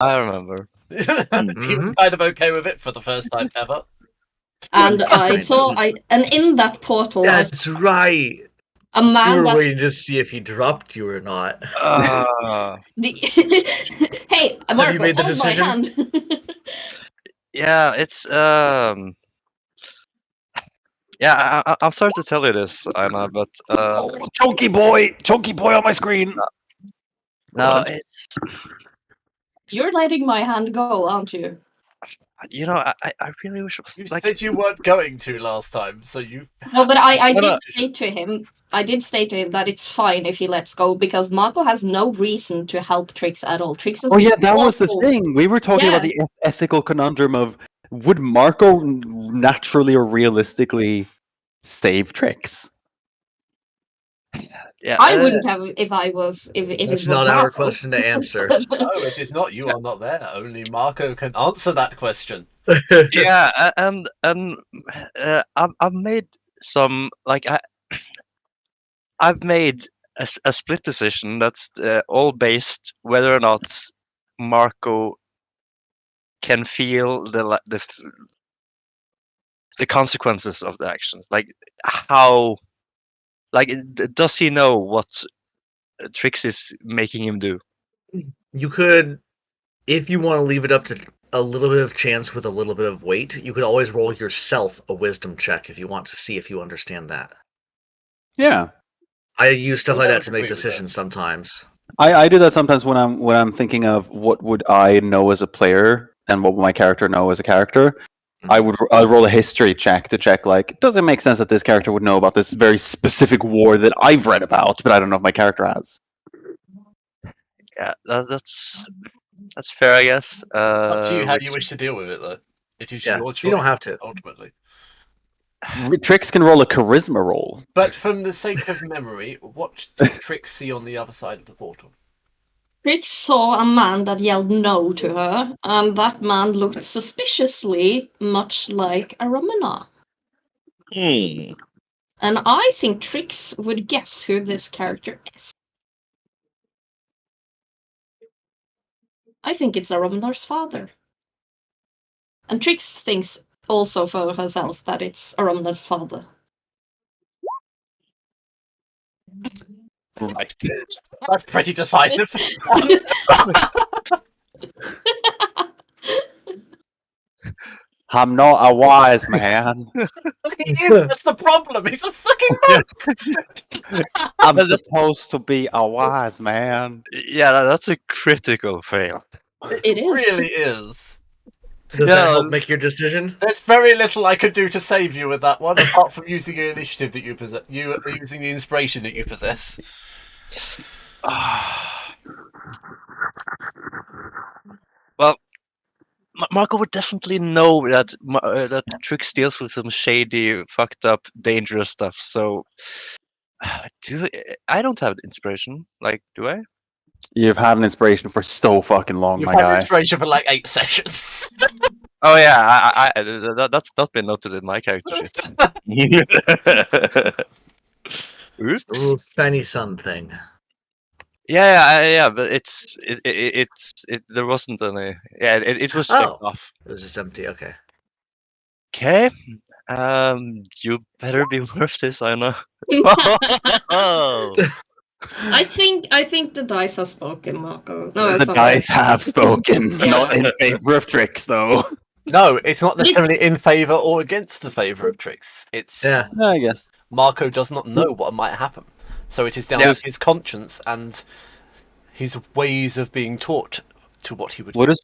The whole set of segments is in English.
I remember. He was kind of okay with it for the first time ever. And and in that portal, That's right. a You man were that waiting to see if he dropped you or not. Hey, Marco, you made the hold decision? my hand. Yeah, it's yeah. I'm sorry to tell you this, Anna, but Chunky boy on my screen. no, it's You're letting my hand go, aren't you? I really wish it was You like said you weren't going to last time, so you. No, but I No, did no. say to him. I did say to him that it's fine if he lets go because Marco has no reason to help Trix at all. Trix is Oh yeah, that was the awful. thing. We were talking about Yeah. the ethical conundrum of would Marco naturally or realistically save Trix? yeah. I wouldn't have if I was if it That's was not our Marco. question to answer. No, it is not. You are not there. Only Marco can answer that question. Yeah, and I've made some I've made a split decision that's all based whether or not Marco can feel the consequences of the actions. Like how, does he know what Trix is making him do? You could, if you want to leave it up to a little bit of chance with a little bit of weight, you could always roll yourself a wisdom check if you want to see if you understand that. Yeah. I use stuff like that to agree make with decisions sometimes. I do that sometimes when I'm thinking of what would I know as a player and what would my character know as a character. I'll roll a history check to check like does it make sense that this character would know about this very specific war that I've read about, but I don't know if my character has. Yeah, that's fair, I guess. It's up to you how you wish to deal with it, though. It is your choice. You don't have to. Ultimately. Trix can roll a charisma roll. But from the sake of memory, what did Trix see on the other side of the portal? Trix saw a man that yelled no to her, and that man looked suspiciously much like a Romana. And I think Trix would guess who this character is. I think it's a Romanar's father. And Trix thinks also for herself that it's a Romanar's father. Right. That's pretty decisive. I'm not a wise man. He is. That's the problem. He's a fucking monk. I'm supposed to be a wise man. Yeah, that's a critical fail. It is. Really is. Does that help make your decision? There's very little I could do to save you with that one, apart from using the initiative that you possess. You using the inspiration that you possess. Well, Marco would definitely know that that Trix deals with some shady, fucked up, dangerous stuff. So, I don't have inspiration. Like, do I? You've had an inspiration for so fucking long, You've my had guy. inspiration for like 8 sessions. Oh yeah, that's not been noted in my character sheet. Oops. The little Fanny Sun thing. Yeah, but there wasn't any. Yeah, it was checked off. It was just empty. Okay. Okay. You better be worth this, I know. I think the dice have spoken, Marco. No, The dice have spoken, Yeah. not in favor of Trix, though. No, it's not necessarily in favour or against the favour of Trix. It's I guess Marco does not know what might happen, so it is down to his conscience and his ways of being taught to what he would do.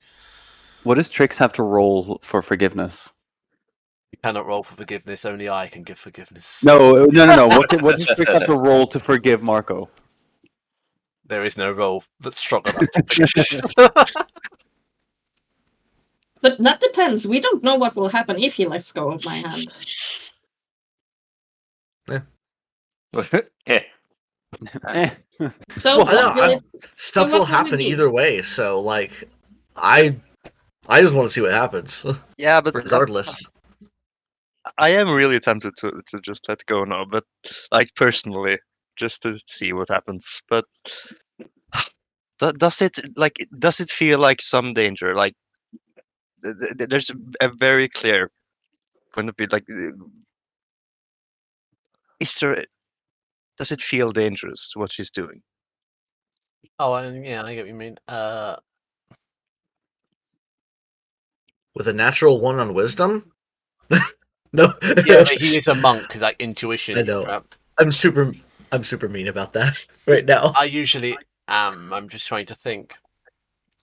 What does Trix have to roll for forgiveness? You cannot roll for forgiveness. Only I can give forgiveness. No. What does Trix have to roll to forgive Marco? There is no roll that's strong enough. But that depends. We don't know what will happen if he lets go of my hand. So stuff will happen either way. So like, I just want to see what happens. Yeah, but regardless, I am really tempted to just let go now. But like personally, just to see what happens. But Does it feel like some danger? Like there's a very clear point of view. Like, does it feel dangerous what she's doing? Oh, yeah, I get what you mean. With a natural 1 on wisdom? No. Yeah, but he is a monk. Like intuition. I know. I'm super mean about that right now. I usually am. I'm just trying to think.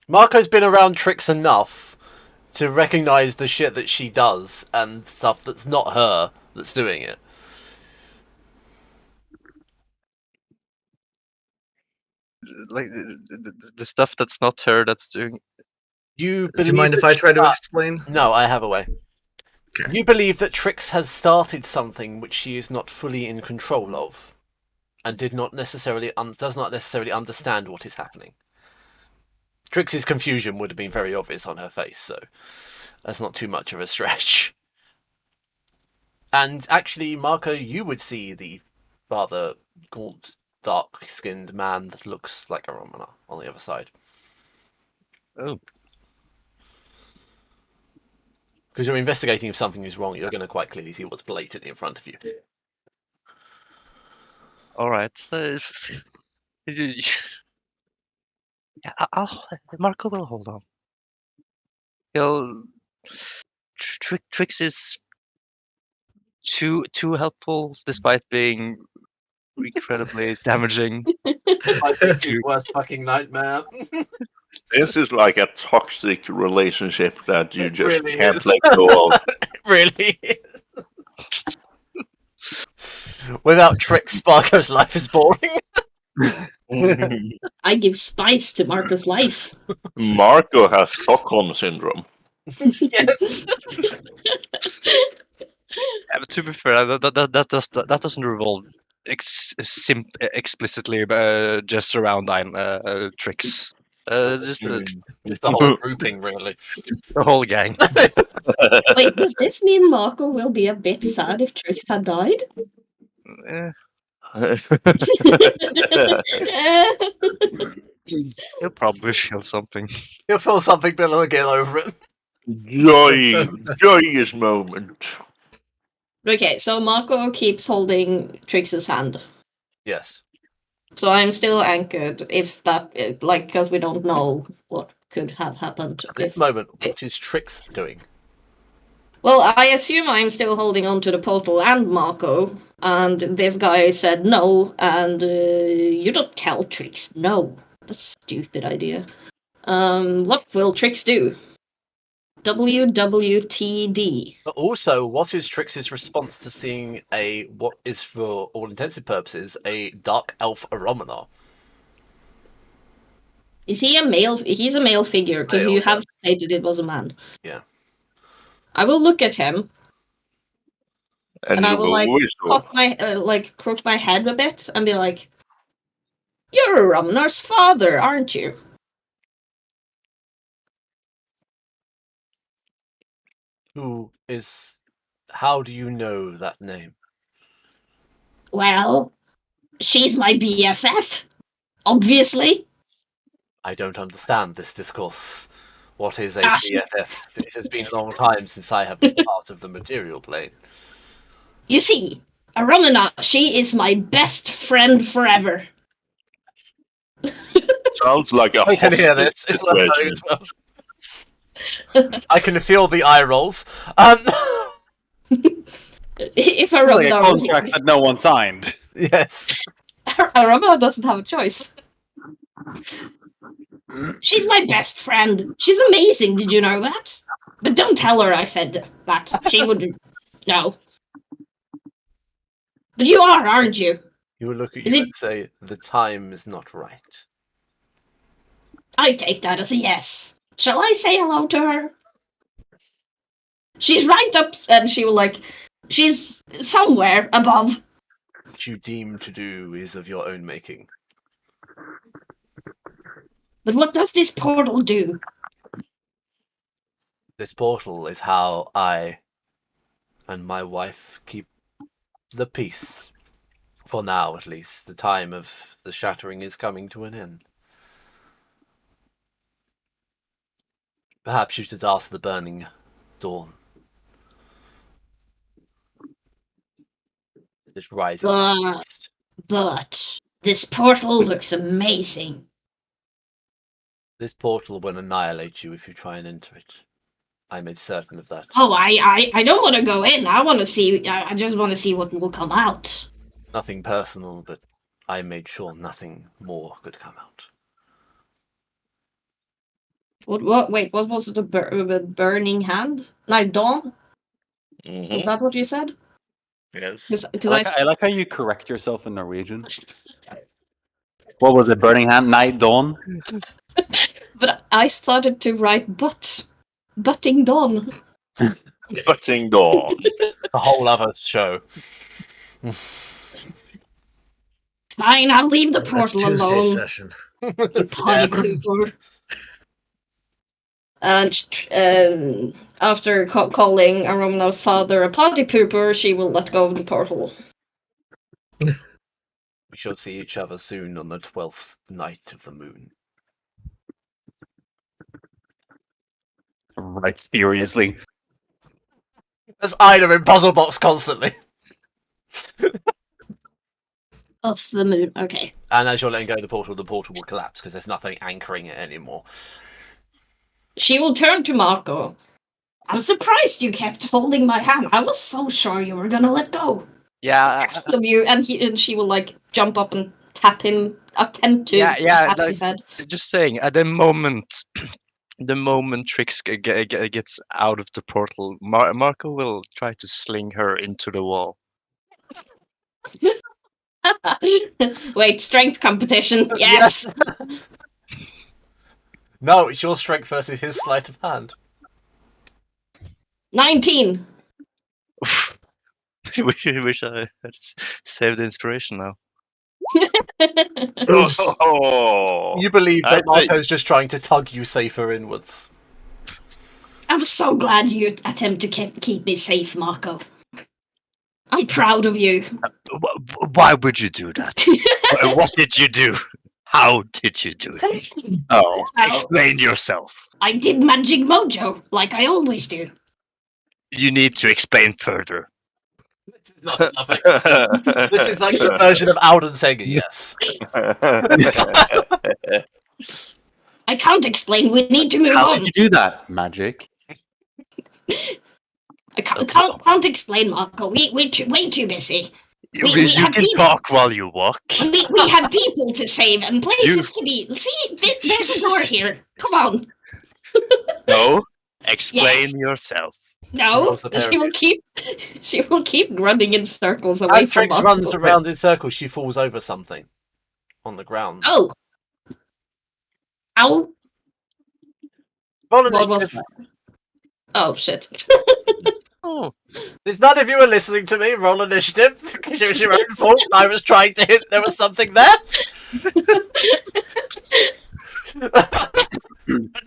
Marco's been around Trix enough to recognize the shit that she does and stuff that's not her that's doing it. Like the stuff that's not her that's doing. Do you mind if I try to explain? No, I have a way. Okay. You believe that Trix has started something which she is not fully in control of, and does not necessarily understand what is happening. Trix's confusion would have been very obvious on her face, so that's not too much of a stretch. And actually, Marco, you would see the rather gaunt, dark-skinned man that looks like a Romana on the other side. Oh. Because you're investigating if something is wrong, you're going to quite clearly see what's blatantly in front of you. All right. So, Marco will hold on. He'll. Trix is too helpful, despite being incredibly damaging. I think his worst fucking nightmare. This is like a toxic relationship that you just really can't is. let go of. It really is. Without Trix, Marco's life is boring. I give spice to Marco's life. Marco has Stockholm syndrome. Yes. Yeah, but to be fair, that doesn't revolve explicitly just around Trix. Just the whole grouping, really. The whole gang. Wait, does this mean Marco will be a bit sad if Trix had died? He'll probably feel something. He'll feel something, but he'll get over it. Joyous moment. Okay, so Marco keeps holding Trix's hand. Yes. So I'm still anchored if that, like, because we don't know what could have happened. At this moment, what is Trix doing? Well, I assume I'm still holding on to the portal and Marco, and this guy said no, and you don't tell Trix no. That's a stupid idea. What will Trix do? WWTD. But also, what is Trix's response to seeing what is, for all intensive purposes, a dark elf Aromana? Is he a male? He's a male figure, because you have stated it was a man. Yeah. I will look at him, and I will crook my head a bit and be like, "You're Romnar's father, aren't you?" How do you know that name? Well, she's my BFF, obviously. I don't understand this discourse. What is a BFF? It has been a long time since I have been part of the material plane. You see, Aromana, she is my best friend forever. Sounds like a I can hear this. It's not going as well. I can feel the eye rolls. If Really, a Aromana, contract that no one signed. Yes. Aromana doesn't have a choice. She's my best friend. She's amazing. Did you know that? But don't tell her I said that. She would no. But you aren't you? You will look at you and say, the time is not right. I take that as a yes. Shall I say hello to her? She's right up, and she will she's somewhere above. What you deem to do is of your own making. But what does this portal do? This portal is how I and my wife keep the peace. For now, at least. The time of the shattering is coming to an end. Perhaps you should ask the Burning Dawn. It rises. But this portal looks amazing. This portal will annihilate you if you try and enter it. I made certain of that. Oh, I don't want to go in. I want to see. I just want to see what will come out. Nothing personal, but I made sure nothing more could come out. What? Wait, what was the burning hand? No, dawn. Mhm. Is that what you said? Yes. Because I like how you correct yourself in Norwegian. What was it? Burning Hand? Night Dawn? But I started to write butting dawn. Butting Dawn. A whole other show. Fine, I'll leave the That's portal Tuesday alone. session. Potty pooper. And after calling Aromno's father a potty pooper, she will let go of the portal. We shall see each other soon on the 12th night of the moon. Right, seriously. There's Ida in Puzzle Box constantly. Of the moon, okay. And as you're letting go of the portal will collapse because there's nothing anchoring it anymore. She will turn to Marco. I'm surprised you kept holding my hand. I was so sure you were gonna let go Yeah, of you. And she will like jump up and tap him, attempt to tap his head. just saying. At the moment, Trix gets out of the portal, Marco will try to sling her into the wall. Wait, strength competition. Yes. No, it's your strength versus his sleight of hand. 19. Wish I had saved the inspiration now. Oh, You believe I that Marco's just trying to tug you safer inwards. I'm so glad you attempt to keep me safe, Marco. I'm proud of you. Why would you do that? What did you do? How did you do it? Oh. Explain yourself. I did magic mojo, like I always do. You need to explain further. This is not enough. This is like the version of Alden saying yes. I can't explain. We need to move How on. did you do that? Magic. I can't explain, Marco. We're way too busy. You can talk while you walk. We have people to save and places to be. See, there's a door here. Come on. No, explain Yes. yourself. No, she will keep running in circles away As from Trix us. runs around in circles, she falls over something on the ground. Oh. Ow. Roll What was initiative. that? Oh, shit. Oh, It's none of you are listening to me. Roll initiative because it was your own fault. I was trying to hint there was something there.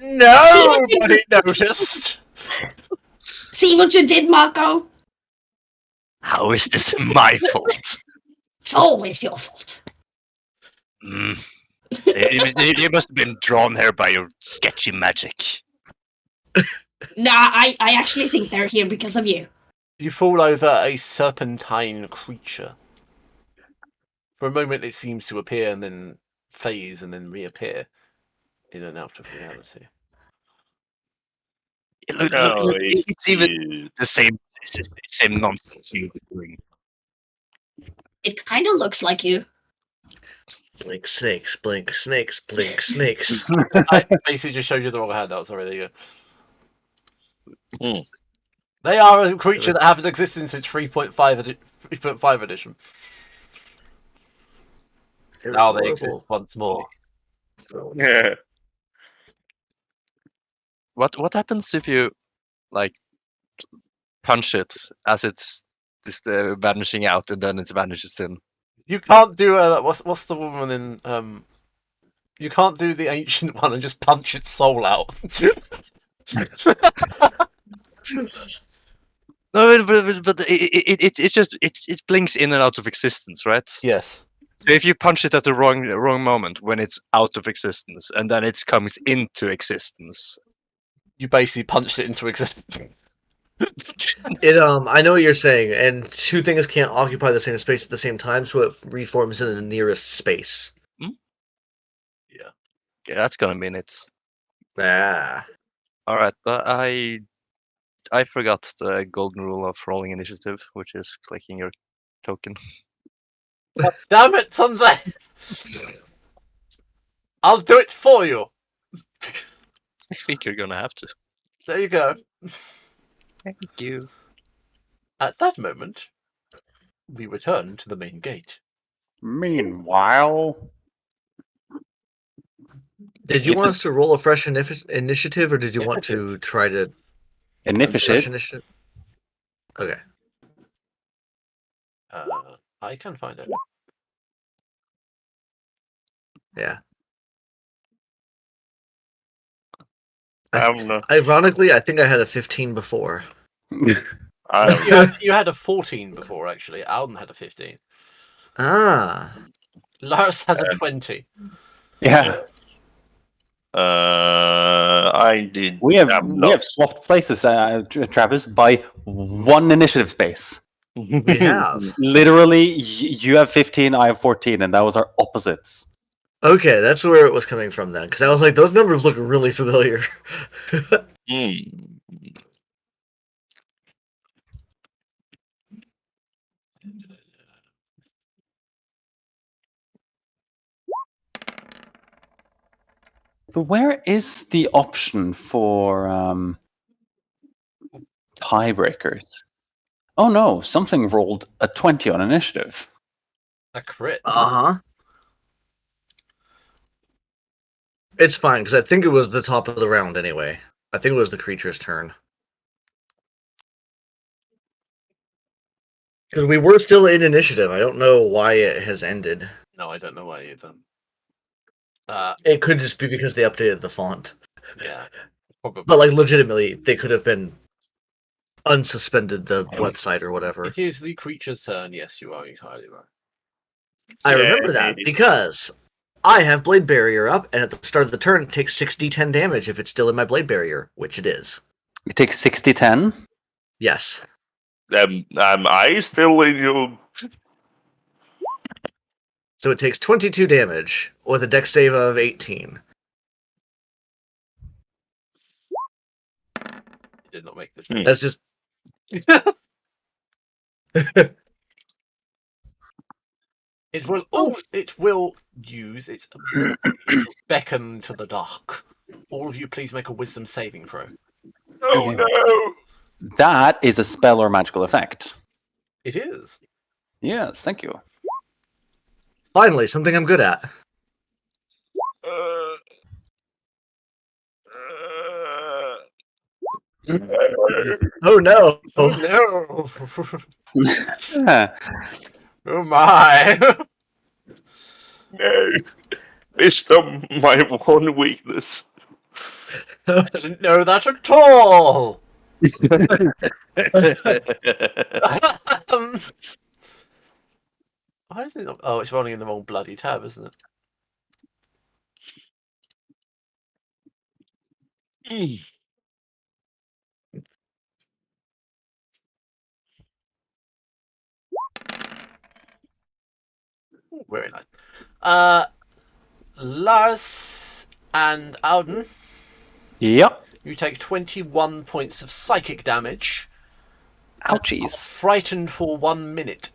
Nobody noticed. See what you did, Marco? how is this my fault? It's always your fault. You must have been drawn here by your sketchy magic. Nah, I actually think they're here because of you. You fall over a serpentine creature. For a moment, it seems to appear and then phase and then reappear in and out of reality. Look, it's even the same nonsense you're doing. It kind of looks like you. Blink snakes, blink snakes, blink snakes. I basically just showed you the wrong handout. Sorry, there you go. Hmm. They are a creature that haven't existed since 3.5 edition. Now they exist once more. Yeah. What happens if you like punch it as it's just vanishing out and then it vanishes in? You can't do what's the woman in you can't do the ancient one and just punch its soul out. No, but it blinks in and out of existence, right? Yes. So if you punch it at the wrong moment when it's out of existence and then it comes into existence, You basically punched it into existence. I know what you're saying, and two things can't occupy the same space at the same time, so it reforms in the nearest space. Yeah. Yeah, that's gonna minutes. Ah. All right, but I forgot the golden rule of rolling initiative, which is clicking your token. Damn it, Sunset! I'll do it for you. I think you're gonna have to. There you go. Thank you. At that moment, we return to the main gate. Meanwhile, Did you It's want a- us to roll a fresh initiative, or did you want to try to fresh initiative. initiative? Okay. I can find it. Yeah. I'm, Ironically, I think I had a 15 before. I'm, You had a 14 before, actually. Alden had a 15. Ah. Lars has a 20. Yeah, I did. we have I'm we have swapped places, Travis, by 1 initiative space. We have. Literally, you have 15, I have 14, and that was our opposites. Okay, that's where it was coming from then, because I was like, those numbers look really familiar. But where is the option for tiebreakers? Oh no, something rolled a 20 on initiative. A crit. Uh-huh. It's fine, because I think it was the top of the round anyway. I think it was the creature's turn. Because we were still in initiative. I don't know why it has ended. No, I don't know why either. It could just be because they updated the font. Yeah. Probably. But, like, legitimately, they could have been unsuspended the website or whatever. It is the creature's turn. Yes, you are entirely right. I remember that Yay. because I have Blade Barrier up, and at the start of the turn, it takes 6d10 damage if it's still in my Blade Barrier, which it is. It takes 60-10. Yes. Am I still in your? So it takes 22 damage with a dex save of 18. It did not make this. That's just... It will. Oh, it will use its ability to beckon to the dark. All of you, please make a Wisdom saving throw. Oh Okay. no! That is a spell or magical effect. It is. Yes, thank you. Finally, something I'm good at. Uh, Oh no! No. Yeah. Oh my. no, wisdom, my one weakness. I didn't know that at all. Why is it not? Oh, it's running in the wrong bloody tab, isn't it? Ooh, very nice. Lars and Auden, Yep. you take 21 points of psychic damage. Ouchies. Frightened for 1 minute.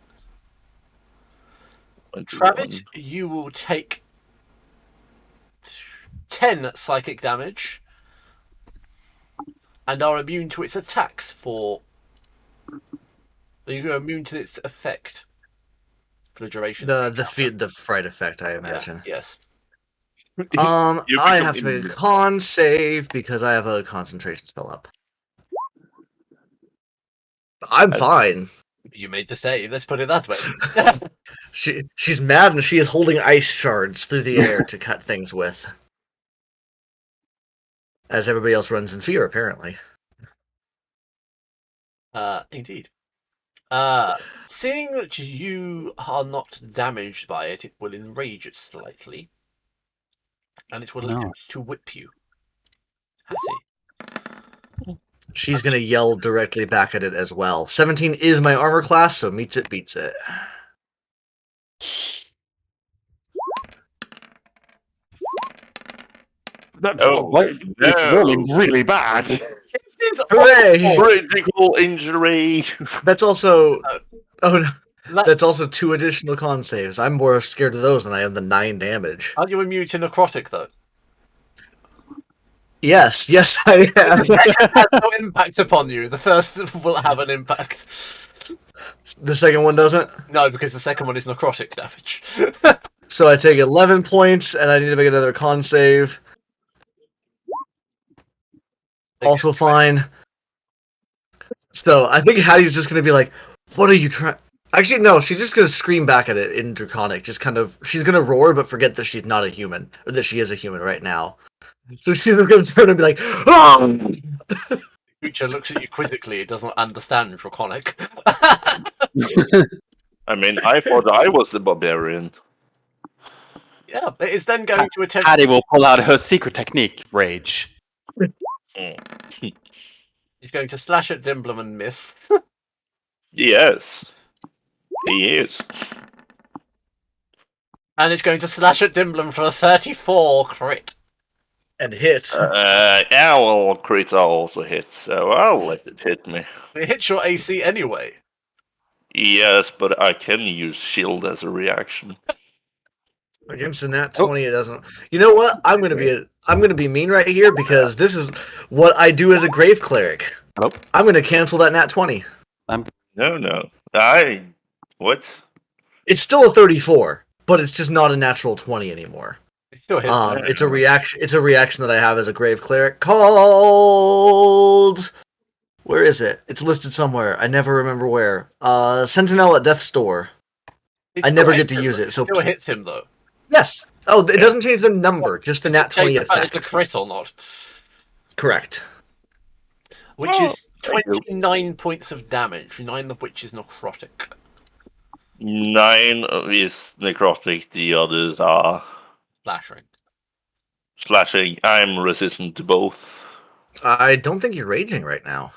Travis, you will take 10 psychic damage and are immune to its attacks for. You're immune to its effect for the duration. The fright effect, I imagine. Yeah, yes. You I become have to make a immune. con save because I have a concentration spell up. I'm fine. You made the save. Let's put it that way. She's mad and she is holding ice shards through the air to cut things with. As everybody else runs in fear, apparently. Indeed. Seeing that you are not damaged by it, it will enrage it slightly, and it will attempt to whip you. Hattie. She's gonna yell directly back at it as well. 17 is my armor class, so meets it, beats it. It's rolling really bad. This is Hooray! Critical injury. That's also. Oh no. That's- That's also 2 additional con saves. I'm more scared of those than I am the 9 damage. Aren't you immune to necrotic though? Yes, I am. The second has no impact upon you. The first will have an impact. The second one doesn't. No, because the second one is necrotic damage. So I take 11 points, and I need to make another con save. Also fine. So I think Hattie's just gonna be like, "What are you trying?" Actually, no. She's just gonna scream back at it in Draconic. Just kind of, she's gonna roar, but forget that she's not a human, or that she is a human right now. So she's gonna turn and be like, "Oh!" The creature looks at you quizzically. It does not understand Draconic. I mean, I thought I was the barbarian. Yeah, it is then going to attempt. Hattie will pull out her secret technique, Rage. He's going to slash at Dimblum and miss. Yes, he is. And it's going to slash at Dimblum for a 34 crit. And hit. Owl crit also hits, so I'll let it hit me. It hits your AC anyway. Yes, but I can use shield as a reaction. Against a nat 20, it doesn't. You know what? I'm gonna be mean right here because this is what I do as a grave cleric. Hello? I'm gonna cancel that nat 20. No. What? It's still a 34, but it's just not a natural 20 anymore. It still hits. It's a reaction. It's a reaction that I have as a grave cleric called. Where is it? It's listed somewhere. I never remember where. Sentinel at Death's Door. It I never still get to hits use him, it, so still hits him though. Yes. Oh, it doesn't change the number, just the nat 20 Change the fact it's effect. a crit or not. Correct. Which is 29 points of damage, 9 of which is necrotic. 9 is necrotic, the others are Slashing. slashing. I'm resistant to both. I don't think you're raging right now.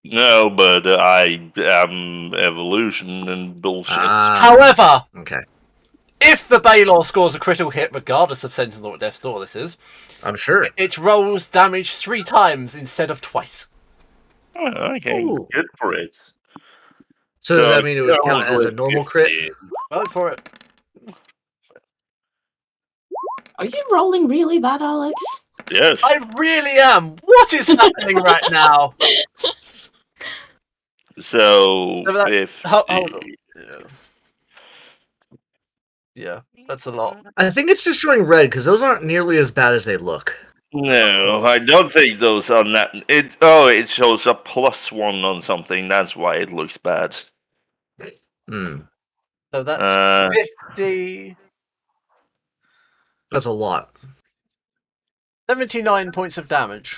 No, but I am evolution and bullshit. However, Okay. if the Baylor scores a critical hit, regardless of Sentinel at Death's Door this is, I'm sure. it rolls damage 3 times instead of twice. Oh, okay, Ooh. good for it. So does that mean it would count as a normal crit? Go for it. Are you rolling really bad, Alex? Yes. I really am. What is happening right now? So So that's- if hold on. Yeah, that's a lot. I think it's just showing red because those aren't nearly as bad as they look. no, I don't think those are not. It shows a +1 on something. That's why it looks bad. Hmm. So that's 50, That's a lot. 79 points of damage.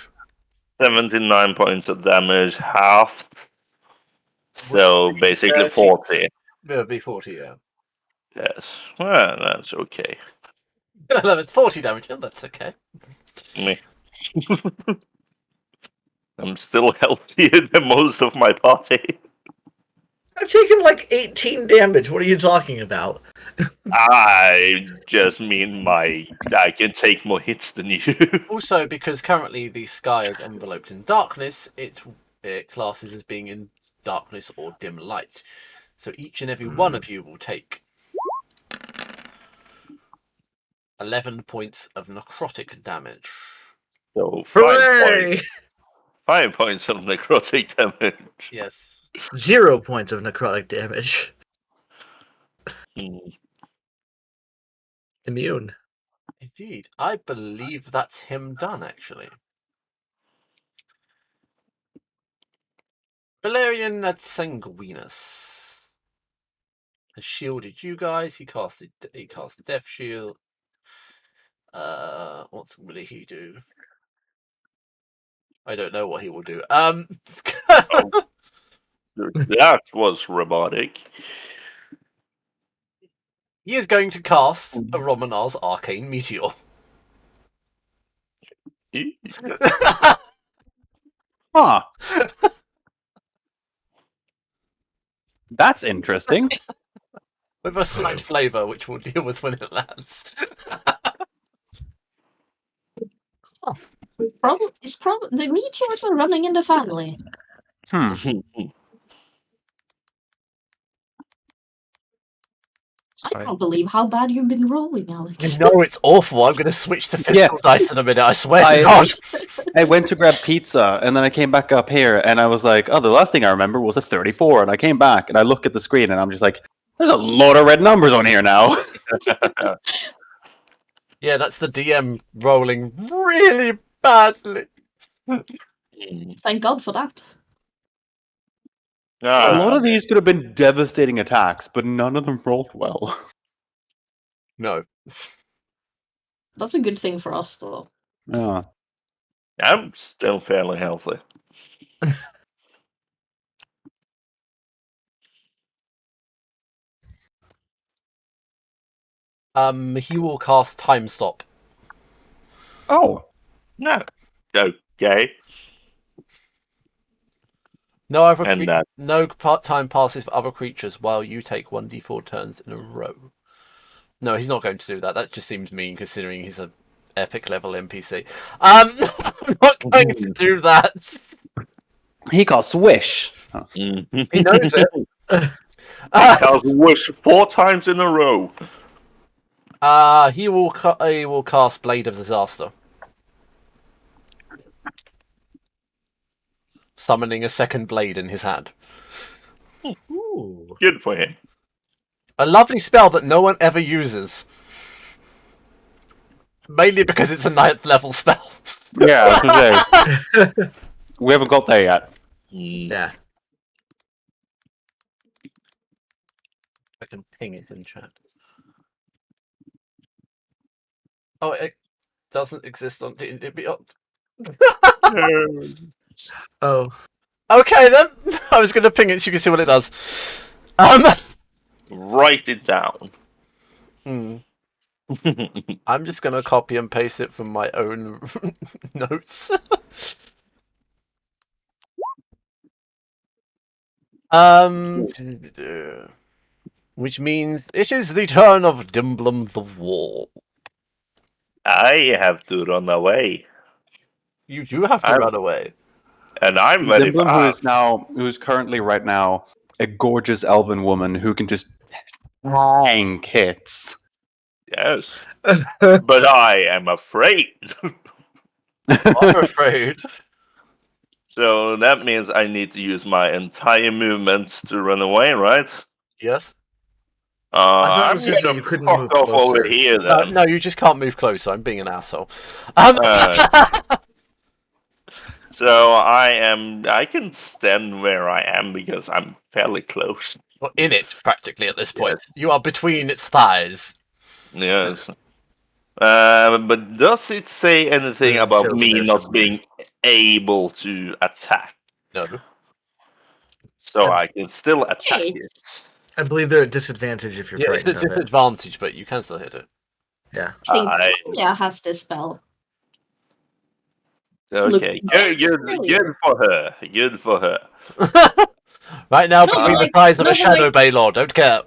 79 points of damage, half. So Would be basically 30. 40. It would be 40, yeah. Yes. Well, that's okay. No, it's 40 damage. Oh, that's okay. Me. I'm still healthier than most of my body. I've taken like 18 damage. What are you talking about? I just mean I can take more hits than you. Also, because currently the sky is enveloped in darkness, it classes as being in darkness or dim light. So each and every one of you will take 11 points of necrotic damage. So Hooray! 5 points of necrotic damage. Yes. 0 points of necrotic damage. Immune. Indeed. I believe that's him done, actually. Valerian at Sanguinus has shielded you guys. He cast Death Shield. What will he do? I don't know what he will do. That was robotic. He is going to cast a Romanar's Arcane Meteor. Huh. That's interesting. With a slight flavour, which we'll deal with when it lands. It's probably the meteors are running in the family. Hmm. I can't believe how bad you've been rolling, Alex. No, it's awful. I'm going to switch to physical dice in a minute. I swear to I- God. I went to grab pizza, and then I came back up here, and I was like, oh, the last thing I remember was a 34, and I came back, and I look at the screen, and I'm just like, there's a lot of red numbers on here now. Yeah, that's the DM rolling really badly. Thank God for that. A lot of these could have been devastating attacks, but none of them rolled well. No. That's a good thing for us, though. Yeah. I'm still fairly healthy. He will cast Time Stop. Oh. No. Okay. No other And that. no time passes for other creatures while you take 1d4 turns in a row. No, he's not going to do that. That just seems mean, considering he's a epic level NPC. I'm not going to do that. He got Swish. Oh. He knows it. I'll wish 4 times in a row. He will cast Blade of Disaster, summoning a second blade in his hand. Ooh. Good for him. A lovely spell that no one ever uses. Mainly because it's a 9th level spell. Yeah, I was gonna say. We haven't got there yet. Yeah. I can ping it in chat. Oh, it doesn't exist on D&D-Beyond. Oh. Okay then. I was going to ping it so you can see what it does. Write it down. I'm just going to copy and paste it from my own notes. Which means it is the turn of Dimblum the Wall. I have to run away. You do have to run away. And I'm very fast. Who's currently right now a gorgeous elven woman who can just tank hits. Yes. But I am afraid. I'm afraid. So that means I need to use my entire movement to run away, right? Yes. thought it I'm was just gonna that you couldn't fuck move off over closer. here then. No, you just can't move closer. I'm being an asshole. So I can stand where I am because I'm fairly close. Well, in it, practically, at this point. Yes. You are between its thighs. Yes. But does it say anything about me not being able to attack? No. So I can still attack it. I believe they're at disadvantage if you're frightened it's a disadvantage, but you can still hit it. Yeah. I think Talia has this spell. Okay, good for her. Good for her. Right now, between the thighs of a Shadow Bay Lord, don't care.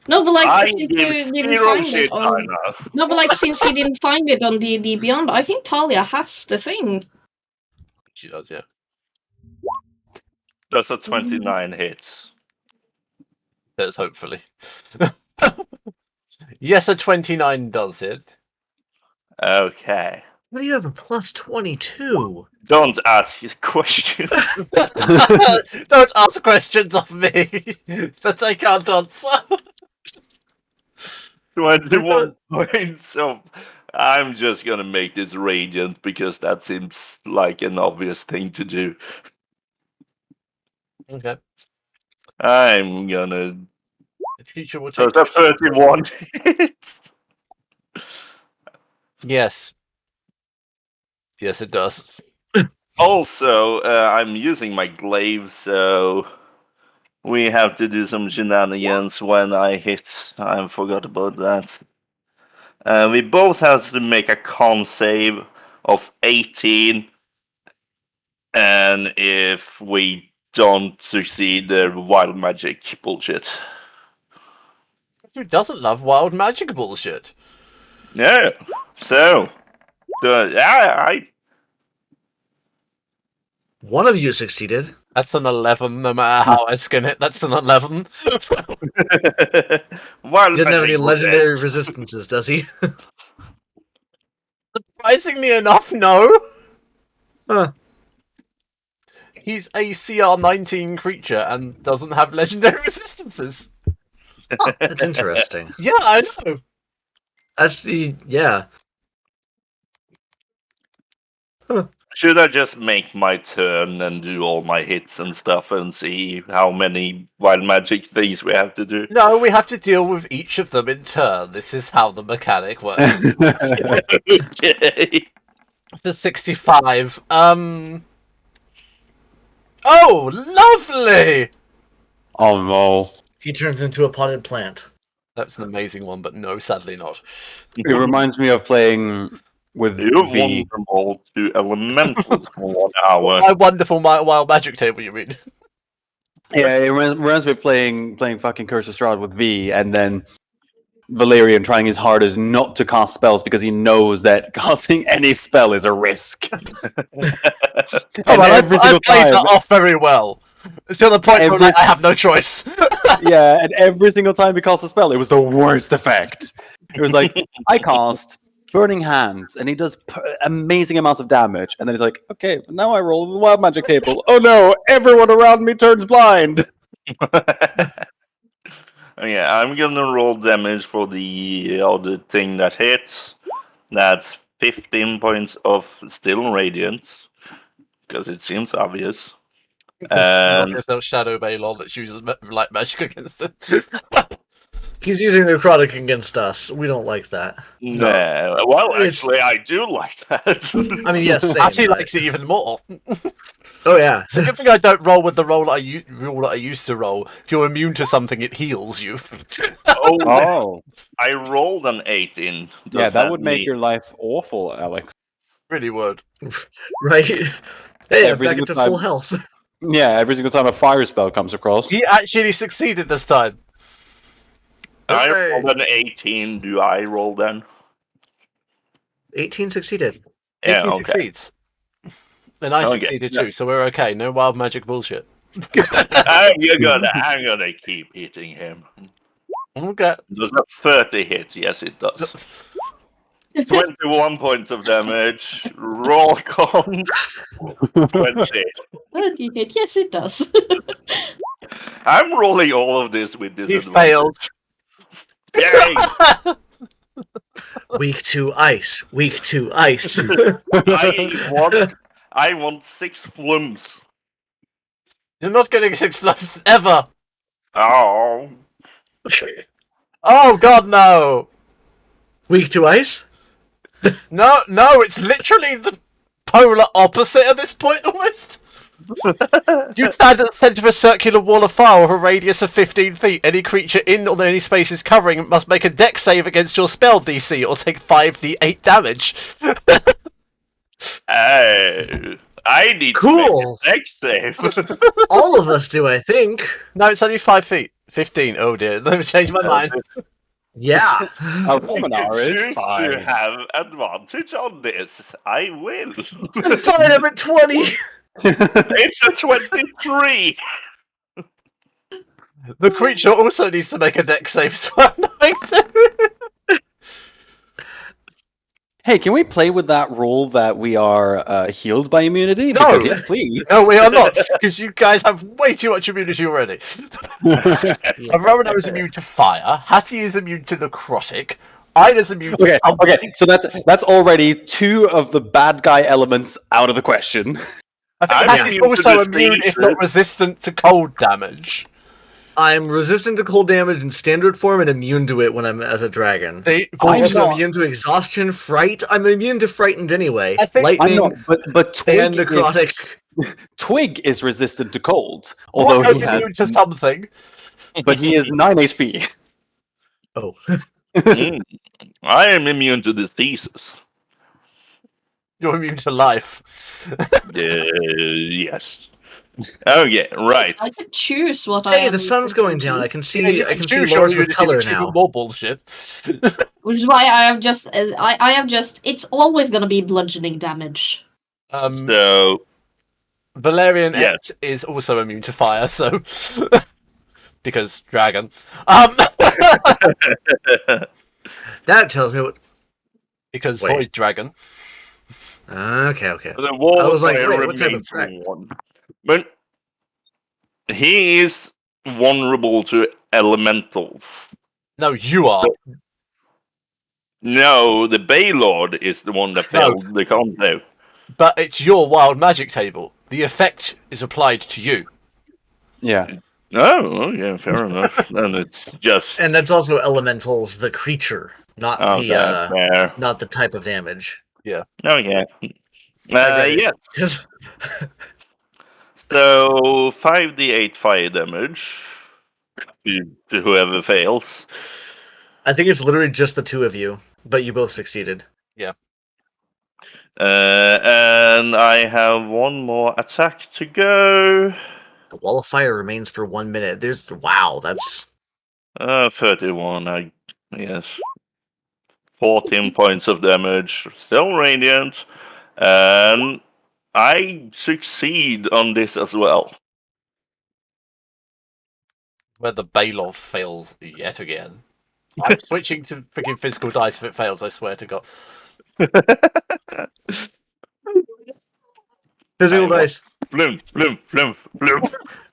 No, but like I since give you didn't zero find shit it on no, but like since you didn't find it on D&D-Beyond, I think Talia has the thing. She does, yeah. That's a 29 hits. That's hopefully. Yes, a 29 does hit. Okay. What do you have a plus 22? Don't ask his questions. Don't ask questions of me that I can't answer. 21 points of... I'm just gonna make this radiant because that seems like an obvious thing to do. Okay. I'm gonna... The creature will So take... that's 31 hits. Yes. Yes, it does. Also, I'm using my glaive, so we have to do some shenanigans when I hit. I forgot about that. We both have to make a con save of 18. And if we don't succeed, wild magic bullshit. Who doesn't love wild magic bullshit? Yeah. So, I One of you succeeded. That's an 11, no matter how I skin it. That's an 11. wild He doesn't have any magic bullshit. legendary resistances, does he? Surprisingly enough, no. Huh. He's a CR 19 creature and doesn't have legendary resistances. Oh, that's interesting. Yeah, I know. Yeah. Should I just make my turn and do all my hits and stuff and see how many wild magic things we have to do? No, we have to deal with each of them in turn. This is how the mechanic works. Okay. The 65. Oh, lovely! Oh no. He turns into a potted plant. That's an amazing one, but no, sadly not. It reminds me of playing with You've V. won them all to elementals for 1 hour. My wonderful wild magic table, you mean? Yeah, it reminds me of playing fucking Curse of Strahd with V, and then Valerian trying his hardest not to cast spells because he knows that casting any spell is a risk. Come on, I played that off very well. Until the point where I have no choice. Yeah, and every single time he casts a spell, it was the worst effect. It was like, I cast Burning Hands, and he does amazing amounts of damage, and then he's like, okay, now I roll the Wild Magic table. Oh no, everyone around me turns blind! Yeah, I'm gonna roll damage for the other thing that hits. That's 15 points of still radiance, because it seems obvious. And There's no Shadow Balon that uses light magic against it. He's using necrotic against us. We don't like that. no, well, actually, I do like that. I mean, yes, same, Actually but- likes it even more. Oh yeah. It's a good thing I don't roll with the roll that I used to roll. If you're immune to something, it heals you. Oh. I rolled an 18. Yeah, Does that would make mean- your life awful, Alex. Really would. Right. Hey, I'm Every back single to time. full health. Yeah, every single time a fire spell comes across. He actually succeeded this time. I Hey. rolled an 18. Do I roll then? 18 succeeded. Yeah, 18 okay. succeeds. And I Okay, succeeded yeah. too, so we're okay. No wild magic bullshit. I'm gonna keep hitting him. Okay. Does a 30 hit? Yes, it does. 21 points of damage. Roll con. 20. 30 hit. Yes, it does. I'm rolling all of this with He disadvantage. failed. Yay! Weak to ice. Weak to ice. I want 6 flums. You're not getting 6 fluffs ever. Oh. Oh god, no. Weak to ice? No, it's literally the polar opposite at this point, almost. You stand at the centre of a circular wall of fire with a radius of 15 feet. Any creature in or any spaces covering it must make a dex save against your spell DC or take 5d8 damage. I need Cool. to make a dex save. All of us do, I think. No, it's only 5 feet. 15, oh dear. Let me change my mind. Yeah. Our Dominar is Choose to fine. have advantage on this. I will. Fine, I'm at 20. It's a 23. The creature also needs to make a dex save as well. Hey, can we play with that rule that we are healed by immunity? No. Because yes, please. No, we are not, because you guys have way too much immunity already. Romano is immune to fire, Hattie is immune to necrotic, Ida's immune to Okay, so that's already 2 of the bad guy elements out of the question. I think I'm Hattie's immune to also this immune, if danger. not resistant to cold damage. I'm resistant to cold damage in standard form and immune to it when I'm as a dragon. They, I'm Also not- immune to exhaustion, fright. I'm immune to frightened anyway. I think- I'm Lightning not, but and Twig necrotic. Twig is resistant to cold, although Rocco's he has, immune to something. but he is 9 HP. Oh. I am immune to diseases. You're immune to life. Yes. Okay, right. I can choose what I Hey, am the sun's immune going down. to, I can see Choose Lars your with immunity, color which is now. more bullshit. which is why I have just I have just. It's always gonna be bludgeoning damage. So, Valerian Yes. Ect is also immune to fire, so because dragon. That tells me what. Because Wait. void dragon. Okay. the wall I was of like, fire wait, what type remains of dragon? one. But he is vulnerable to elementals. No, you are. No, the Baylord is the one that No. failed the con save. But it's your wild magic table. The effect is applied to you. Yeah. Oh, yeah, fair enough. Then it's just And that's also elementals, the creature, not fair. not the type of damage. Oh, yeah. get it. Yes. 'Cause- So 5d8 fire damage to whoever fails. I think it's literally just the two of you, but you both succeeded. And I have one more attack to go. The wall of fire remains for 1 minute. Wow, that's 31, I yes. 14 points of damage, still radiant, and I succeed on this as well. Where the Baylov fails yet again. I'm switching to freaking physical dice if it fails, I swear to God. physical I- dice. Bloom.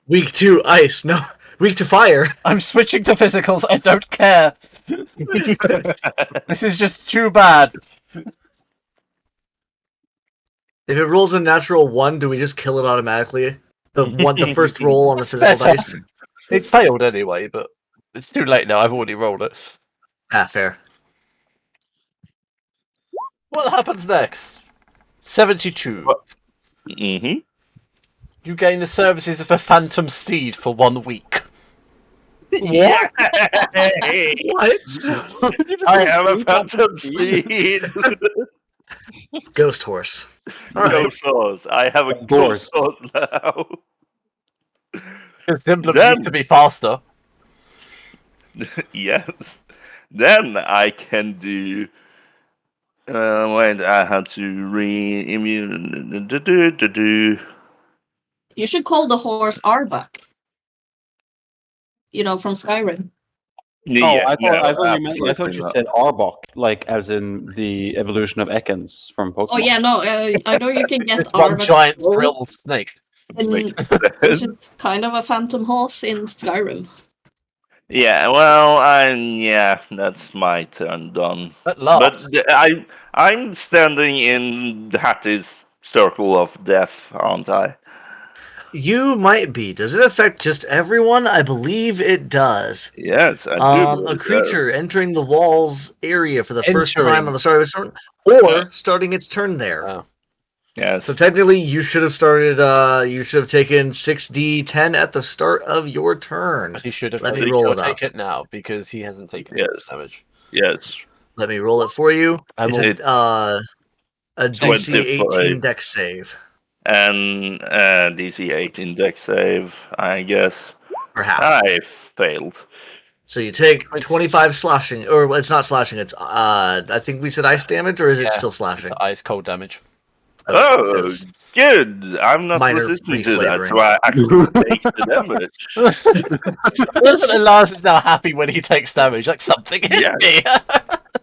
Weak to ice. No, weak to fire. I'm switching to physicals, I don't care. This is just too bad. If it rolls a natural 1, do we just kill it automatically? The first roll on the physical dice. It failed anyway, but it's too late now. I've already rolled it. Fair. What happens next? 72. Mm-hmm. You gain the services of a phantom steed for 1 week. Yeah. What? I have a phantom steed. Ghost horse. All right. Ghost horse. I have a course. ghost horse now. It's simply Then- needs to be faster. Yes. Then I can do. Wait, I had to re-immune. You should call the horse Arbok. You know, from Skyrim. I thought you said Arbok, like as in the evolution of Ekans from Pokemon. Oh yeah, no, I know you can get It's one Arbok giant Troll, frilled snake. which is kind of a phantom horse in Skyrim. Yeah, well, that's my turn done. At last. But I'm standing in Hattie's circle of death, aren't I? You might be. Does it affect just everyone? I believe it does. Yes, I do. A creature entering the wall's area for the first Entering. time on the start of its turn, or starting its turn there. Oh. Yes. So technically, you should have started. You should have taken 6d10 at the start of your turn. He should have Let me taken roll He'll it up. take it now because he hasn't taken Yes. damage. Yes. Let me roll it for you. I It's will- a DC 18 25. dex save, And DC 18 dex save, I guess. perhaps. I failed. So you take 25 slashing, or it's not slashing. It's I think we said ice damage, or is it Yeah. still slashing? It's ice cold damage. Oh, Yes. good. I'm not Minor resistant to that, reflavoring. so I actually take the damage. And Lars is now happy when he takes damage, like something hit Yeah. me.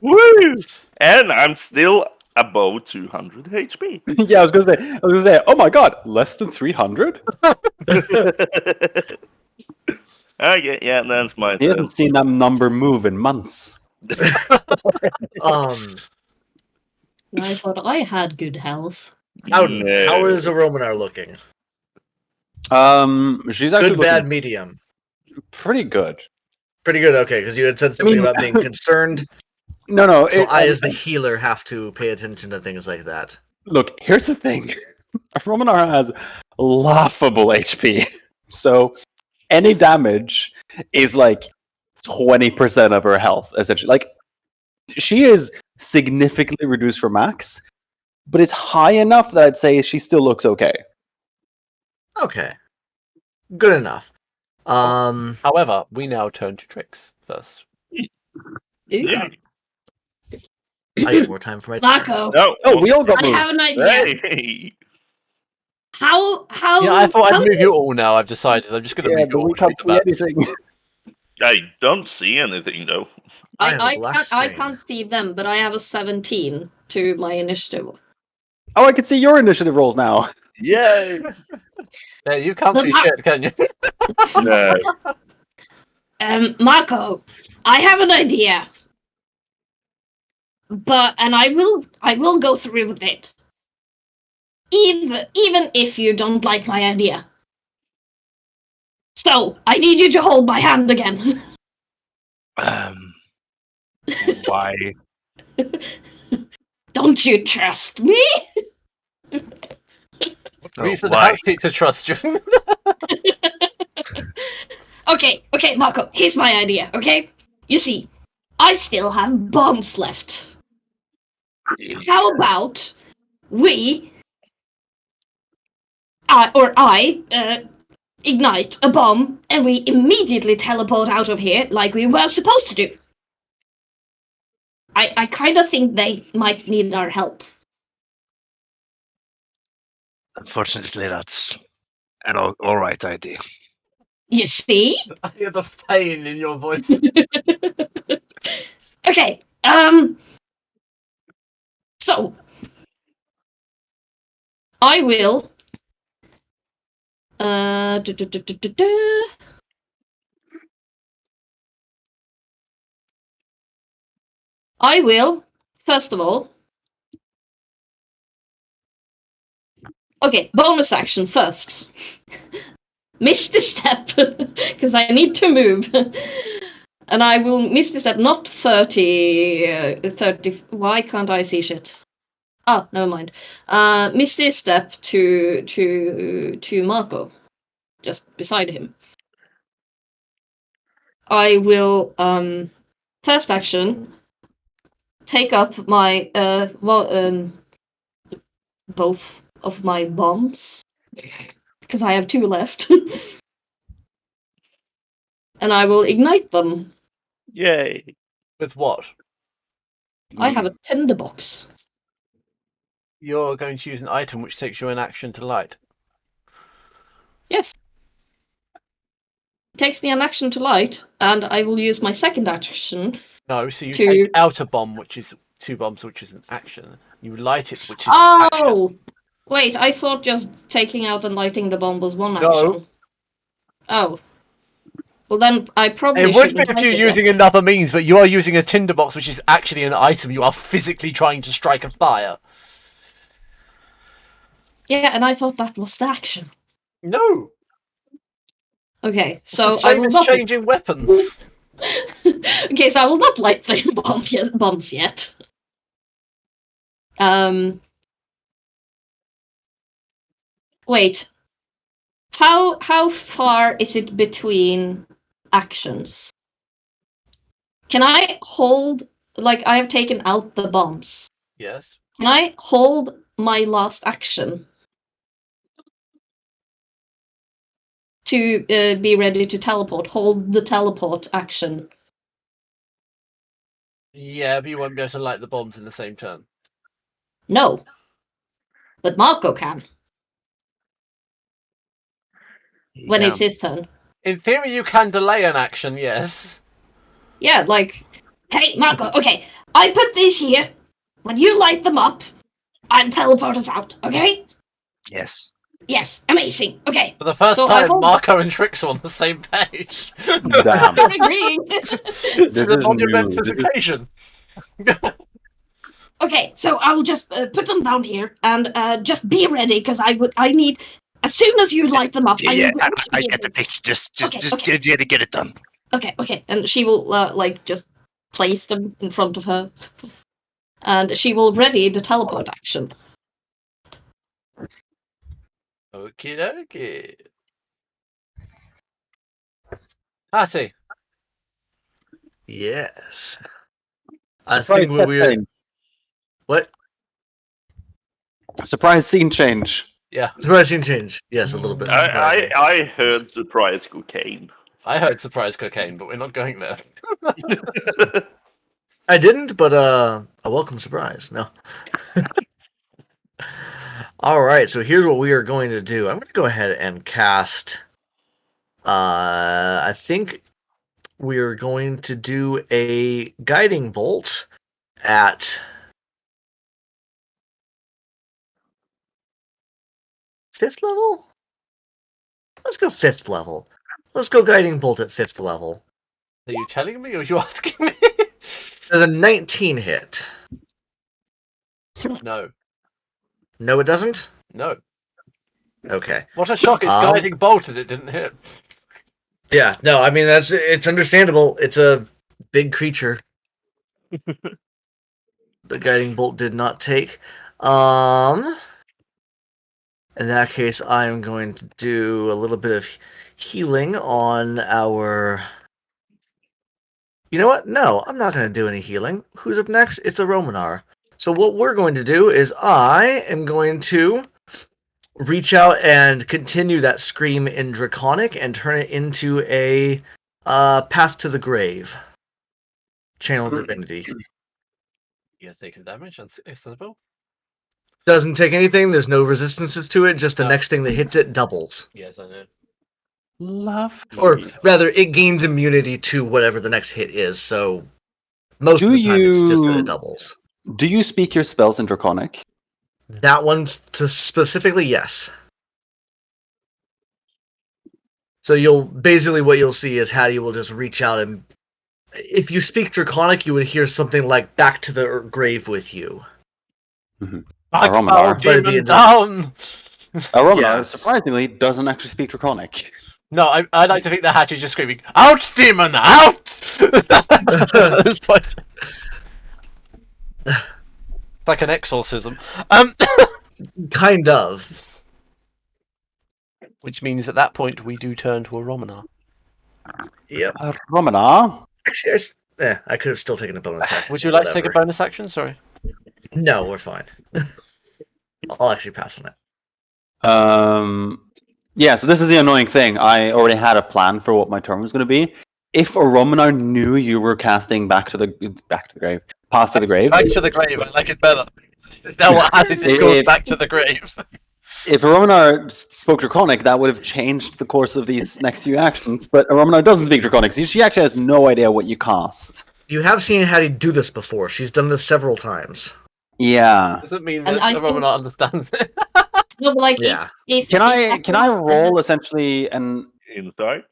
Woo! And I'm still above 200 HP. Yeah, I was gonna say, oh my god, less than 300? Okay, yeah, that's my He turn. hasn't seen that number move in months. I thought I had good health. How No. is Aromanar looking? She's actually Good, bad, looking medium. pretty good. Pretty good. Okay, because you had said something about being concerned. No, So I, as the healer, have to pay attention to things like that. look, here's the thing. Romanar has laughable HP. So any damage is like 20% of her health, essentially. Like, she is significantly reduced for max, but it's high enough that I'd say she still looks okay. Okay. Good enough. However, we now turn to Trix first. Yeah. I get more time for my turn. Marco, No. Oh, we all got I moved. have an idea. Hey. How Yeah, I thought I'd how move you all now. I've decided. I'm just going to Yeah, move you but all. we can't see anything. I don't see anything though. I have a black I screen. can't see them, but I have a 17 to my initiative. Oh, I can see your initiative rolls now. Yay! Yeah, you can't But see I- shit, can you? No. Marco, I have an idea. And I will go through with it. Even if you don't like my idea. So, I need you to hold my hand again. Why? Don't you trust me? What reason why? has he to trust you? Okay, Marco, here's my idea, okay? You see, I still have bombs left. How about we, I ignite a bomb and we immediately teleport out of here like we were supposed to do? I kind of think they might need our help. Unfortunately, that's an all right idea. You see? I hear the pain in your voice. Okay, so I will I will, first of all, okay, bonus action first. Misty step, because I need to move. And I will Misty step, not 30, why can't I see shit? Oh, never mind. Misty step to Marco, just beside him. I will, first action, take up my, both of my bombs, because I have 2 left. And I will ignite them. Yay. With what? I have a tinderbox. You're going to use an item which takes you an action to light. Yes. It takes me an action to light, and I will use my second action. No, so you To- take out a bomb, which is 2 bombs, which is an action. You light it, which is an action. Oh! Wait, I thought just taking out and lighting the bomb was one No. action. Oh. Well, then I probably It would be shouldn't if take you're it using another means, but you are using a tinderbox, which is actually an item you are physically trying to strike a fire. then. Yeah, and I thought that was the action. No. Okay, It's so the same as not. changing weapons. Okay, so I will not light the bombs yet. Wait. How far is it between actions? Can I hold, like, I have taken out the bombs. Yes. Can I hold my last action to be ready to teleport? Hold the teleport action. Yeah, but you won't be able to light the bombs in the same turn. No. But Marco can, when it's his turn. In theory, you can delay an action, yes. Yeah, like, hey, Marco, okay, I put these here. When you light them up, I'll teleport us out, okay? Yes. Yes, amazing. Okay. For the first So I time, hold- Marco and Trix are on the same page. Damn. We're agreeing. It's This a is momentous new. occasion. Okay, so I will just put them down here and just be ready because I need, as soon as you light them up, Yeah, I need get the picture. Just Okay. get it done. Okay, and she will like just place them in front of her, and she will ready the teleport action. Okie dokie. Hattie. Yes. I Surprise think what we're setting. what? Surprise scene change. Yeah, Surprising change. Yes, a little bit. surprising. I heard surprise cocaine. I heard surprise cocaine, but we're not going there. I didn't, but a welcome surprise. No. All right, so here's what we are going to do. I'm going to go ahead and cast. I think we are going to do a guiding bolt at 5th level. Let's go 5th level. Let's go guiding bolt at 5th level. Are you telling me or are you asking me? Does a 19 hit? No. No, it doesn't. No. Okay. What a shock! It's guiding bolt and it didn't hit. Yeah. No, I mean it's understandable. It's a big creature. The guiding bolt did not take. In that case, I'm going to do a little bit of healing on our. You know what? No, I'm not going to do any healing. Who's up next? It's a Romanar. So what we're going to do is I am going to reach out and continue that scream in Draconic and turn it into a Path to the Grave. Channel Divinity. Yes, taken damage and accessible. Doesn't take anything. There's no resistances to it. Just the next thing that hits it doubles. Yes, I know. Love. Or rather, it gains immunity to whatever the next hit is. So most of the time, it's just that it doubles. Do you speak your spells in Draconic? That one specifically, yes. So what you'll see is Hattie will just reach out and if you speak Draconic, you would hear something like "back to the grave with you." Back Aromanar. demon down! Aromanar, Yes. surprisingly, doesn't actually speak Draconic. No, I like to think that Hatch is just screaming, "Out, demon, out!" At this point. Like an exorcism. Kind of. Which means at that point we do turn to a Romanar. Yep. Aromanar. Actually, I could have still taken a bonus action. Would you like to take a Whatever. bonus action? Sorry. No, we're fine. I'll actually pass on it. Yeah, so this is the annoying thing. I already had a plan for what my turn was going to be. If a Romanar knew you were casting Path to the Grave, Back to the grave, I like it better. Now what happens is goes back to the grave. if a Romanar spoke Draconic, that would have changed the course of these next few actions. But a Romanar doesn't speak Draconic, so she actually has no idea what you cast. You have seen Hattie do this before. She's done this several times. Yeah. Doesn't mean And that I the think- Romanar understands it. No, but like Yeah. if Can I happens, roll essentially and Insight.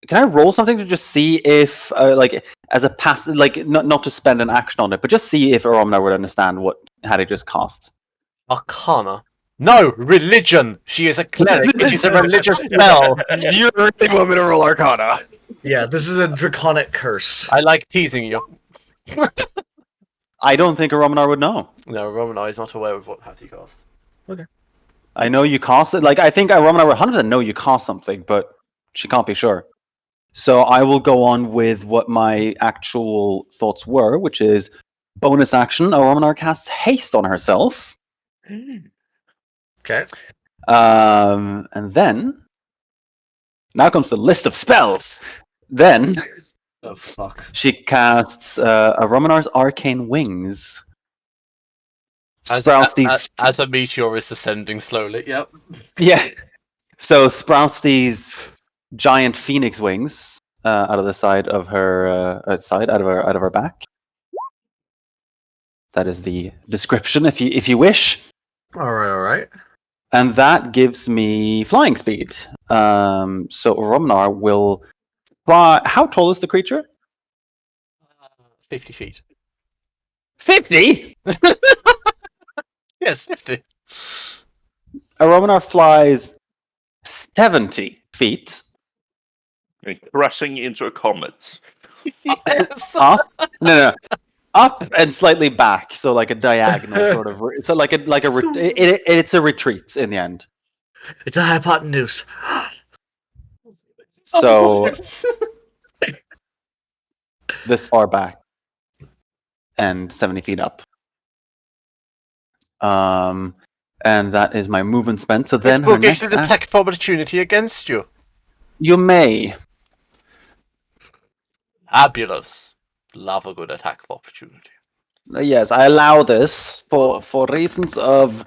can I roll something to just see if like as a pass like not to spend an action on it, but just see if a Romanar would understand what Hattie just cast. Arcana. No, religion. She is a cleric. It is a religious spell. You really want me to roll Arcana? Yeah, this is a draconic curse. I like teasing you. I don't think a Romanar would know. No, Romanar is not aware of what Hattie casts. I know you cast it. Like I think a Romanar would 100% know you cast something, but she can't be sure. So I will go on with what my actual thoughts were, which is bonus action. A Romanar casts haste on herself. Okay. And then now comes the list of spells. Then Oh fuck. she casts a Romanar's arcane wings. As Sprouts these. a meteor is descending slowly. Yep. Yeah. So sprouts these giant phoenix wings out of the side of her out of her back. That is the description, if you wish. All right. And that gives me flying speed. So Romanar will fly. How tall is the creature? 50 feet. 50. Yes, 50. A Romanar flies 70 feet. Crashing into a comet. Yes. Up? No. Up and slightly back, so like a diagonal sort of. So it's a retreat in the end. It's a hypotenuse. So this far back and 70 feet up. And that is my movement spent. So Which then will her get next an attack of opportunity against you. You may. Fabulous. Love a good attack of opportunity. Yes, I allow this for reasons of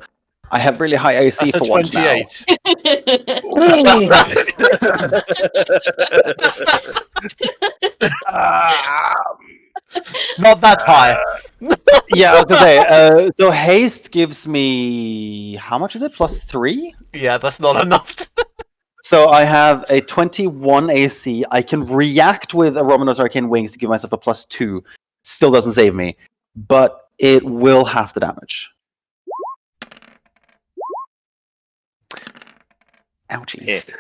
I have really high AC That's a for once now. 28. Not that high. Yeah, I was gonna say. So haste gives me how much is it? +3. Yeah, that's not enough. So I have a 21 AC. I can react with a Romanos Arcane Wings to give myself a +2. Still doesn't save me, but it will half the damage. Ouchies.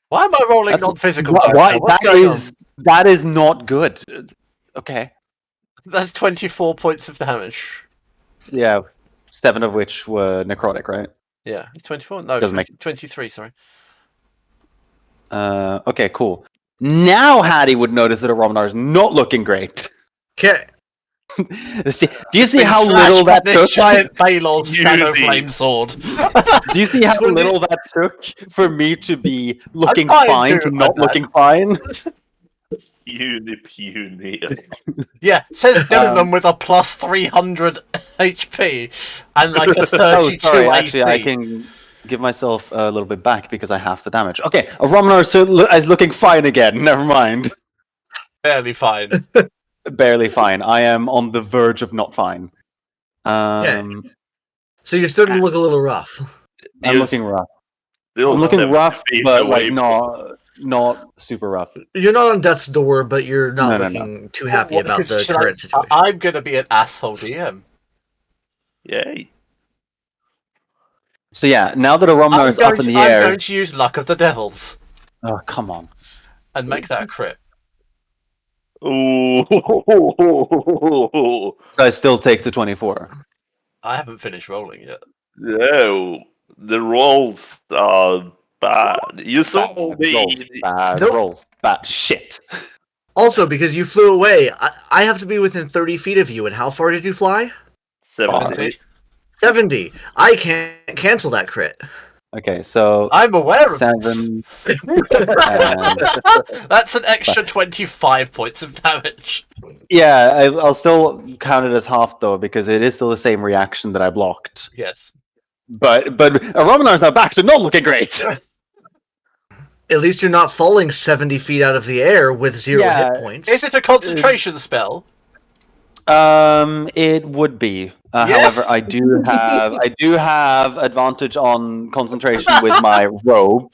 Why am I rolling That's- non-physical Why- dice why- now? What's that going on? is that is not good. Okay. That's 24 points of damage. Yeah, 7 of which were necrotic, right? Yeah, it's 24? No, Doesn't make- 23, sorry. Okay, cool. Now Hattie would notice that a Romanar is not looking great. Okay. See, do you see Been how slashed little by that this took? giant Balor's shadow Beauty. flame sword. Do you see how 20 little that took for me to be looking trying fine to, to not I'm bad. looking fine? Puny. Yeah, says gentleman with a plus 300 HP and like a 32 Oh, sorry. AC. Actually, I can give myself a little bit back because I half the damage. Okay, a Romanar is looking fine again. Never mind. Barely fine. Barely fine. I am on the verge of not fine. So you're starting to look a little rough. I'm Yes. looking rough. Still I'm looking 7 rough, feet but away like not super rough. You're not on death's door, but you're not No. looking too happy What- about the should current situation. I'm gonna be an asshole DM. Yay. So yeah, now that a Romanar is up in the I'm air. going to use Luck of the Devils Oh, come on. and make that a crit. Ooh. So I still take the 24. I haven't finished rolling yet. No, the rolls are bad. You saw Bad me. rolls. Bad Nope. rolls. Bad shit. Also, because you flew away, I have to be within 30 feet of you. And how far did you fly? 70. 70. I can't cancel that crit. Okay, so I'm aware of this. 7 and That's an extra 25 points of damage. yeah, I'll still count it as half though because it is still the same reaction that I blocked. Yes. But a Romanar's now back to not looking great. At least you're not falling 70 feet out of the air with 0 Yeah. hit points. Is it a concentration spell? It would be. Yes! However, I do have advantage on concentration with my robe.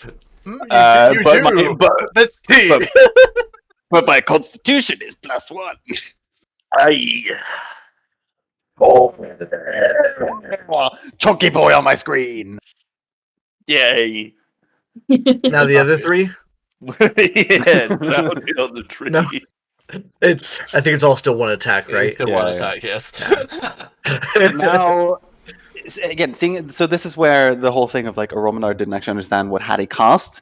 You But do. my- Let's see. but- But my constitution is +1. Aye. Oh, chunky boy on my screen. Yay. Now the other 3? Yeah, down the other tree. No. I think it's all still one attack, right? Still Yeah, one yeah. attack, yes. Now, again, seeing so this is where the whole thing of like a Romanar didn't actually understand what Hattie cast.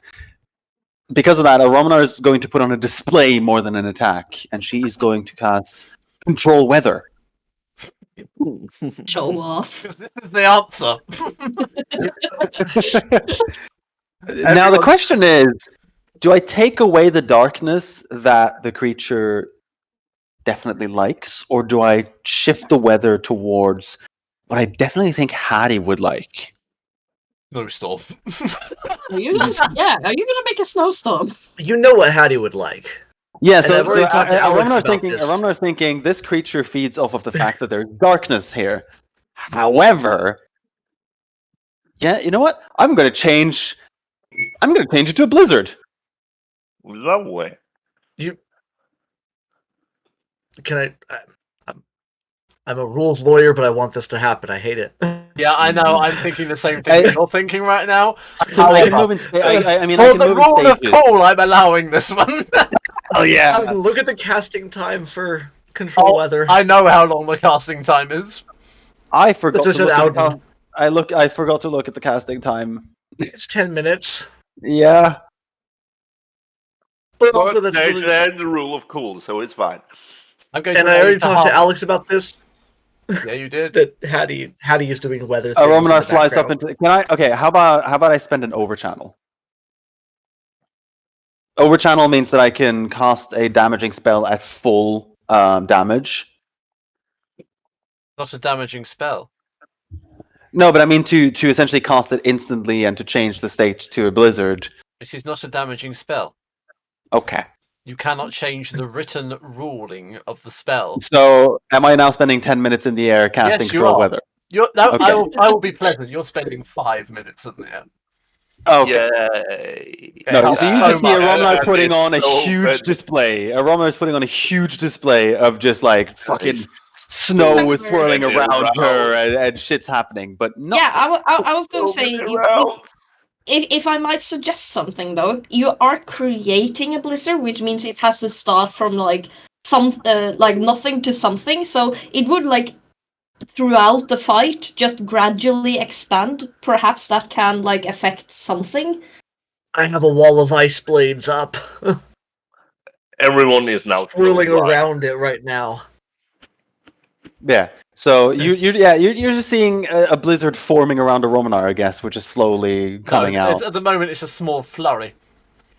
Because of that, a Romanar is going to put on a display more than an attack, and she is going to cast Control Weather. Show off. This is the answer. Now the question is, do I take away the darkness that the creature definitely likes, or do I shift the weather towards what I definitely think Hattie would like? No storm. Are you gonna make a snowstorm? You know what Hattie would like. Yeah, And so, I've already talked to Alex about this. Romanar's thinking this creature feeds off of the fact that there's darkness here. However, yeah, you know what? I'm going to change it to a blizzard. Lovely. Can I'm a rules lawyer, but I want this to happen. I hate it. Yeah, I know. I'm thinking the same thing you're thinking right now. I can move in I mean, I For can the move rule in of stages. coal, I'm allowing this one. Oh yeah. Look at the casting time for control weather. I know how long the casting time is. I forgot That's to just look at an I forgot to look at the casting time. It's 10 minutes. Yeah. But also that's There's really... the rule of cool, so it's fine. I'm going And to I already make a talked to half. Alex about this. Yeah, you did. that Hattie is doing weather things. in Romanar the flies up background. into. Can I? Okay. How about I spend an overchannel? Overchannel means that I can cast a damaging spell at full damage. Not a damaging spell. No, but I mean to essentially cast it instantly and to change the state to a blizzard. It is not a damaging spell. Okay. You cannot change the written ruling of the spell. So am I now spending 10 minutes in the air casting Yes, you control are. weather? I Okay. will be pleasant. You're spending 5 minutes in there. Okay. Yay. It No, helps so you so just see much. Romanar putting It's on a so huge good. display. Romanar is putting on a huge display of just like fucking snow is swirling Spinning around her around. and shit's happening, but not. Yeah, I was going to say, Spinning around. if I might suggest something though, you are creating a blizzard, which means it has to start from like nothing to something. So it would like throughout the fight just gradually expand. Perhaps that can like affect something. I have a wall of ice blades up, Everyone is now swirling thrown by. around it right now. Yeah. So you're just seeing a blizzard forming around a Romanar, I guess, which is slowly coming No, out. at the moment, it's a small flurry.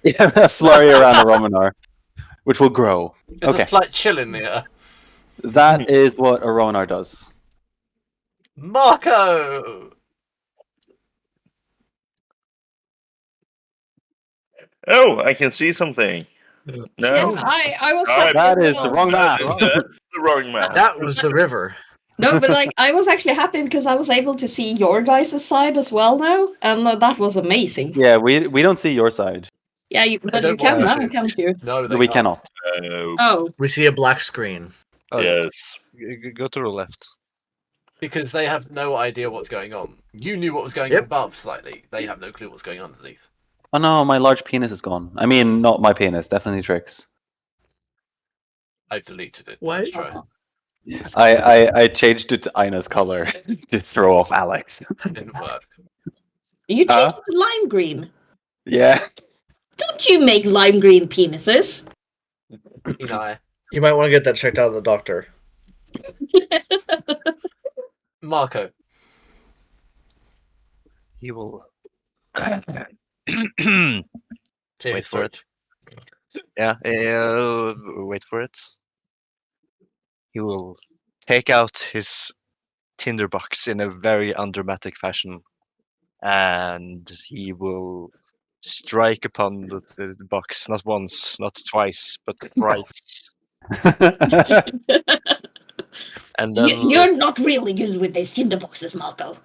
Yeah, a flurry around a Romanar, which will grow. There's Okay. a slight chill in the air. That is what a Romanar does. Marco! Oh, I can see something. No, Yeah, I was Alright. happy. That is the wrong map. that's the wrong map. That was the river. No, but like I was actually happy because I was able to see your guys' side as well now, and that was amazing. Yeah, we don't see your side. Yeah, but you don't can want now, to. can't you? No, they We can't. cannot. Oh, We see a black screen. Oh, Yes. Go to the left. Because they have no idea what's going on. You knew what was going Yep. above slightly. They have no clue what's going on underneath. Oh no, my large penis is gone. I mean, not my penis, definitely Trix. I've deleted it. What? Let's try. I changed it to Ina's color to throw off Alex. It didn't work. you Huh? changed to lime green. Yeah. Don't you make lime green penises? Eli. You might want to get that checked out of the doctor. Marco. He will. Clear Wait his for throat. it. Yeah, wait for it. He will take out his tinderbox in a very undramatic fashion, and he will strike upon the box not once, not twice, but thrice. And then You're not really good with these tinderboxes, Marco.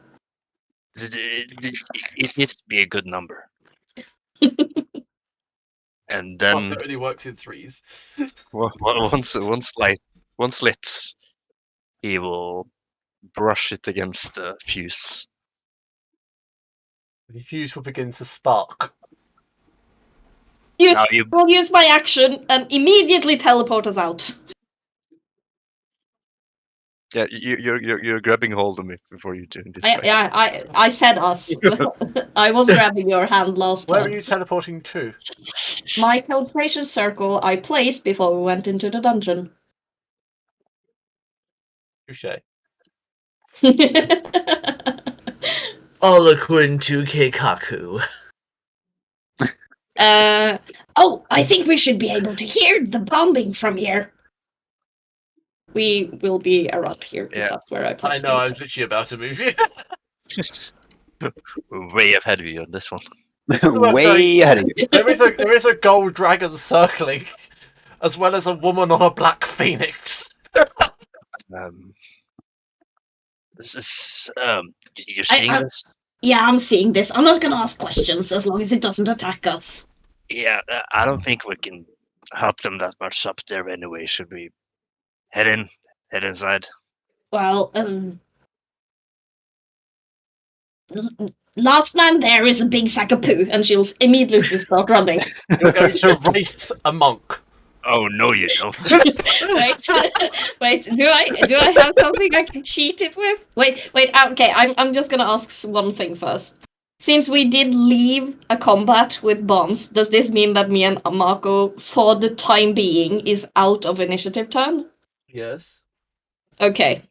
it needs to be a good number. And then Marco only works in threes. one slit, he will brush it against the fuse. The fuse will begin to spark. Now you We'll use my action and immediately teleport us out. Yeah, you're grabbing hold of me before you do this. right? I said us. I was grabbing your hand last Where are time. you teleporting to? My teleportation circle I placed before we went into the dungeon. Touche. Eloquent to Keikaku. Oh, I think we should be able to hear the bombing from here. We will be around here because Yeah. that's where I I placed know, I things. was literally about to move you. We're way ahead of you on this one. Way ahead of you. there is a gold dragon circling, as well as a woman on a black phoenix. This is you're seeing this? Yeah, I'm seeing this. I'm not gonna ask questions as long as it doesn't attack us. Yeah, I don't think we can help them that much up there anyway. Should we head inside? Well, last man there is a big sack of poo, and she'll immediately start running. You're going to race a monk. Oh no, you don't. Wait, do I have something I can cheat it with? Wait, okay, I'm just gonna ask one thing first. Since we did leave a combat with bombs, does this mean that me and Marco, for the time being, is out of initiative turn? Yes. Okay.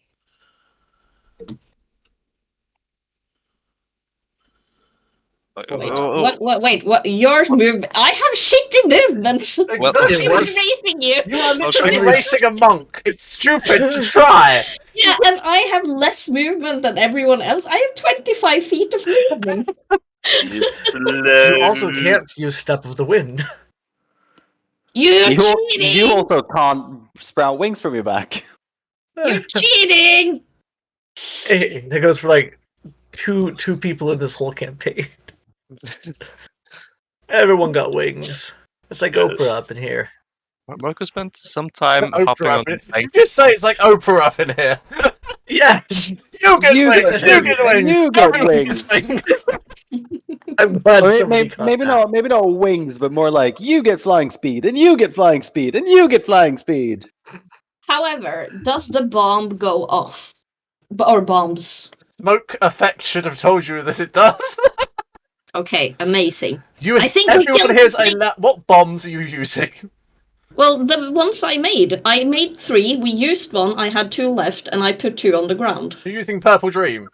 Wait, what? Your movement? I have shitty movements. Well, I'm it was- racing you. You are literally Okay. racing a monk. It's stupid to try. Yeah, and I have less movement than everyone else. I have 25 feet of movement. You also can't use Step of the Wind. You're You cheating! also can't sprout wings from your back. You're cheating! That goes for like two people in this whole campaign. Everyone got wings. It's like Oprah up in here. Marco spent some time Oprah hopping on up in the You just say it's like Oprah up in here. Yes! You get You wings. get You get wings. You get Everyone wings. gets wings. I'm glad Or somebody caught that. maybe not wings, but more like you get flying speed, and you get flying speed, and you get flying speed. However, does the bomb go off? Or bombs? Smoke effect should have told you that it does. Okay, amazing. You, I think we everyone killed here's the what bombs are you using? Well, the ones I made 3, we used one, I had 2 left, and I put 2 on the ground. You're using Purple Dream.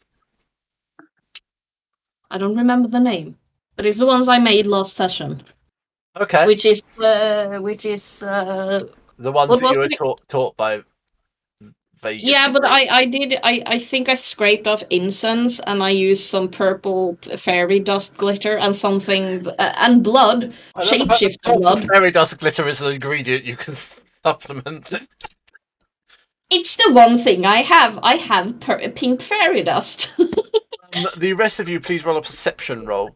I don't remember the name, but it's the ones I made last session, Okay. which is The ones what that was you were it? taught by Vegas. Yeah, but I think I scraped off incense and I used some purple fairy dust glitter and something and blood, shapeshifter Purple blood. fairy dust glitter is an ingredient you can supplement. It's the one thing I have. I have pink fairy dust. The rest of you, please roll a perception roll.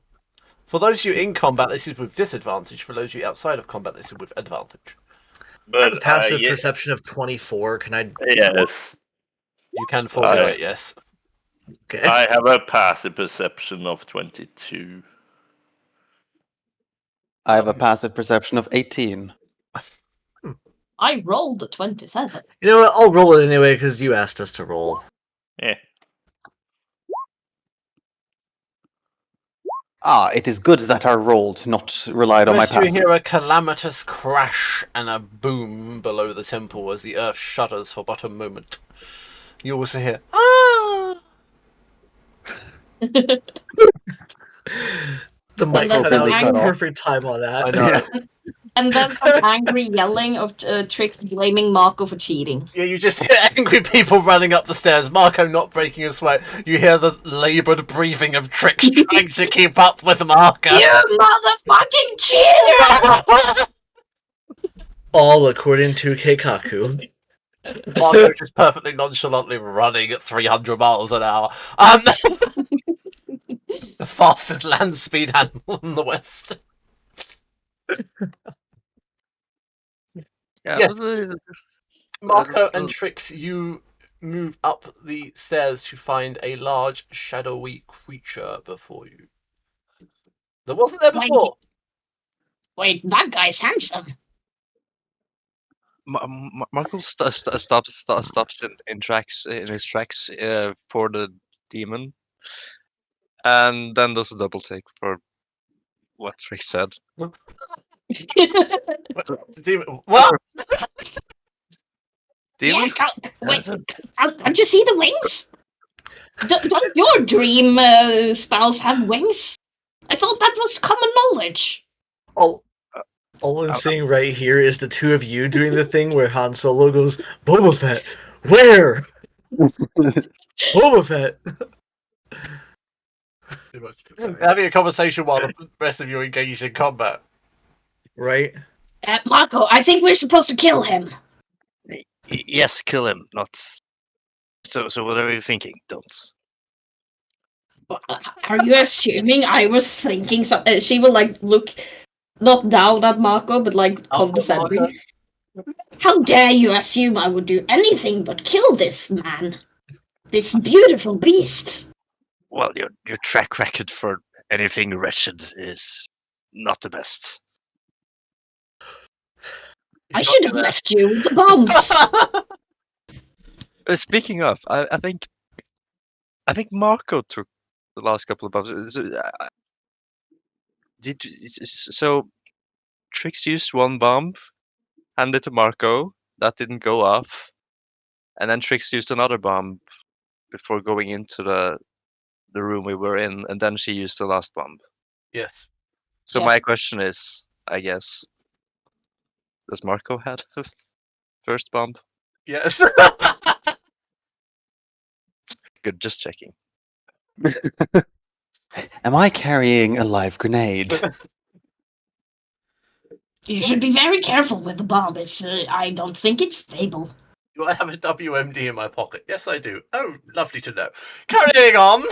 For those of you in combat, this is with disadvantage. For those of you outside of combat, this is with advantage. I have a But passive perception of 24. Can I? yes, You can forego it, yes. Okay. I have a passive perception of 22. I have a passive perception of 18. I rolled a 27. You know what? I'll roll it anyway because you asked us to roll. Yeah. Ah, it is good that I rolled, not relied on my First, you passive. hear a calamitous crash and a boom below the temple as the earth shudders for but a moment. You also hear, ah! The mic then cut the out ang- at perfect time on that. I know. And then some angry yelling of Trix blaming Marco for cheating. Yeah, you just hear angry people running up the stairs. Marco not breaking a sweat. You hear the laboured breathing of Trix trying to keep up with Marco. You motherfucking cheater! All according to Keikaku. Marco just perfectly nonchalantly running at 300 miles an hour. The fastest land speed animal in the West. Yeah, Yes. this is- Marco and Trix, you move up the stairs to find a large, shadowy creature before you. That wasn't there before. Wait, that guy's handsome. Marco stops in his tracks for the demon, and then does a double take for what Trick said. Demon. What? Demon? Can't you see the wings? Don't your dream spells have wings? I thought that was common knowledge. All I'm seeing right here is the two of you doing the thing where Han Solo goes, Boba Fett, where? Boba Fett. Having a conversation while the rest of you are engaged in combat. Right? Marco, I think we're supposed to kill him. Yes, kill him. Not. So what are you thinking? Don't. Are you assuming I was thinking something? She will look not down at Marco, but condescending. How dare you assume I would do anything but kill this man? This beautiful beast. Well, your track record for anything wretched is not the best. I should have left you with the bombs. Speaking of, I think Marco took the last couple of bombs. So Trix used one bomb, handed to Marco. That didn't go off, and then Trix used another bomb before going into the room we were in, and then she used the last bomb. Yes. So Yeah. my question is, I guess, does Marco have first bomb? Yes. Good, just checking. Am I carrying a live grenade? You should be very careful with the bomb. I don't think it's stable. Do I have a WMD in my pocket? Yes, I do. Oh, lovely to know. Carrying on.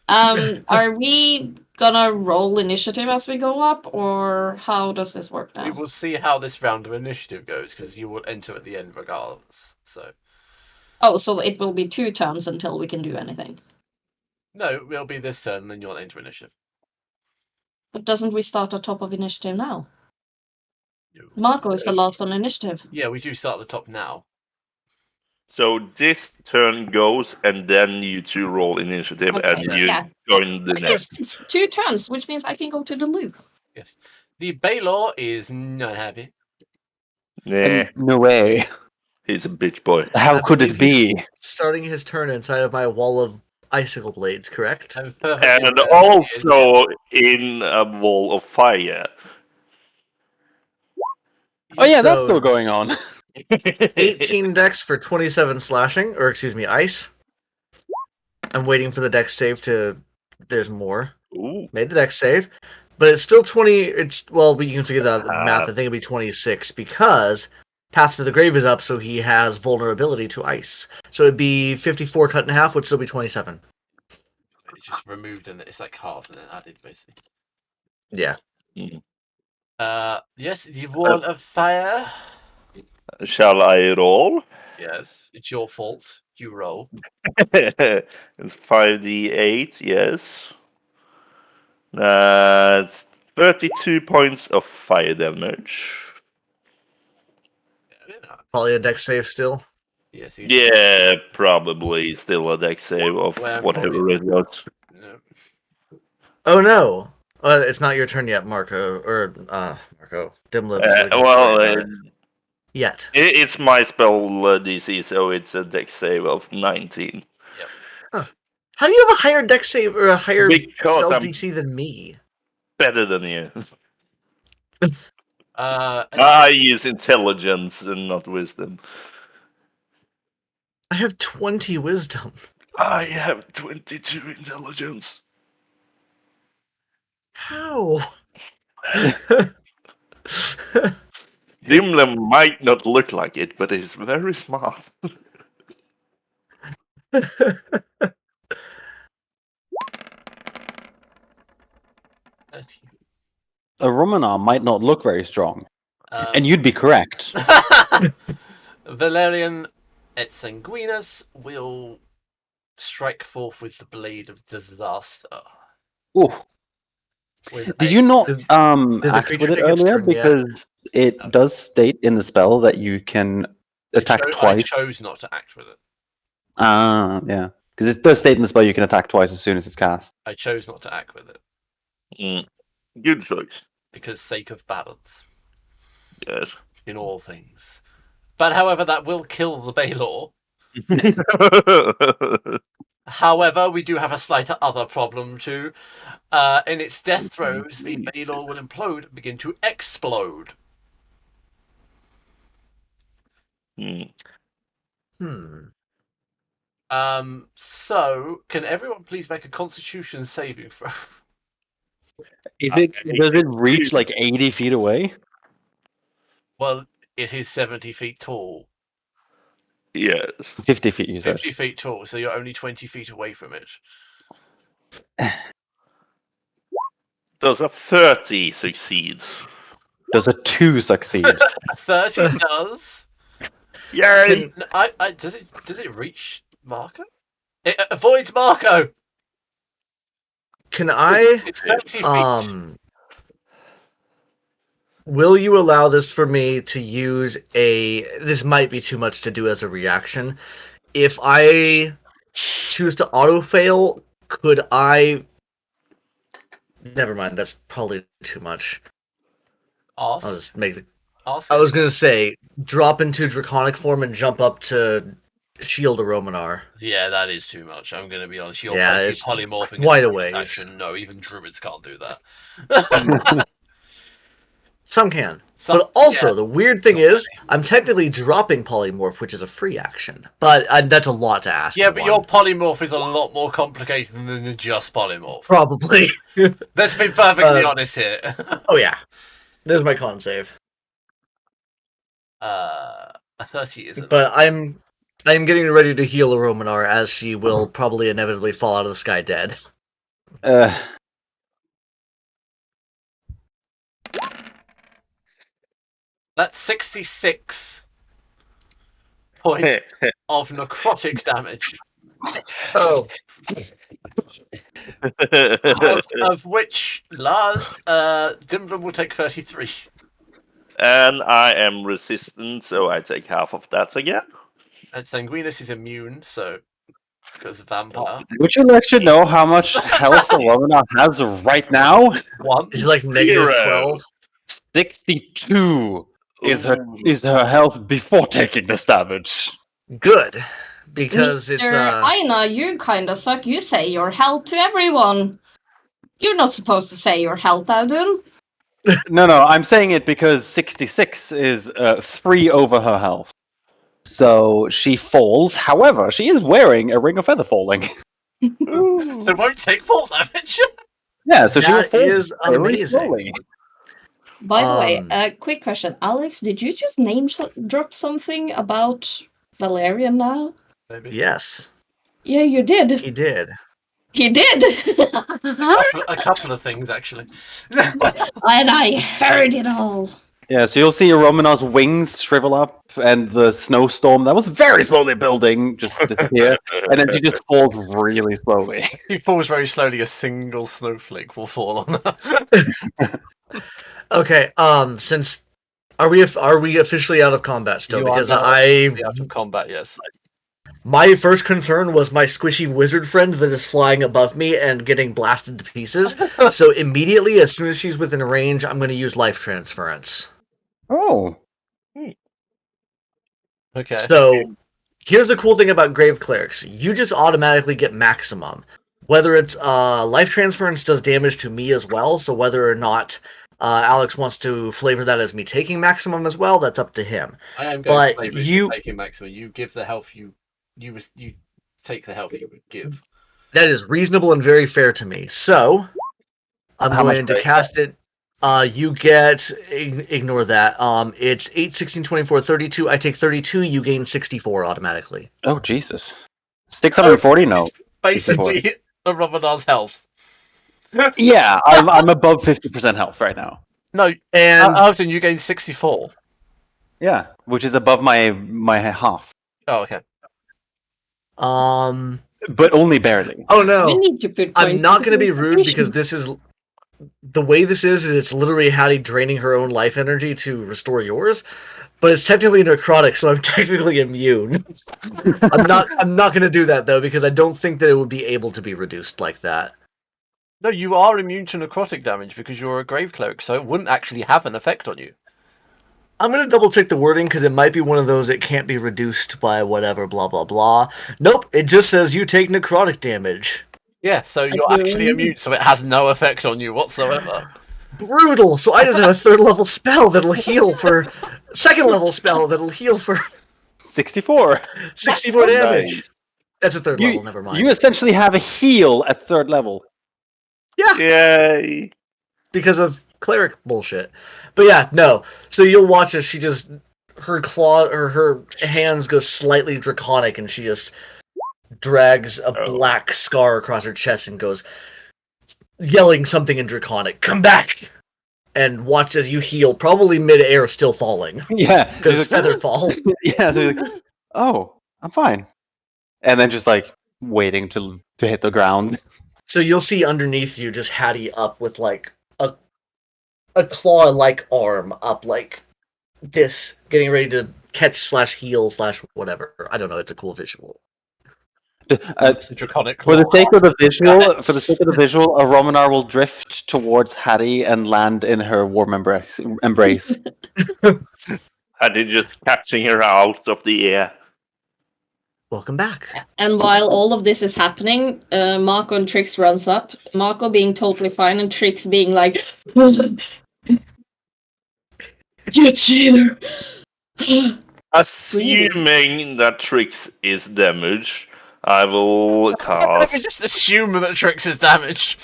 Are we gonna roll initiative as we go up, or how does this work We now? will see how this round of initiative goes, because you will enter at the end regardless. So Oh, so it will be 2 turns until we can do anything. no, it'll be this turn, and then you'll enter initiative. But doesn't we start at top of initiative now? No. Marco is the last on initiative. Yeah, we do start at the top now. So this turn goes, and then you two roll initiative, Okay, and you yeah. join the Yes, next. 2 turns, which means I can go to the loop. Yes. The Baylor is not happy. Nah, No way. he's a bitch boy. How could it He's be? starting his turn inside of my wall of icicle blades, correct? I'm perfectly And aware also in a wall of fire. Oh yeah, that's So- still going on. 18 dex for 27 slashing, or excuse me, ice. I'm waiting for the dex save to. There's more. Ooh. Made the dex save, but it's still 20. It's well, we can figure that out math. I think it'll be 26 because Path to the Grave is up, so he has vulnerability to ice. So it'd be 54 cut in half, would still be 27. it's just removed and it's like halved and then added, basically. Yeah. Yes, the wall of fire. Shall I roll? Yes, it's your fault. You roll. It's 5d8, yes. That's 32 points of fire damage. Probably a dex save still. Yes. Yeah, probably still a dex save of Well, whatever probably. it was. No. Oh no. It's not your turn yet, Marco. Marco. Dimlib. Yet. It's my spell DC, so it's a dex save of 19. How do you have a higher dex save or a higher Because spell I'm- DC than me? Better than you. And I use intelligence and not wisdom. I have 20 wisdom. I have 22 intelligence. How? Dimlem might not look like it, but he's very smart. A Romanar might not look very strong, um, and you'd be correct. Valerian et Sanguinus will strike forth with the blade of disaster. Ooh. With Did a- you not Did the act creature with it take its earlier? turn yet? Because it does state in the spell that you can attack twice. I chose not to act with it. Yeah. Because it does state in the spell you can attack twice as soon as it's cast. I chose not to act with it Good choice. because sake of balance Yes. in all things. But however, that will kill the Baylor. However, we do have a slight other problem too. In its death throes, the Baylor will implode and begin to explode. So, can everyone please make a Constitution saving throw? Does it reach like 80 feet away? Well, it is 70 feet tall. Yes. 50 feet, you said. 50 feet tall, so you're only 20 feet away from it. Does a 30 succeed? Does a 2 succeed? 30 does. Yay! Does it reach Marco? It avoids Marco. Can I? It's 30 feet. Will you allow this for me to use this might be too much to do as a reaction. If I choose to auto-fail, could I... Never mind, that's probably too much. I'll just make the... Ask. I was going to say, drop into Draconic form and jump up to shield a Romanar. Yeah, that is too much. I'm going to be honest. You're Yeah, basically it's polymorphing quite as a a bonus ways. action. No, even druids can't do that. Some can. Some- But also, yeah. the weird thing is, I'm technically dropping polymorph, which is a free action. But that's a lot to ask. Yeah, of but one. your polymorph is a lot more complicated than just polymorph. Probably. Let's be perfectly honest here. Oh yeah. There's my con save. A 30 isn't. But I'm getting ready to heal a Romanar, as she will probably inevitably fall out of the sky dead. That's 66 points of necrotic damage. Oh. of which Lars Dimblum will take 33. And I am resistant, so I take half of that again. And Sanguinus is immune, so because vampire. Would you like to know how much health a Romanar has right now? 1. Is it like negative 12? 62 is her health before taking this damage. Good. Because it's Aina, you kind of suck. You say your health to everyone. You're not supposed to say your health, Audun. No, I'm saying it because 66 is 3 over her health. So she falls. However, she is wearing a ring of feather falling. So it won't take full damage. Yeah, so she will that fall is very amazing. slowly. By the way, quick question. Alex, did you just drop something about Valerian now? Maybe. Yes, Yeah, you did. he did. He did. A couple of things, actually. And I heard it all. Yeah, so you'll see Romanar's wings shrivel up and the snowstorm that was very slowly building just disappear, and then she just falls really slowly. He falls very slowly. A single snowflake will fall on her. Okay, since are we officially out of combat still? You Because are now out of combat, yes. my first concern was my squishy wizard friend that is flying above me and getting blasted to pieces. So immediately, as soon as she's within range, I'm going to use life transference. Oh. Okay. So here's the cool thing about Grave Clerics. You just automatically get maximum. Whether it's life transference does damage to me as well, so whether or not Alex wants to flavor that as me taking maximum as well, that's up to him. I am going to But play you taking maximum. You give the health you take the health you would give. that is reasonable and very fair to me. So I'm How much going to break? cast it. You get ignore that. It's 8, 16, 24, 32. I take 32. You gain 64 automatically. Oh, Jesus. 640? No. Basically, a Romanar's health. Yeah, I'm above 50% health right now. No, And Alton, you gain 64. Yeah, which is above my half, Oh, okay. but only barely. oh You no, need to put I'm points not to going to be the rude equation. because this is the way this is it's literally Hattie draining her own life energy to restore yours, but it's technically necrotic, so I'm technically immune. I'm not going to do that though because I don't think that it would be able to be reduced like that. No, you are immune to necrotic damage because you're a grave cleric, so it wouldn't actually have an effect on you. I'm going to double check the wording because it might be one of those it can't be reduced by whatever blah blah blah. Nope, it just says you take necrotic damage. Yeah, so you're actually immune, so it has no effect on you whatsoever. Brutal. So I just have a 3rd level spell that'll heal for 2nd level spell that'll heal for 64. 64 Nice. damage. That's a 3rd level, never mind. You essentially have a heal at 3rd level. Yeah, Yay! because of cleric bullshit. But yeah, no. So you'll watch as she just her claw or her hands go slightly draconic and she just drags a black scar across her chest and goes yelling something in draconic, "Come back!" And watch as you heal, probably mid-air still falling. Yeah, Because he's feather like, fall. yeah, so he's like, oh, I'm fine, and then just like waiting to hit the ground. So you'll see underneath you just Hattie up with like a claw-like arm up like this, getting ready to catch / heal / whatever. I don't know. It's a cool visual. It's a draconic For the claw. sake of the visual, a Romanar will drift towards Hattie and land in her warm embrace. Hattie just catching her out of the air. Welcome back. And while all of this is happening, Marco and Trix runs up. Marco being totally fine and Trix being like, you cheater! Assuming that Trix is damaged, I will Let cast. me just assume that Trix is damaged.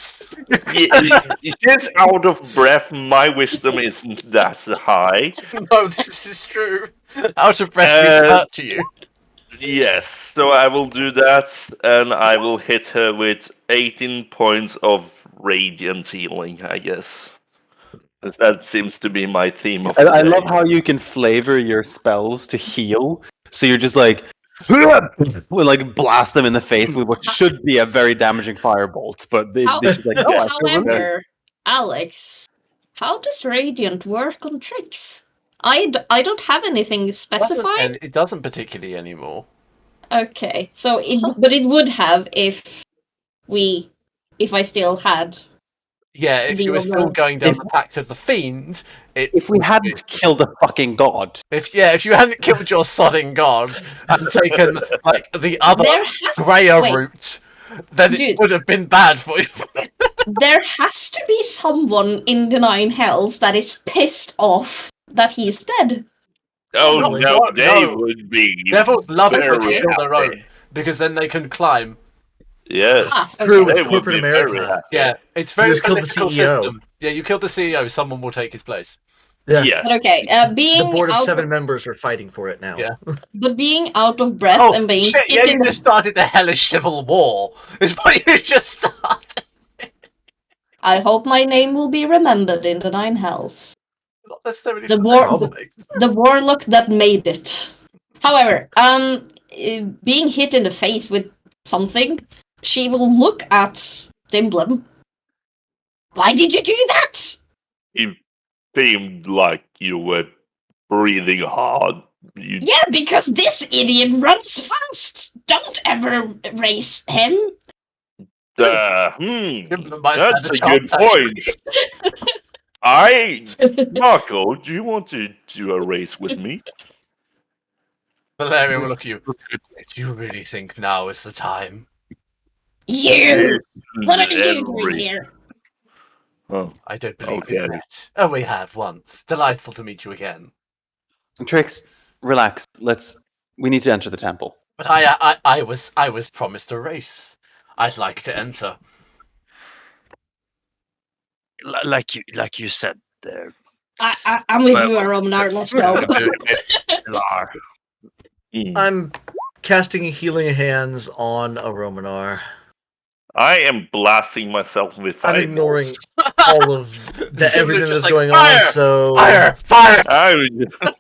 She's out of breath. My wisdom isn't that high. No, this is true. Out of breath means hurt to you. Yes, so I will do that, and I will hit her with 18 points of radiant healing, I guess. That seems to be my theme of the I day. love how you can flavor your spells to heal. So you're just like, will like blast them in the face with what should be a very damaging firebolt, but they just like, oh, I feel relieved. However, Alex, how does Radiant work on Trix? I don't have anything specified. And it doesn't particularly anymore. Okay, so but it would have if I still had. Yeah, if you were still going down the Pact of the Fiend, If we hadn't killed a fucking god. if you hadn't killed your sodding god and taken like the other There has Grayer wait. route, then Dude. it would have been bad for you. There has to be someone in the Nine Hells that is pissed off that he's dead. Oh No, no, they no. would be. Devils love it when very they kill their happy. own, because then they can climb. Yes. True, okay. it's They would corporate be very America. happy. Yeah, it's very just killed the political CEO. system. Yeah, you killed the CEO, someone will take his place. Yeah. Yeah. But okay, The being board of out 7 members are fighting for it now. Yeah. but being out of breath Oh, and being shit, yeah, hit in you the just started the hellish civil war. Is what you just started. I hope my name will be remembered in the Nine Hells. Not necessarily The for war- those topics. The warlock that made it. However, being hit in the face with something, she will look at Dimblem. Why did you do that? It seemed like you were breathing hard. You Yeah, because this idiot runs fast. Don't ever race him. Dimblem might stand That's a good chance, point. Marco, do you want to do a race with me? Valerian will look at you. Do you really think now is the time? You! What are you doing Henry. here? Oh, I don't believe Okay. we've met. Oh, we have once. Delightful to meet you again. Trix, relax. We need to enter the temple. But I was promised a race. I'd like to enter. Like you said there. I'm with you, Aromnar. Let's go. Lar. I'm casting Healing Hands on a Romanar. I am blasting myself with I'm fire. ignoring all of everything just that's like, going "Fire! on, so... Fire! Fire!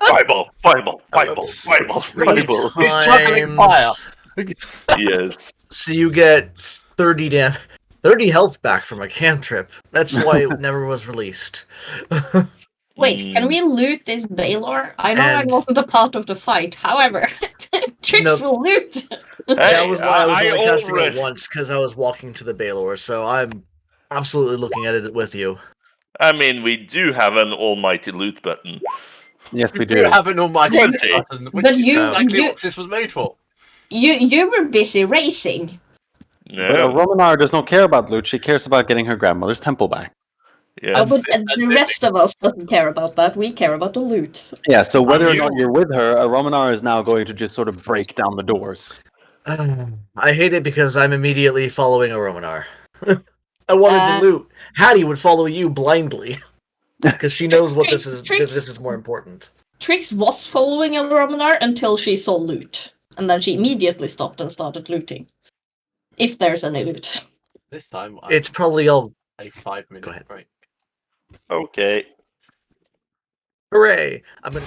Fireball. Three He's juggling fire. Yes. So you get 30 health back from a cantrip. That's why it never was released. Wait, can we loot this Baylor? I know I And- wasn't a part of the fight. However, Trix No. will loot. That was why I was I only casting it already- once, because I was walking to the Baylor, so I'm absolutely looking at it with you. I mean, we do have an almighty loot button. Yes, we We do do. have an almighty Plenty. button, which But is you- exactly you- what this was made for. You were busy racing. But No. Romanar does not care about loot. She cares about getting her grandmother's temple back. Yeah. Oh, but and the living. rest of us doesn't care about that. We care about the loot. Yeah, so whether or not you- you're with her, a Romanar is now going to just sort of break down the doors. I hate it because I'm immediately following a Romanar. I wanted Uh, to loot. Hattie would follow you blindly. Because she knows what this is. Tricks. This is more important. Trix was following a Romanar until she saw loot. And then she immediately stopped and started looting. If there's any loot. This time, It's probably all a 5-minute Go ahead. break. Okay. hooray. I'm gonna.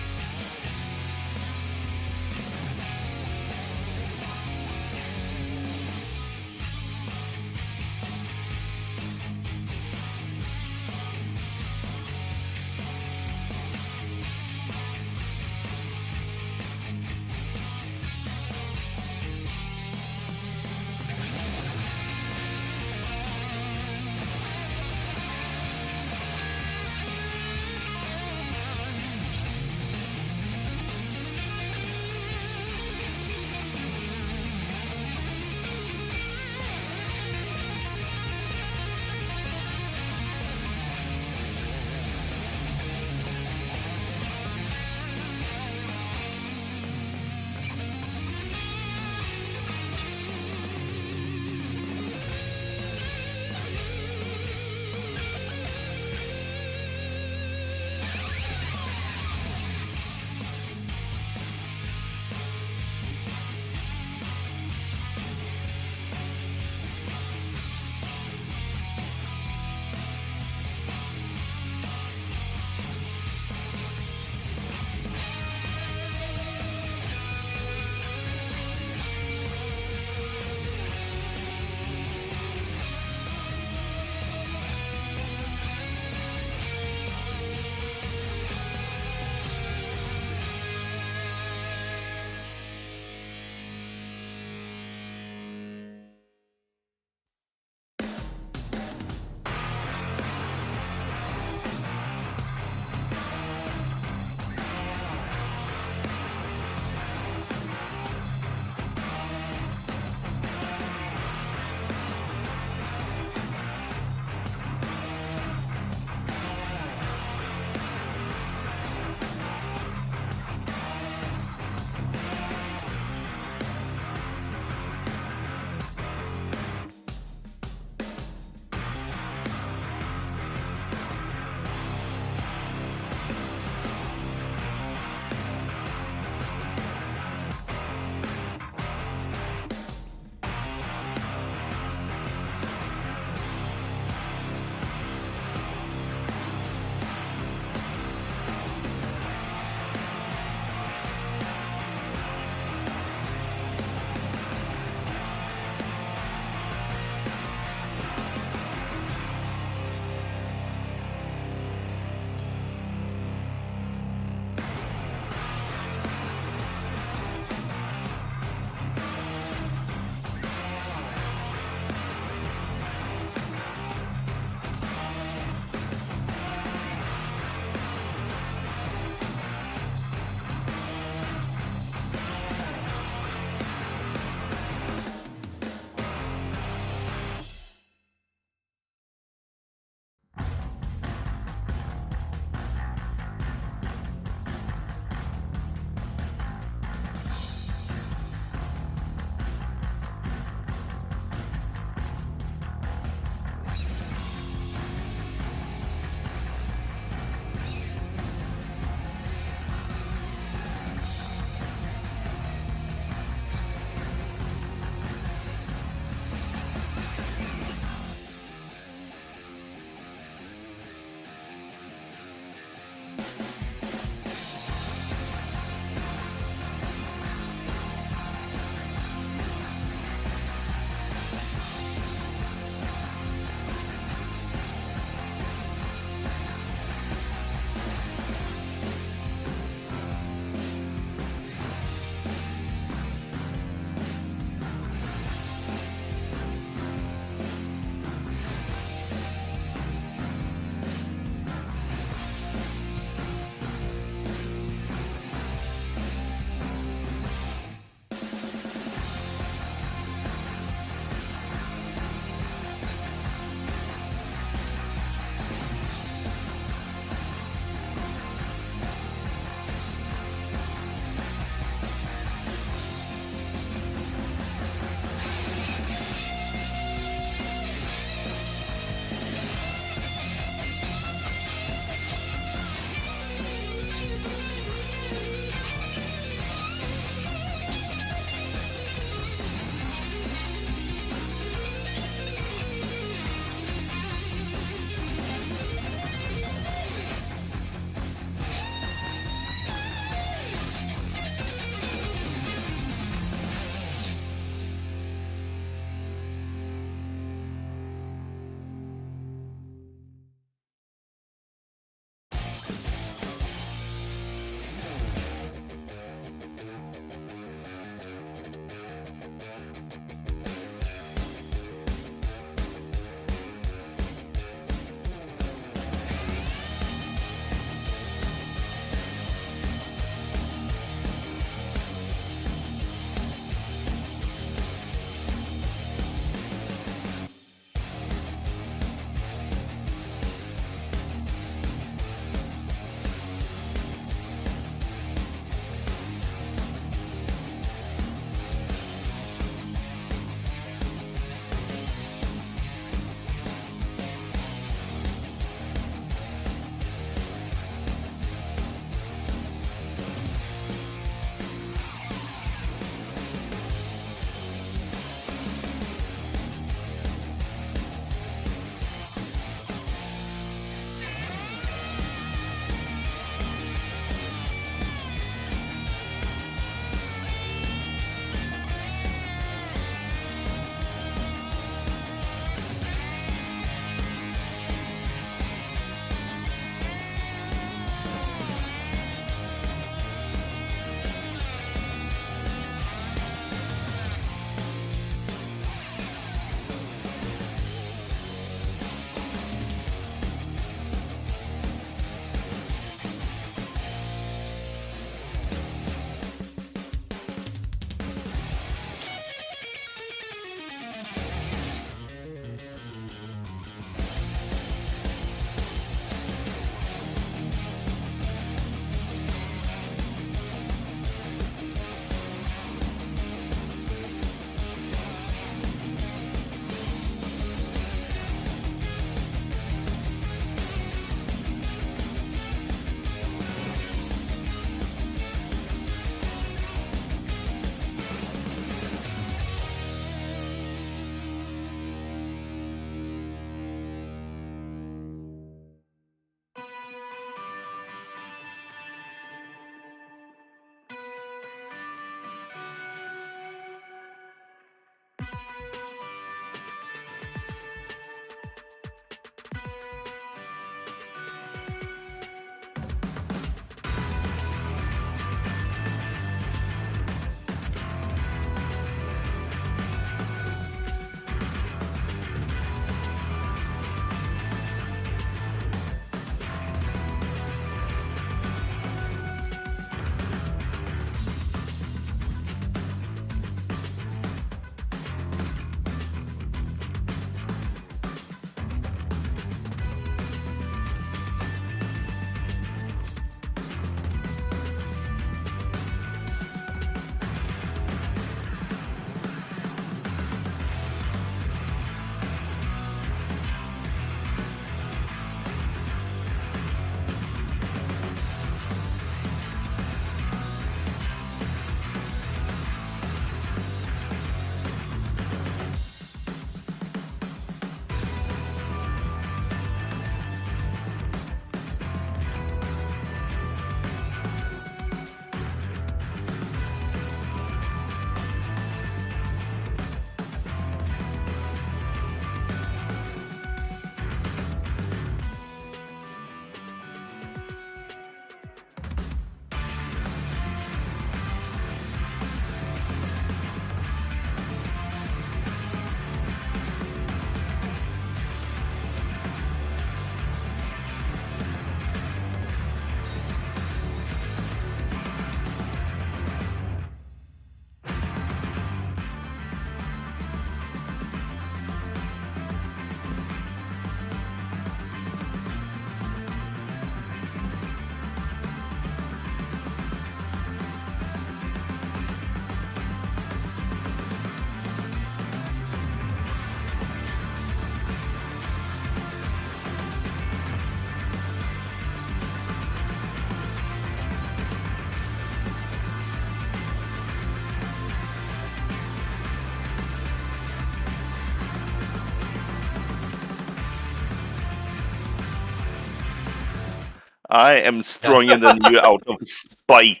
I am stronger than you out of spite.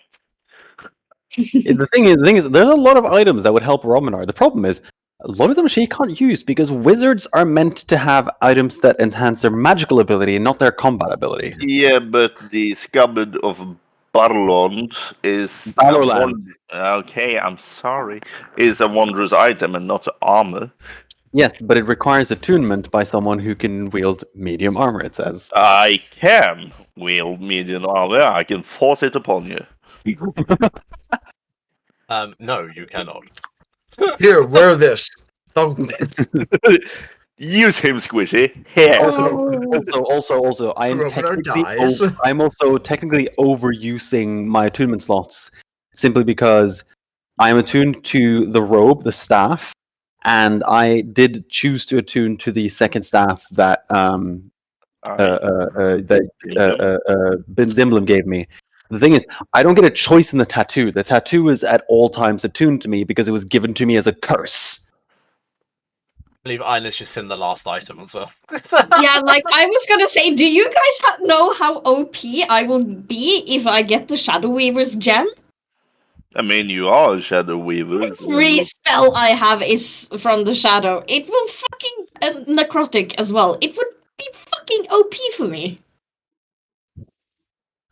The thing is, there's a lot of items that would help Romanar. The problem is, a lot of them she can't use because wizards are meant to have items that enhance their magical ability and not their combat ability. Yeah, but the scabbard of Barlond is okay, I'm sorry. Is a wondrous item and not armor. Yes, but it requires attunement by someone who can wield medium armor, it says. I can wield medium armor. I can force it upon you. No, you cannot. Here, wear this. Use him, Squishy. Here. Also, I'm also technically overusing my attunement slots simply because I'm attuned to the robe, the staff, and I did choose to attune to the second staff that Dimblum gave me. The thing is, I don't get a choice in the tattoo. The tattoo is at all times attuned to me because it was given to me as a curse. I believe Eilers just in the last item as well. Yeah, like I was gonna say, do you guys know how OP I will be if I get the Shadow Weaver's gem? I mean, you are a Shadow Weaver. Every spell I have is from the Shadow. It will fucking necrotic as well. It would be fucking OP for me.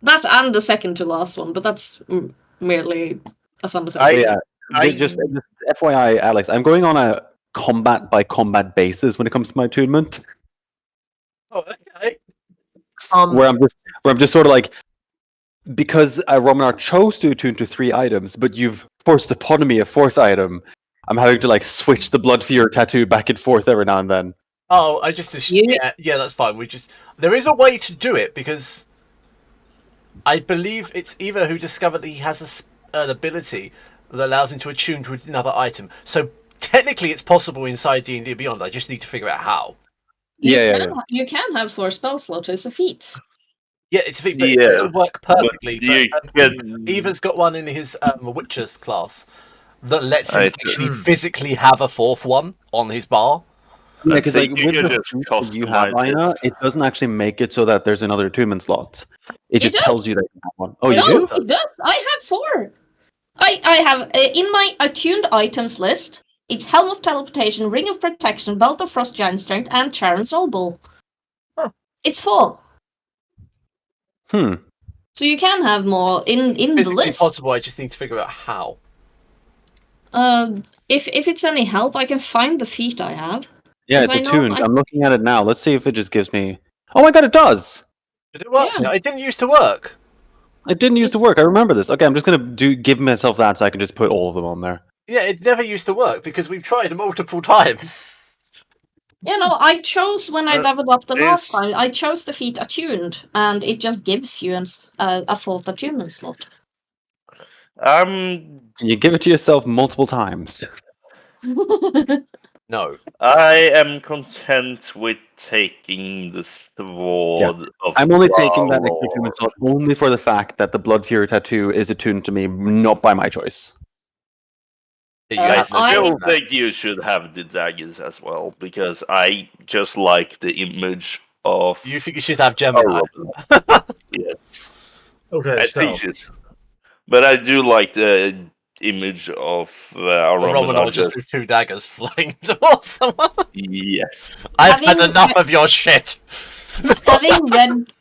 That and the second to last one, but that's merely a fun thing. Just FYI, Alex, I'm going on a combat by combat basis when it comes to my attunement. Oh, okay. Where I'm just sort of like, because Romanar chose to attune to 3 items, but you've forced upon me a 4th item. I'm having to like switch the Blood Fear tattoo back and forth every now and then. Oh, I just yeah, that's fine. There is a way to do it because I believe it's Eva who discovered that he has an ability that allows him to attune to another item. So technically, it's possible inside D&D Beyond. I just need to figure out how. You can have 4 spell slots. It's a feat. Yeah, it's a feat, but it'll work perfectly. But Eva's got one in his Witcher's class that lets him actually physically have a 4th one on his bar. Yeah, because like with the you have, Aina, it doesn't actually make it so that there's another attunement slot. It just tells you that you have one. Oh, you do? It does. I have 4. I have in my attuned items list. It's Helm of Teleportation, Ring of Protection, Belt of Frost Giant Strength, and Charon's Soul Ball. Huh. It's 4. So you can have more in the list. It's possible. I just need to figure out how. If it's any help, I can find the feat I have. Yeah, it's attuned. I'm looking at it now. Let's see if it just gives me. Oh my god, it does! Did it work? Yeah. It didn't used to work. It didn't used to work. I remember this. Okay, I'm just gonna give myself that so I can just put all of them on there. Yeah, it never used to work because we've tried multiple times. You know, I chose when I leveled up the last time. I chose the feat attuned, and it just gives you a 4th attunement slot. Can you give it to yourself multiple times? No. I am content with taking the sword of I'm only taking that extra attunement slot only for the fact that the Blood Fury tattoo is attuned to me, not by my choice. I still think you should have the daggers as well, because I just like the image of... You think you should have Gemini? Yeah. Okay, But I do like the image of Romanar just with 2 daggers flying towards someone. Yes. I've had enough of your shit.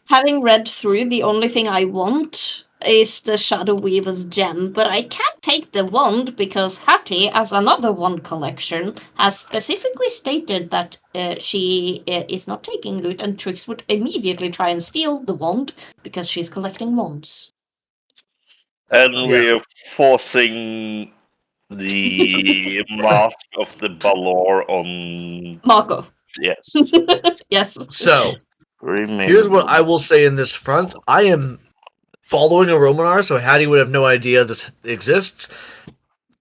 having read through, the only thing I want is the Shadow Weaver's gem, but I can't take the wand because Hattie, as another wand collection, has specifically stated that she is not taking loot, and Trix would immediately try and steal the wand because she's collecting wands. And we're forcing the mask of the Balor on Marco. Yes. Yes. So, here's what I will say in this front. I am following a Romanar, so Hattie would have no idea this exists.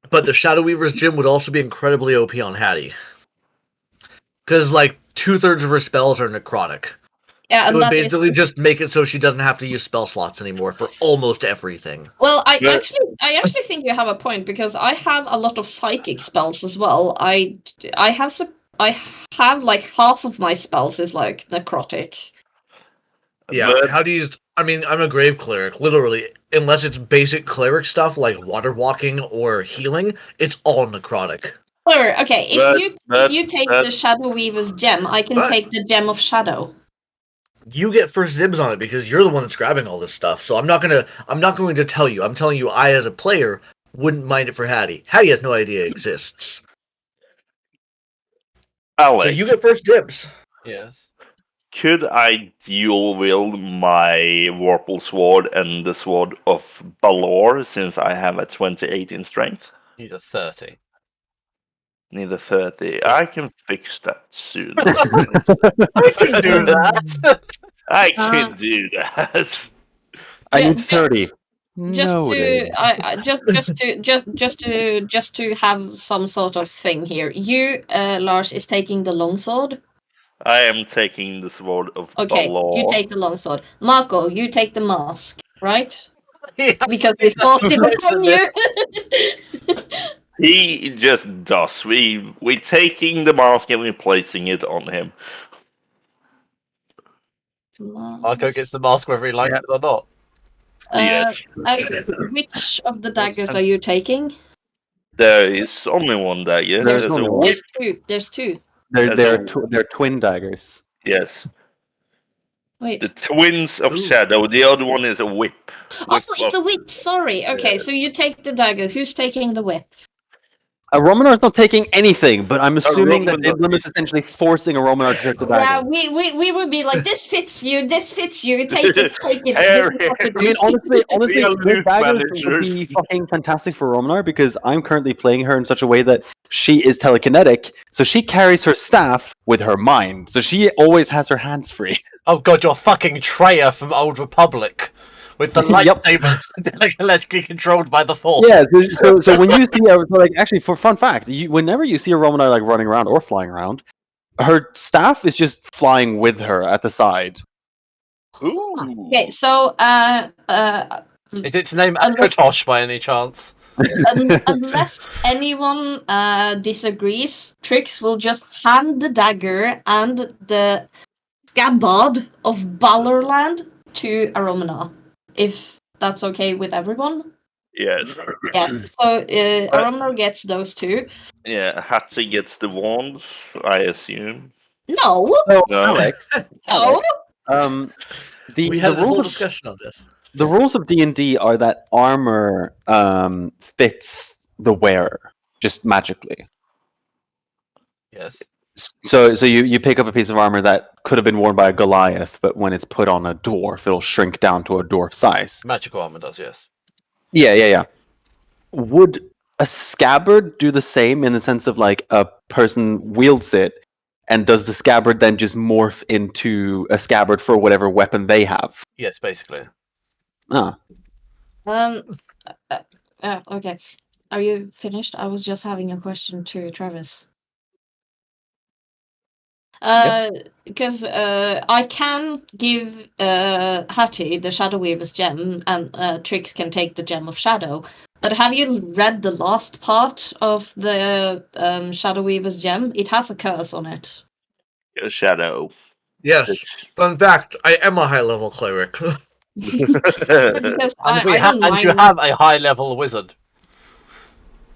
But the Shadow Weaver's gem would also be incredibly OP on Hattie. Because, like, 2/3 of her spells are necrotic. Yeah, it would basically just make it so she doesn't have to use spell slots anymore for almost everything. Well, I actually think you have a point, because I have a lot of psychic spells as well. I have like half of my spells is like necrotic. Yeah, But- how do you... I mean, I'm a grave cleric, literally. Unless it's basic cleric stuff like water walking or healing, it's all necrotic. Or, okay, if you take but- the Shadow Weaver's gem, I can But- take the Gem of Shadow. You get first dibs on it because you're the one that's grabbing all this stuff. So I'm not going to tell you. I'm telling you, I as a player wouldn't mind it for Hattie. Hattie has no idea it exists. Alex, So you get first dibs. Yes. could I dual wield my Warple Sword and the Sword of Balor since I have a 28 in strength? Need a 30. Need a 30. I can fix that soon. I can do that. I can do that. I Yeah, need 30. Just Noted. just to have some sort of thing here. You, Lars, is taking the longsword. I am taking the Sword of Okay, Balor. you take the longsword. Marco, you take the mask, right? He has Because to we take forced that it from place you. He just does. We're taking the mask and we're placing it on him. Marco gets the mask whether he likes it or not. Yes. Which of the daggers are you taking? There is only one dagger. There's There's only a one. whip. There's two. They're twin daggers. Yes. Wait. The twins of Ooh. Shadow. The other one is a whip. Oh, it's a whip. Sorry. Okay, Yeah. so you take the dagger. Who's taking the whip? Romanar's not taking anything, but I'm assuming that Romanar- Dimblim is essentially forcing a Romanar to take the Yeah, dagger. we would be like, this fits you. This fits you. Take it. Take it. Harry. This is what to I mean, do. honestly, We are the loot daggers would be managers. fucking fantastic for Romanar because I'm currently playing her in such a way that she is telekinetic, so she carries her staff with her mind, so she always has her hands free. Oh god, you're fucking Treya from Old Republic. With the Yep. lightsabers electrically controlled by the Force. Yeah, so when you see her, so like actually, for fun fact, whenever you see a Romanar like running around or flying around, her staff is just flying with her at the side. Ooh. Okay, so Is its name Akotosh by any chance? unless anyone disagrees, Trix will just hand the dagger and the scabbard of Balorland to Aromana, if that's okay with everyone. Yes. Yes. So Aromana gets those two. Yeah, Hattie gets the wand, I assume. No, So No. Alex, no. the We had a rules whole of discussion on this. the rules of D&D are that armor fits the wearer just magically. Yes. So you pick up a piece of armor that could have been worn by a Goliath, but when it's put on a dwarf, it'll shrink down to a dwarf size. Magical armor does, yes. Yeah. Would a scabbard do the same in the sense of like a person wields it, and does the scabbard then just morph into a scabbard for whatever weapon they have? Yes, basically. Ah, Okay. Are you finished? I was just having a question to Travis. Because I can give Hattie the Shadow Weaver's gem, and Trix can take the Gem of Shadow. But have you read the last part of the Shadow Weaver's gem? It has a curse on it. Shadow. Yes. Fun fact, I am a high-level cleric. Because I don't And you mind. have a high level wizard.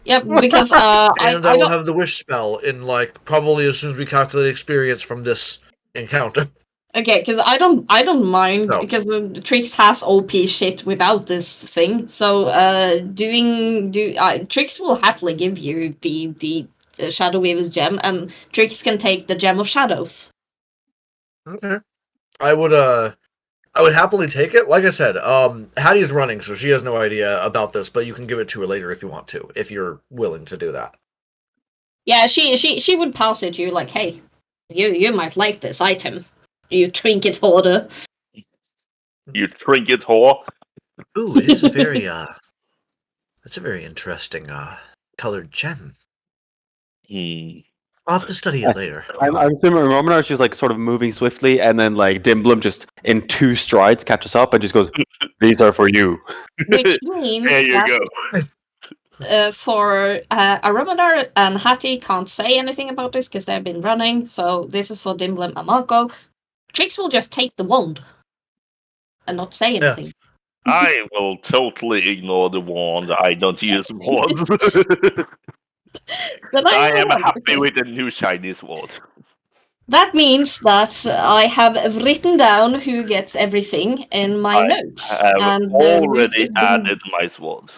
Yeah, because I and I will don't. have the wish spell in, like, probably as soon as we calculate experience from this encounter. Okay, because I don't mind No. because Trix has OP shit without this thing. So Trix will happily give you the Shadow Weaver's gem, and Trix can take the Gem of Shadows. Okay. I would happily take it. Like I said, Hattie's running, so she has no idea about this, but you can give it to her later if you want to, if you're willing to do that. Yeah, she would pass it to you like, hey, you might like this item. You trinket hoarder. You trinket whore. Ooh, it is a very that's a very interesting colored gem. I'll have to study it later. I'm assuming Romanar's just like sort of moving swiftly, and then like Dimblim just in 2 strides catches up and just goes, "These are for you." Which means There you that go. for Aromadar and Hattie can't say anything about this because they've been running, so this is for Dimblim and Marco. Trix will just take the wand. and not say Yeah. anything. I will totally ignore the wand. I don't use wands. Then I am have happy okay. with the new Chinese wand. That means that I have written down who gets everything in my I notes. have and already we've just been- added my sword.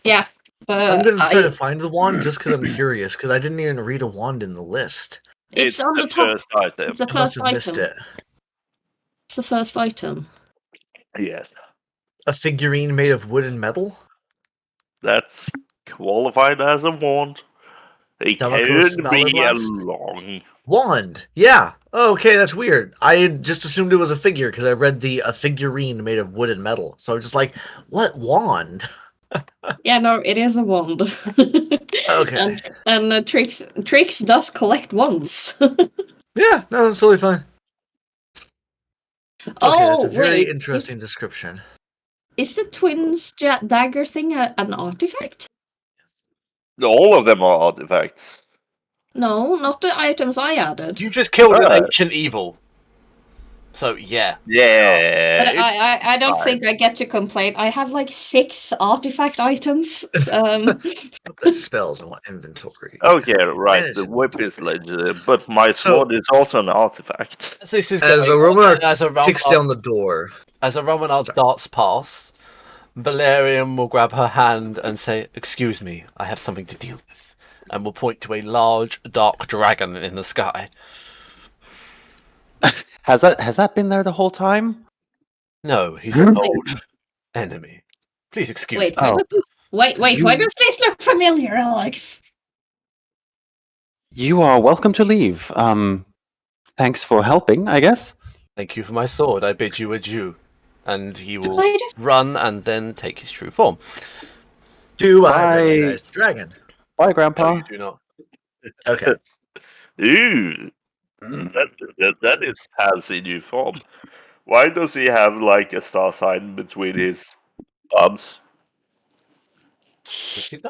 Yeah. I'm gonna try I- to find the wand just because I'm curious, because I didn't even read a wand in the list. It's on the top. First item. It's the I must first have missed item. it. It's the first item. Yes, A figurine made of wood and metal? that's qualified as a wand. It Delacour's could be a Ballerblast? long. Wand! Yeah! Oh, okay, that's weird. I had just assumed it was a figure because I read a figurine made of wood and metal. So I'm just like, what wand? Yeah, no, it is a wand. Okay. And Trix does collect wands. Yeah, no, that's totally fine. Okay, Oh, that's a very wait, interesting description. Is the twins dagger thing an artifact? All of them are artifacts. No, not the items I added. You just killed an Oh. ancient evil. So yeah. Yeah. But I don't fine. think I get to complain. I have like 6 artifact items. The spells on inventory. Okay, right. Manage The it. whip is legendary, but my So- sword is also an artifact. As this is As going on, Aromanar as a kicks down the door. As a Romanar Sorry. darts past, Valerian will grab her hand and say, "Excuse me, I have something to deal with," and will point to a large, dark dragon in the sky. Has that been there the whole time? No, he's an old enemy. Please excuse Wait, me. why does this, wait, You- why does this look familiar, Alex? You are welcome to leave. Thanks for helping, I guess. Thank you for my sword. I bid you adieu. And he will Why does run and then take his true form. Do I Bye. recognize the dragon? Bye, No, Grandpa. you do not. Okay. Ooh, that is fancy new form. Why does he have like a star sign between his thumbs?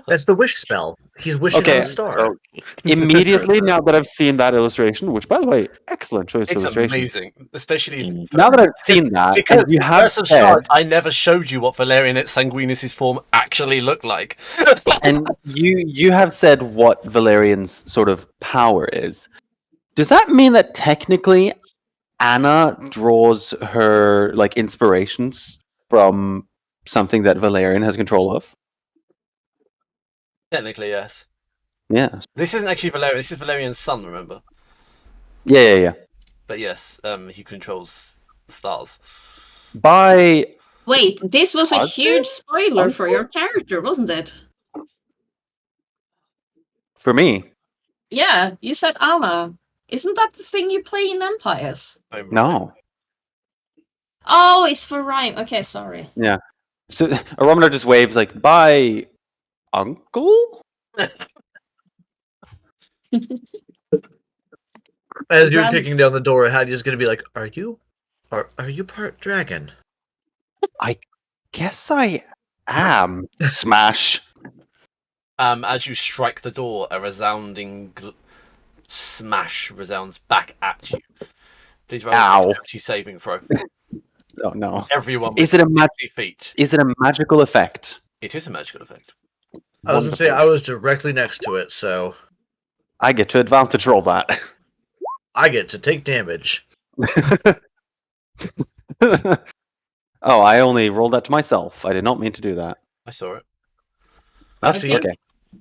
That's the wish spell. He's wishing Okay. on a star. Oh, Immediately, now that I've seen that illustration, which, by the way, excellent choice of It's illustration. amazing, especially Now that I've seen that, because and you in have Curse of said, Strahd, I never showed you what Valerian et Sanguinis' form actually looked like. and you have said what Valerian's sort of power is. Does that mean that technically Anna draws her like inspirations from something that Valerian has control of? Technically, yes. Yeah. This isn't actually Valerian. This is Valerian's son, remember? Yeah. But yes, he controls the stars. By Wait, this was a Are huge spoiler Are for your character, wasn't it? for me, Yeah, you said Anna. Isn't that the thing you play in Empires? no. Oh, it's for rhyme. Okay, sorry. So Aromanar just waves like, "Bye, uncle." As you're Grand- kicking down the door, Hadia's gonna be like, Are you part dragon? Guess I am. Smash. As you strike the door, a resounding smash resounds back at you. Please roll a Ow. dexterity saving throw. Oh no. Everyone Is it a with 50 feet. Is it a magical effect? It is a magical effect. I was gonna say I was directly next to it, so I get to advantage roll that. I get to take damage. Oh, I only rolled that to myself. I did not mean to do that. I saw it. I've seen it. Okay.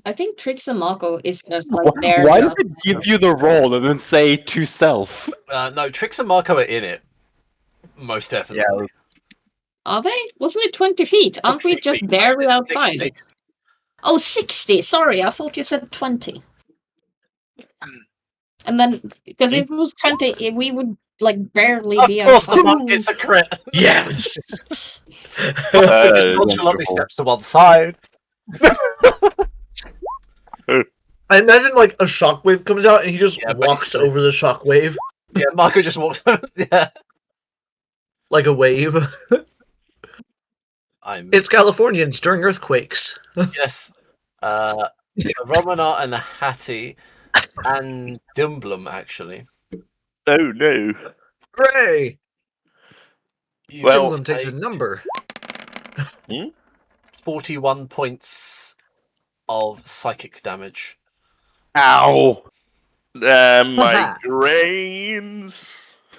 I think Trix and Marco is just like there. Why did it give you the roll and then say to self? No, Trix and Marco are in it. Most definitely. Are they? Wasn't it 20 feet? Aren't we 60 just feet. barely It's outside? 60. Oh, 60. Sorry, I thought you said 20. And then, because if it was 20, we would like barely Of be course, the outside. monk gets a crit. Yes. Nonchalantly steps to one side. I imagine like a shockwave comes out and he just Yeah, walks basically. over the shockwave Yeah, Marco just walks. Yeah. like a wave. It's Californians during earthquakes. Yes. Romanar and the Hattie and Dimblum, actually. oh no. Hooray! Well, One of them takes a number. 41 points of psychic damage. Ow! migraines.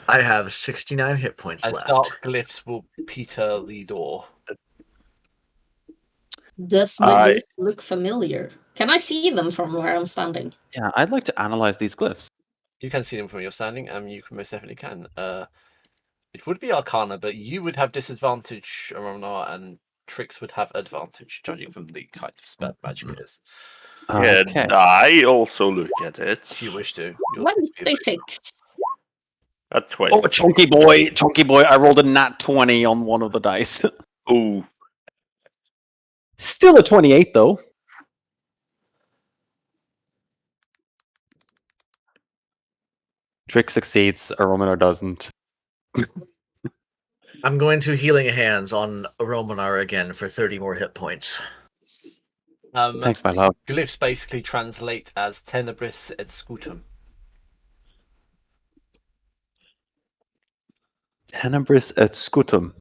I have 69 hit points As left. dark glyphs will peter the door. Does the glyph look familiar? Can I see them from where I'm standing? Yeah, I'd like to analyze these glyphs. You can see them from your standing, and you most definitely can. It would be Arcana, but you would have disadvantage, Arona, and Trix would have advantage, judging from the kind of spell magic it is. Okay. And I also look at it. If you wish to. 1d6. At 20. Oh, chunky boy! I rolled a nat 20 on one of the dice. Ooh. Still a 28 though. Trick succeeds, Aromanar doesn't. I'm going to Healing Hands on Romanar again for 30 more hit points. Thanks, my love. Glyphs basically translate as Tenebris et Scutum. Tenebris et Scutum.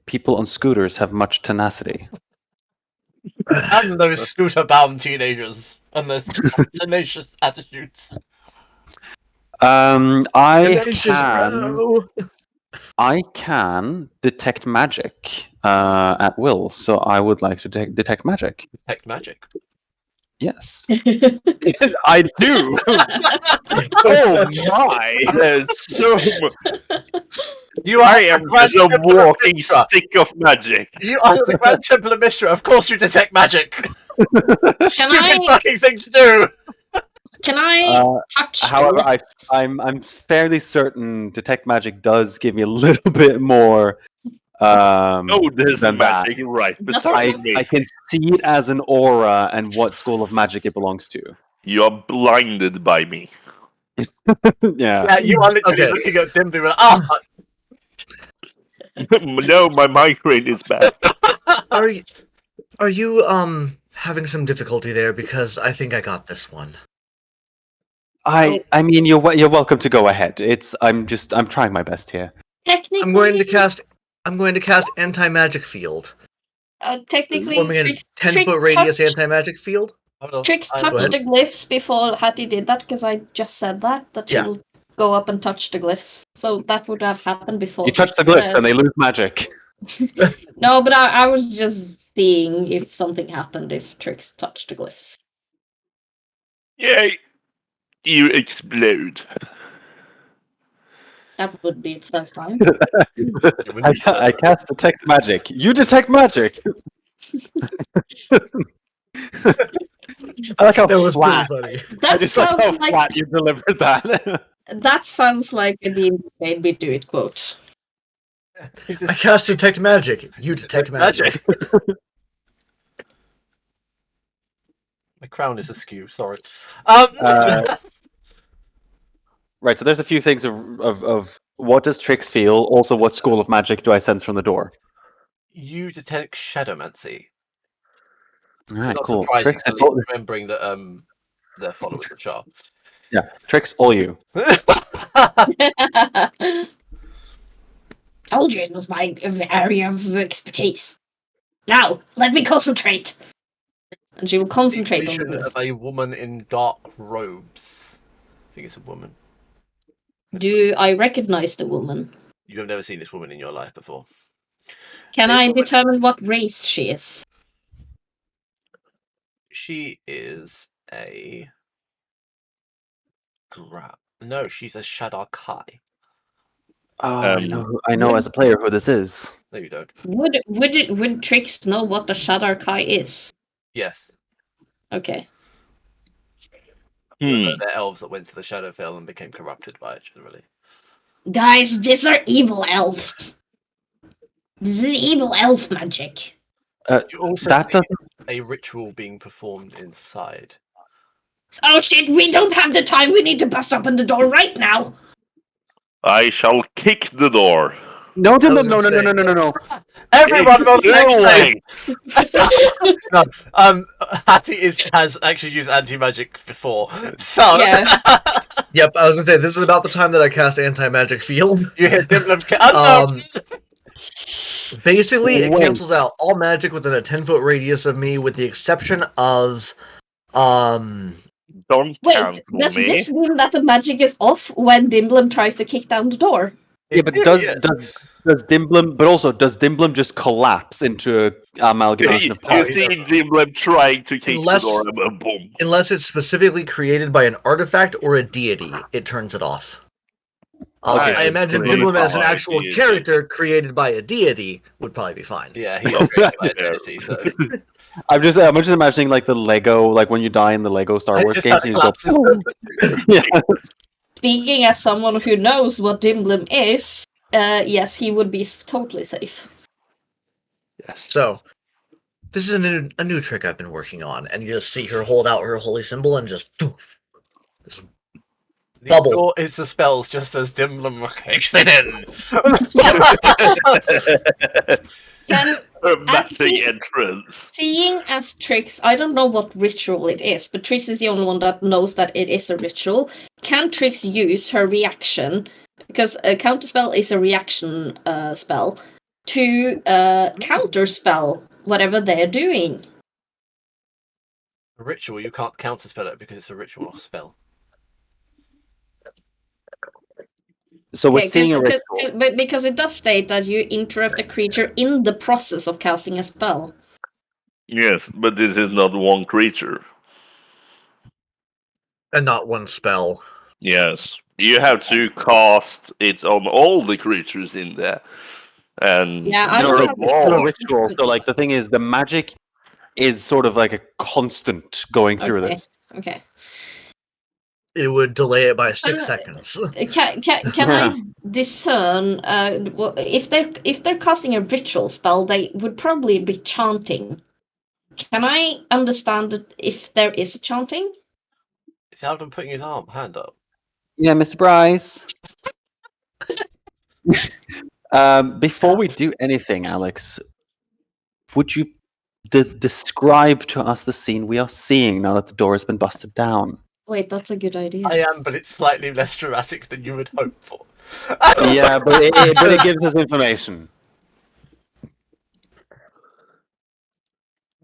People on scooters have much tenacity. And those scooter-bound teenagers and those tenacious attitudes. I can detect magic at will, so I would like to detect magic. Detect magic? Yes. I do! Oh my! That's so You I am just a walking stick of magic. You are the Grand Templar Mistra. Of course you detect magic. Stupid fucking thing to do. Can I touch? However, I'm fairly certain detect magic does give me a little bit more. There's than magic that. right beside me. I can see it as an aura and what school of magic it belongs to. You're blinded by me. Yeah, you are literally looking at dimly with No, my migraine is bad. Are you having some difficulty there? Because I think I got this one. I mean, you're welcome to go ahead. I'm trying my best here. Technically, I'm going to cast anti-magic field. Technically, forming a 10-foot radius anti-magic field. Trix touched the glyphs before Hattie did that, because I just said that she'll go up and touch the glyphs. So that would have happened before. You touch the glyphs and they lose magic. No, but I was just seeing if something happened if Trix touched the glyphs. Yay! You explode. That would be the first time. I cast detect magic. You detect magic. I like how that was flat. pretty funny. I just like how flat you delivered that. That sounds like a D&D made me do it quote. I cast detect magic. You detect magic. My crown is askew. Sorry. Right. So there's a few things of what does Trix feel. Also, what school of magic do I sense from the door? You detect shadowmancy. All right, not cool. surprising, Trix, remembering that they're followers of Char. Yeah, Trix, all you. Told you it was my area of expertise. Now, let me concentrate. And she will concentrate on the of a woman in dark robes. I think it's a woman. Do I recognize the woman? You have never seen this woman in your life before. Can I determine what race she is? She is a... No, she's a Shadar Kai. Oh, I know as a player who this is. No, you don't. Would Trix know what the Shadar Kai is? Yes. Okay. They're elves that went to the Shadowfell and became corrupted by it, generally. Guys, these are evil elves. This is evil elf magic. You also see a ritual being performed inside. Oh shit, we don't have the time. We need to bust open the door right now. I shall kick the door. No, I was no. gonna say- Everyone roll the next It's save. No, Hattie has actually used anti-magic before, so Yeah. Yep, I was gonna say, this is about the time that I cast Anti-Magic Field. you hit Dimblum. Oh, no! Basically, it Wait. cancels out all magic within a 10-foot radius of me, with the exception of, Don't Wait, cancel does me. this mean that the magic is off when Dimblum tries to kick down the door? Yeah, but does Dimblum just collapse into an amalgamation of You parts? see Dimblum trying to kick Unless- the door, and boom. unless it's specifically created by an artifact or a deity, it turns it off. Okay. I imagine Created Dimblum as an by a actual deity. character created by a deity would probably be fine. Yeah, he got created by identity, so I'm just imagining like the Lego, like when you die in the Lego Star Wars Just games, how and it you go, collapses. yeah. Speaking as someone who knows what Dimblum is, yes, he would be totally safe. Yes. So, this is a new trick I've been working on, and you just see her hold out her holy symbol and just poof. the Bubble. door is the spells just as Dimblum kicks it in. Can Dramatic Actually- entrance. Seeing as Trix, I don't know what ritual it is, but Trix is the only one that knows that it is a ritual. Can Trix use her reaction, because a counterspell is a reaction spell, to counterspell whatever they're doing? A ritual, you can't counterspell it because it's a ritual spell. So we're Yeah, seeing a ritual. but because it does state that you interrupt a creature in the process of casting a spell. Yes, but this is not one creature. And not one spell. Yes, you have to cast it on all the creatures in there. And Yeah, I No, don't it's have still a it. ritual. So like the thing is, the magic is sort of like a constant going through Okay. this. Okay. It would delay it by 6 Uh, seconds. Can I discern if they're casting a ritual spell, they would probably be chanting. Can I understand it if there is a chanting? Is Alvin putting his hand up? Yeah, Mr. Bryce. Before we do anything, Alex, would you describe to us the scene we are seeing now that the door has been busted down? Wait, that's a good idea. I am, but it's slightly less dramatic than you would hope for. Yeah, but it gives us information.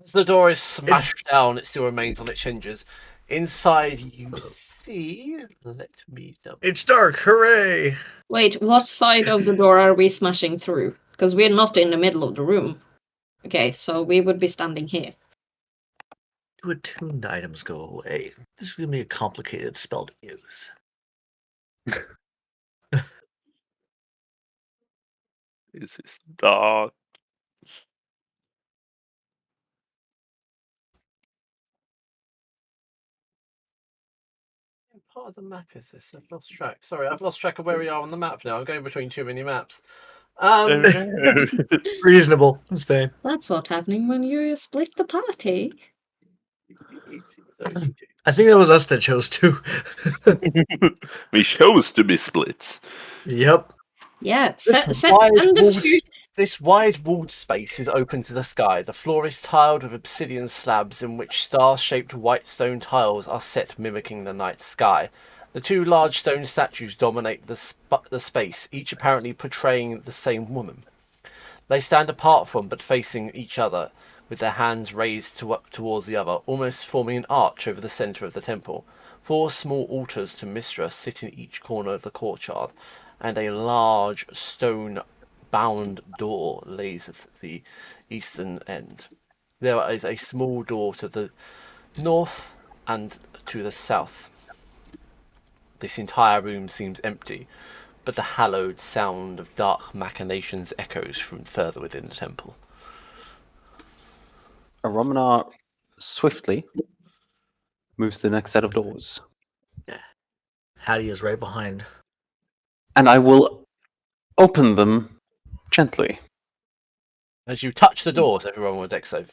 As the door is smashed down, it still remains on its hinges. Inside, you see. Let me double. It's dark, hooray! Wait, what side of the door are we smashing through? Because we're not in the middle of the room. Okay, so we would be standing here. Do attuned items go away? This is going to be a complicated spell to use. this is dark. What part of the map is this? I've lost track. Sorry, I've lost track of where we are on the map now. I'm going between too many maps. Reasonable. That's fine. That's what's happening when you split the party. I think that was us that chose to. We chose to be split. Yep. Yeah, This send the two. This wide walled space is open to the sky. The floor is tiled with obsidian slabs in which star-shaped white stone tiles are set mimicking the night sky. The two large stone statues dominate the space, each apparently portraying the same woman. They stand apart from but facing each other, with their hands raised towards the other, almost forming an arch over the centre of the temple. 4 small altars to Mistress sit in each corner of the courtyard, and a large stone-bound door lays at the eastern end. There is a small door to the north and to the south. This entire room seems empty, but the hallowed sound of dark machinations echoes from further within the temple. Aromana swiftly moves to the next set of doors. Hattie is right behind. And I will open them gently. As you touch the doors, everyone will deck save.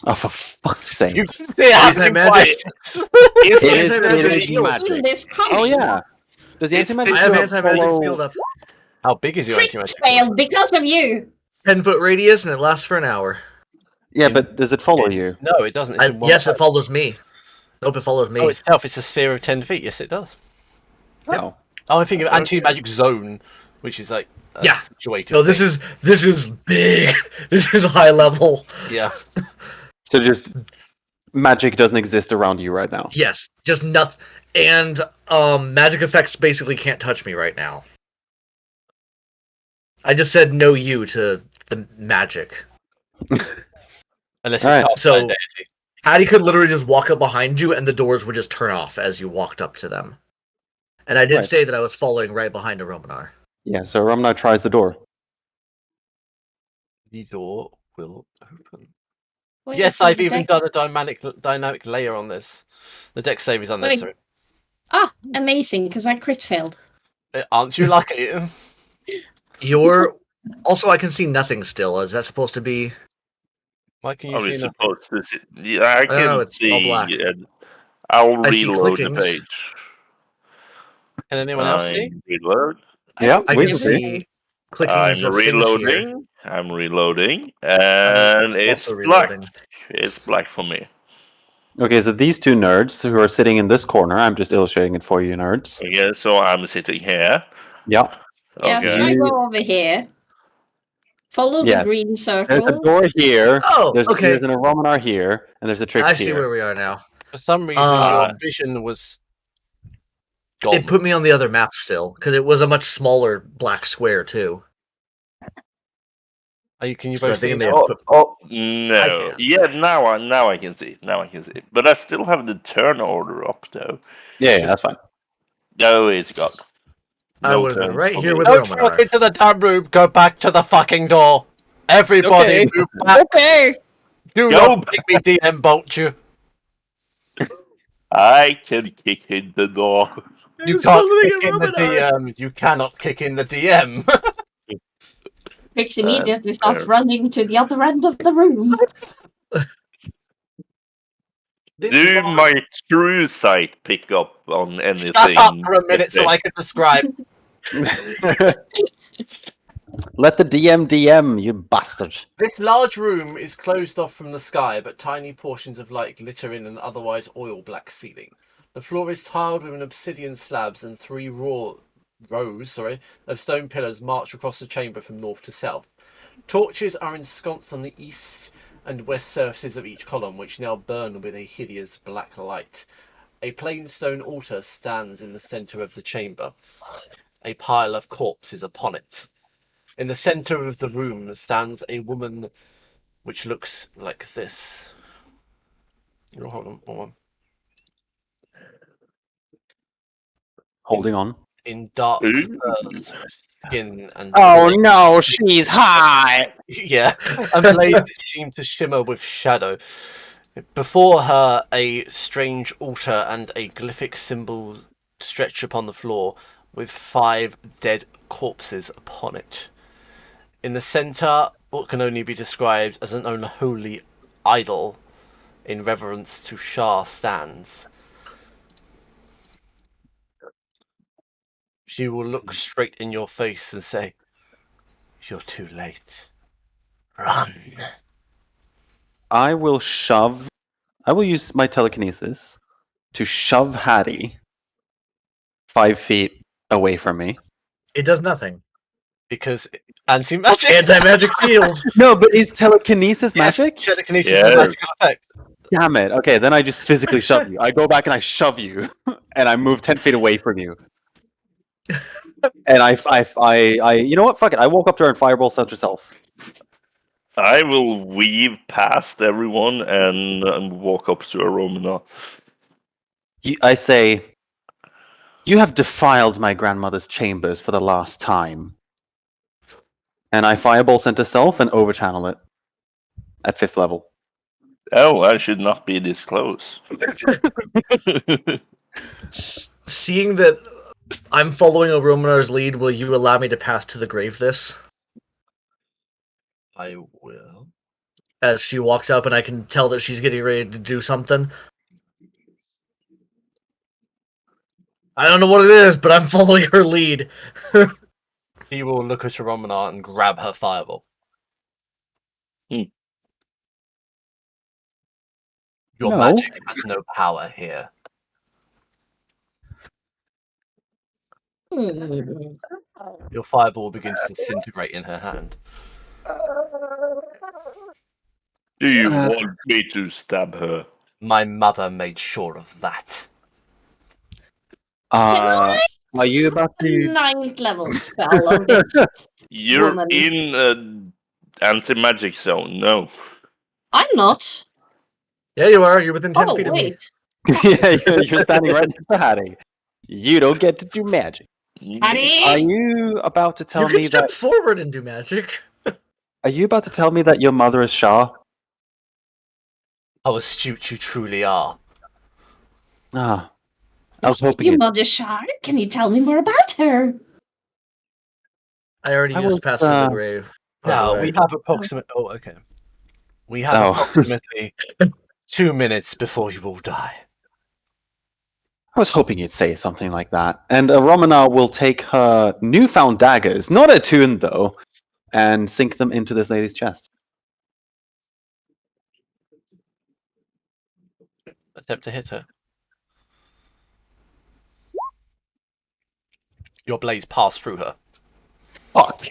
Oh, for fuck's sake. You can see it happening Anti-magic. twice. It is Anti-magic it is shield. magic. This coming. Oh, yeah. Does the It's- anti-magic I have shield anti-magic follow- field up. How big is your Crit anti-magic? failed because of you. 10-foot radius, and it lasts for an hour. Yeah, but does it follow you? No, it doesn't. It's in one Yes, it place. follows me. Nope, it follows me. Oh, itself. It's a sphere of 10 feet. Yes, it does. No. Oh, I think of anti-magic zone, which is like Yeah. situated. No, this is big. This is high level. Yeah. So just magic doesn't exist around you right now. Yes, just nothing. And magic effects basically can't touch me right now. I just said no you to the magic. Unless it's Alright, cast by a so- deity. Hattie could literally just walk up behind you, and the doors would just turn off as you walked up to them. And I did Right. say that I was following right behind a Romanar. Yeah, so Ramnar tries the door. The door will open. Wait, Yes, so I've the even deck- done a dynamic layer on this. The deck save is unnecessary. Ah, amazing, because I crit failed. Aren't you lucky? You're also, I can see nothing still. Is that supposed to be? Why can you Are we see nothing? supposed to see? Yeah, I don't know, can it's all see. black. I'll I see reload the clickings. page. Can anyone else see? Reload. Yeah, I we can can see. see clickings I'm of things here. reloading. I'm reloading, and it's Also black. reloading. It's black for me. Okay, so these two nerds who are sitting in this corner, I'm just illustrating it for you, nerds. Okay, so I'm sitting here. Yeah. Yeah, Okay. try go over here. Follow Yeah, the green There's a circle. door here. Oh, There's okay. an Aromanar here, and there's a Trix I see here. where we are now. For some reason, Uh, your vision was gone. It put me on the other map still, because it was a much smaller black square too. Can you So I both think see it may now? have put. Oh I no! can. Yeah, now I can see. Now I can see. But I still have the turn order up though. Yeah, that's fine. No, it's gone. I No would have been turn right for here me. with Don't Romanar. walk into the damn room. Go back to the fucking door. Everybody, Okay. move back. Okay. Do Go not make me DM bolt you. I can kick in the door. You It's can't following kick a in the Romanar. DM. You cannot kick in the DM. Trix immediately fair. starts running to the other end of the room. This Do large- my true sight pick up on anything? Shut up for a minute so I can describe. Let the DM, you bastard. This large room is closed off from the sky, but tiny portions of light glitter in an otherwise oil-black ceiling. The floor is tiled with an obsidian slabs, and three rows of stone pillars march across the chamber from north to south. Torches are ensconced on the east and west surfaces of each column, which now burn with a hideous black light. A plain stone altar stands in the centre of the chamber. A pile of corpses upon it. In the centre of the room stands a woman which looks like this. Oh, hold on. Holding on. In dark Ooh. furs, skin and Oh no, she's hot! yeah, and blades that seem to shimmer with shadow. Before her, a strange altar and a glyphic symbol stretch upon the floor, with 5 dead corpses upon it. In the centre, what can only be described as an unholy idol in reverence to Shah stands. She will look straight in your face and say, "You're too late. Run." I will use my telekinesis to shove Hattie 5 feet away from me. It does nothing. Because anti-magic. Anti-magic field. No, but is telekinesis Yes, magic? telekinesis Yes. is a magical effect. Damn it. Okay, then I just physically shove you. I go back and I shove you, and I move 10 feet away from you. And I you know what? Fuck it. I walk up to her and fireball sent herself. I will weave past everyone and walk up to Aromina. I say, you have defiled my grandmother's chambers for the last time. And I fireball sent herself and overchannel it at 5th level. Oh, I should not be this close. Seeing that I'm following a Romanar's lead, will you allow me to pass to the grave this? I will. As she walks up and I can tell that she's getting ready to do something. I don't know what it is, but I'm following her lead. He will look at Romana and grab her fireball. Hmm. Your No. magic has no power here. Your fireball begins to disintegrate in her hand. Do you want me to stab her? My mother made sure of that. Are you about A to? 9th level spell on this You're woman. in an anti-magic zone. No. I'm not. Yeah, you are. You're within 10 Oh, feet of me. wait. Yeah, you're standing right next to Hattie. You don't get to do magic. Hattie! Are you about to tell You can me step that? forward and do magic. Are you about to tell me that your mother is Shah? How astute you truly are. Ah, I was hoping Your it. mother Shar? Can you tell me more about her? I already I used was, Pass to the Grave. by the Now, way. we have approximately... Oh, okay. We have Oh. approximately 2 minutes before you will die. I was hoping you'd say something like that. And Romana will take her newfound daggers, not attuned though, and sink them into this lady's chest. Attempt to hit her. Your blades pass through her. Fuck!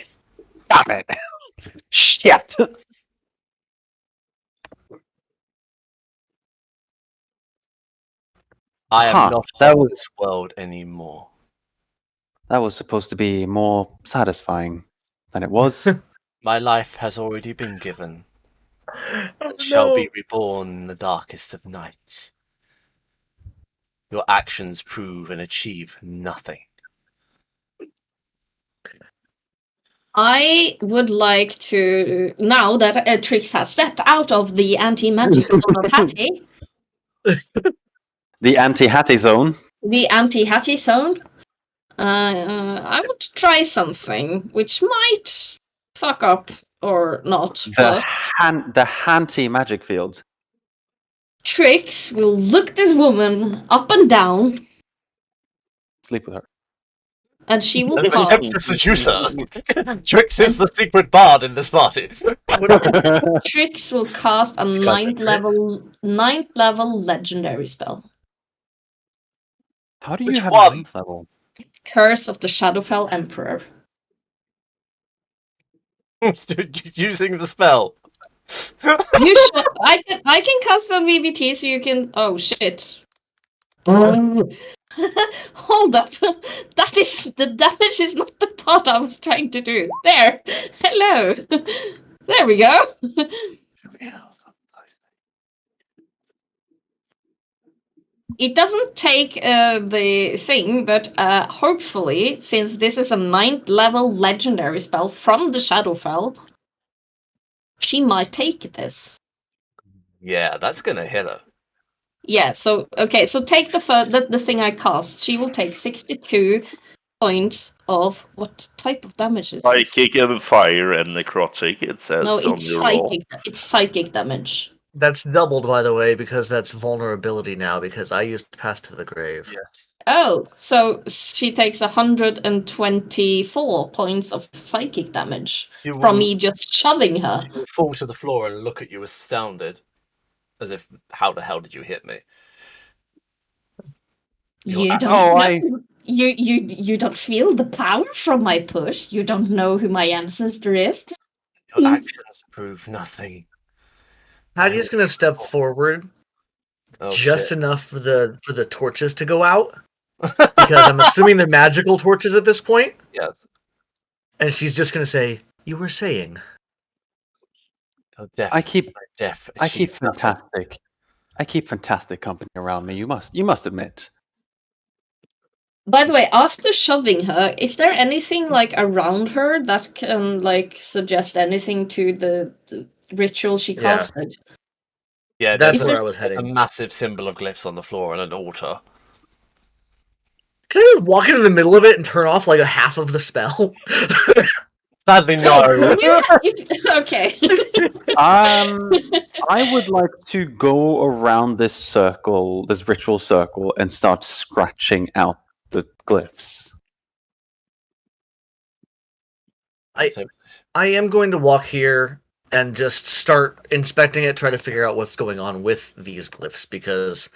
Damn it! Shit! I am Huh, not that of was- this world anymore. That was supposed to be more satisfying than it was. My life has already been given. Oh, And shall no. be reborn in the darkest of night. Your actions prove and achieve nothing. I would like to, now that Trix has stepped out of the anti-magic zone of Hattie, The anti-Hattie zone. the anti-Hattie zone, I want to try something which might fuck up or not. The But the Hanty magic field. Trix will look this woman up and down, Sleep with her. and she will And cast. attempt to seduce her. Trix is the secret bard in this party. Trix will cast a ninth level legendary spell. How do you Which have one? 9th level? Curse of the Shadowfell Emperor. Using the spell. You should. I can cast some VBT so you can. Oh shit. Hold up. That is the damage is not the part I was trying to do. There. Hello. There we go. It doesn't take the thing, but hopefully, since this is a 9th level legendary spell from the Shadowfell, she might take this. Yeah, that's gonna hit her. Yeah, so okay, so take the thing I cast. She will take 62 points of what type of damage is this? Psychic and fire and necrotic, it says No, on it's your roll. psychic. It's psychic damage. That's doubled, by the way, because that's vulnerability now, because I used Pass to the Grave. Yes. Oh, so she takes 124 points of psychic damage You from will, me just shoving her. she will fall to the floor and look at you astounded. As if, how the hell did you hit me? You don't Oh, know. You don't feel the power from my push. You don't know who my ancestor is. Your actions prove nothing. Hattie's gonna step forward Oh, just shit. enough for the torches to go out, because I'm assuming they're magical torches at this point, Yes. and she's just gonna say, "You were saying." Your death, I keep death I keep achieves nothing. fantastic. I keep fantastic company around me. You must admit. By the way, after shoving her, is there anything like around her that can like suggest anything to the ritual she Yeah. casted? Yeah, That's there's where a, I was there's a heading. massive symbol of glyphs on the floor and an altar. Can I just walk into the middle of it and turn off like a half of the spell? Sadly, no. Okay. I would like to go around this circle, this ritual circle, and start scratching out the glyphs. I am going to walk here and just start inspecting it, try to figure out what's going on with these glyphs, because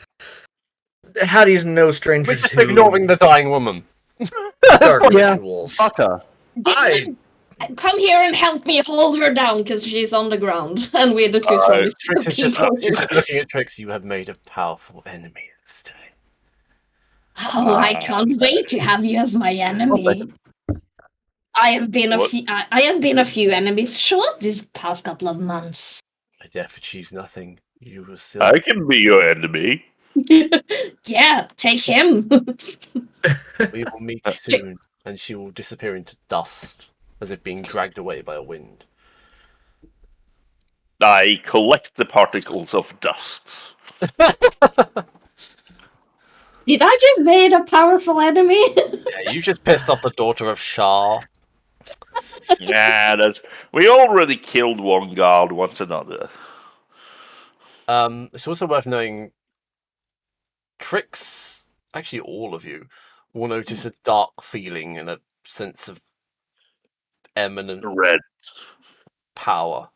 Hattie's no stranger We're just to ignoring the dying woman. dark Yeah. rituals. Fucker. Come here and help me hold her down, because she's on the ground, and we're the two strongest Trix is just, people she's here. just looking at Trix. You have made a powerful enemy this day. Oh, I can't wait to have you as my enemy. I have been a few enemies short these past couple of months. My death achieves nothing. You will still. I can be your enemy. Yeah, take him. We will meet soon, and she will disappear into dust, as if being dragged away by a wind. I collect the particles of dust. Did I just made a powerful enemy? Yeah, you just pissed off the daughter of Shah. Yeah, we already killed one guard once another. It's also worth knowing Trix, actually all of you, will notice a dark feeling and a sense of eminent Red. power.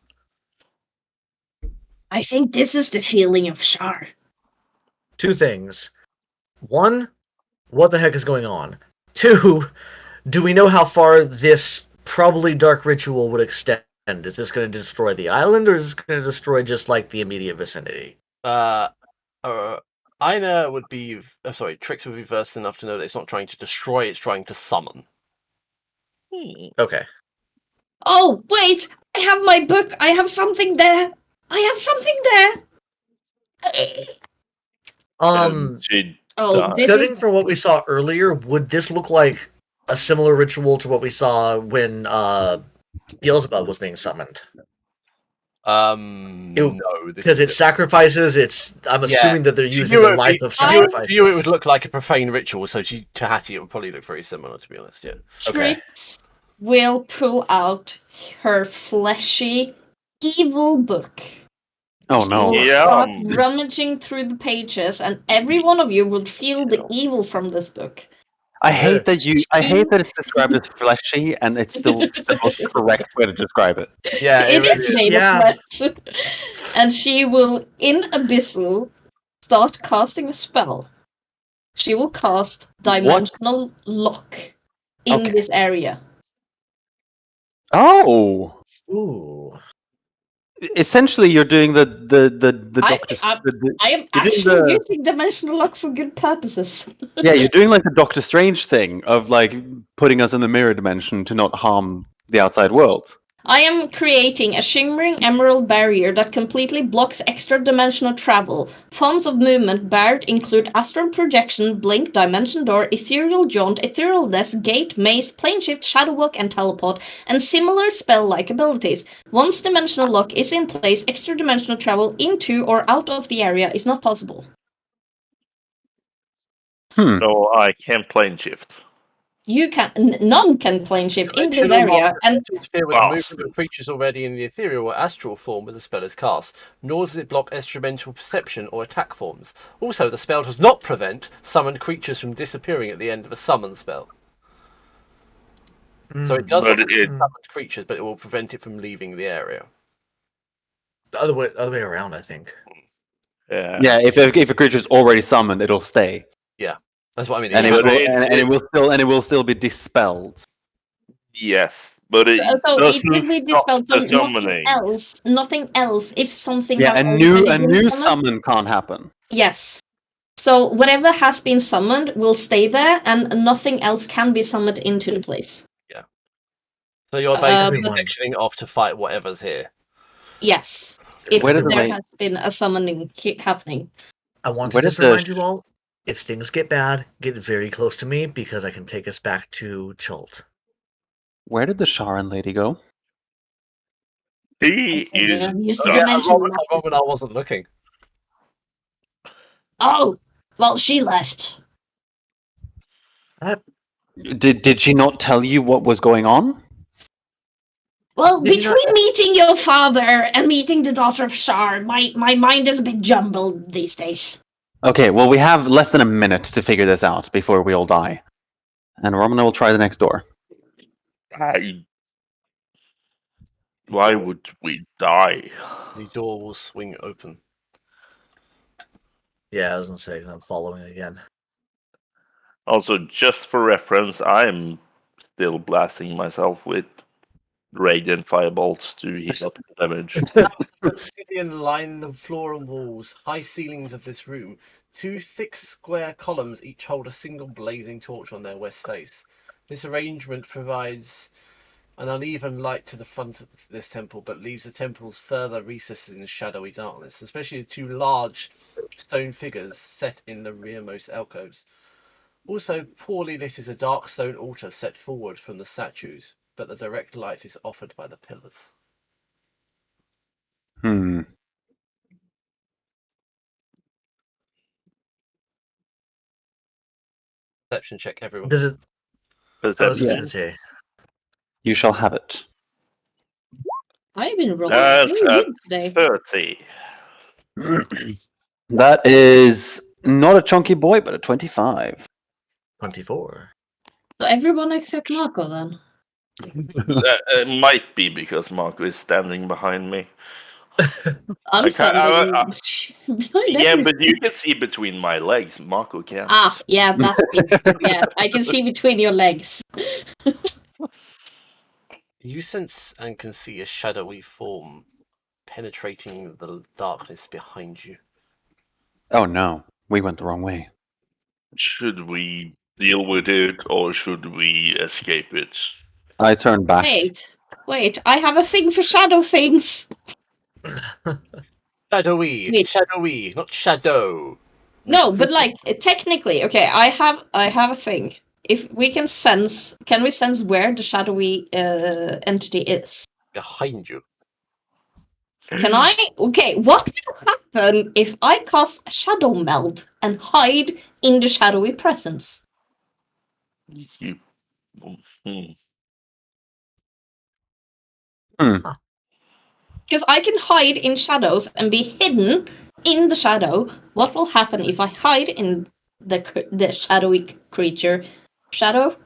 I think this is the feeling of Shar. Two things. One, what the heck is going on? Two, do we know how far this probably dark ritual would extend? Is this going to destroy the island, or is this going to destroy just like the immediate vicinity? Aina would be, Trix would be versed enough to know that it's not trying to destroy, it's trying to summon. Okay. Oh, wait! I have my book! I have something there! Judging from what we saw earlier, would this look like a similar ritual to what we saw when Beelzebub was being summoned? No, because it's sacrifices. I'm assuming that they're using the life of sacrifices. To you, it would look like a profane ritual. So to Hattie, it would probably look very similar. To be honest, yeah. Okay. Trix will pull out her fleshy, evil book. Oh no! She will start rummaging through the pages, and every one of you will feel the evil from this book. I hate that it's described as fleshy, and it's still the most correct way to describe it. Yeah, it is made of flesh. And she will, in Abyssal, start casting a spell. She will cast Dimensional Lock in this area. Oh. Ooh. Essentially, you're doing the Doctor. I am actually using Dimensional Lock for good purposes. Yeah, you're doing like the Doctor Strange thing of like putting us in the mirror dimension to not harm the outside world. I am creating a shimmering emerald barrier that completely blocks extra-dimensional travel. Forms of movement barred include astral projection, blink, dimension door, ethereal jaunt, ethereal desk, gate, maze, plane shift, shadow walk, and teleport, and similar spell-like abilities. Once dimensional lock is in place, extra-dimensional travel into or out of the area is not possible. So I can plane shift. You can none can plane shift in this area, and interfere with the movement of creatures already in the ethereal or astral form as the spell is cast. Nor does it block extramental perception or attack forms. Also, the spell does not prevent summoned creatures from disappearing at the end of a summon spell. So it does not prevent summoned creatures, but it will prevent it from leaving the area. The other way around, I think. Yeah. If a creature is already summoned, it'll stay. Yeah. That's what I mean. And it will still be dispelled. Yes, but it doesn't will be dispelled. stop the summoning. Nothing else. If something a new summon can't happen. Yes. So whatever has been summoned will stay there, and nothing else can be summoned into the place. Yeah. So you're basically sectioning off to fight whatever's here. Yes. If there has been a summoning happening. I want to just remind you all. If things get bad, get very close to me, because I can take us back to Chult. Where did the Sharon lady go? He is... I wasn't looking. Oh, well, she left. Did she not tell you what was going on? Well, between meeting your father and meeting the daughter of Shar, my mind is a bit jumbled these days. Okay, well, we have less than a minute to figure this out before we all die. And Romana will try the next door. Why would we die? The door will swing open. Yeah, I was gonna say 'cause I'm following again. Also, just for reference, I'm still blasting myself with radiant firebolts to heal up the damage. Obsidian line the floor and walls, high ceilings of this room. 2 thick square columns each hold a single blazing torch on their west face. This arrangement provides an uneven light to the front of this temple, but leaves the temple's further recesses in shadowy darkness, especially the 2 large stone figures set in the rearmost alcoves. Also poorly lit is a dark stone altar set forward from the statues, but the direct light is offered by the pillars. Perception check, everyone. Does it? I was just Perception. gonna say. You shall have it. I've been rolling That's really at good today. 30. That is not a chunky boy, but a 25. 24. So everyone except Marco then. It might be because Marco is standing behind me. I'm standing behind Yeah, everyone. but you can see between my legs. Marco can't. Ah, yeah, that's different. Yeah, I can see between your legs. You sense and can see a shadowy form penetrating the darkness behind you. Oh no, we went the wrong way. Should we deal with it or should we escape it? I turned back. Wait, I have a thing for shadow things. Shadowy, Wait. shadowy, not shadow. No, but like technically, okay, I have a thing. If we can we sense where the shadowy entity is? Behind you. Can I? Okay, what will happen if I cast Shadow Meld and hide in the shadowy presence? You. Because I can hide in shadows and be hidden in the shadow. What will happen if I hide in the shadowy creature? Shadow?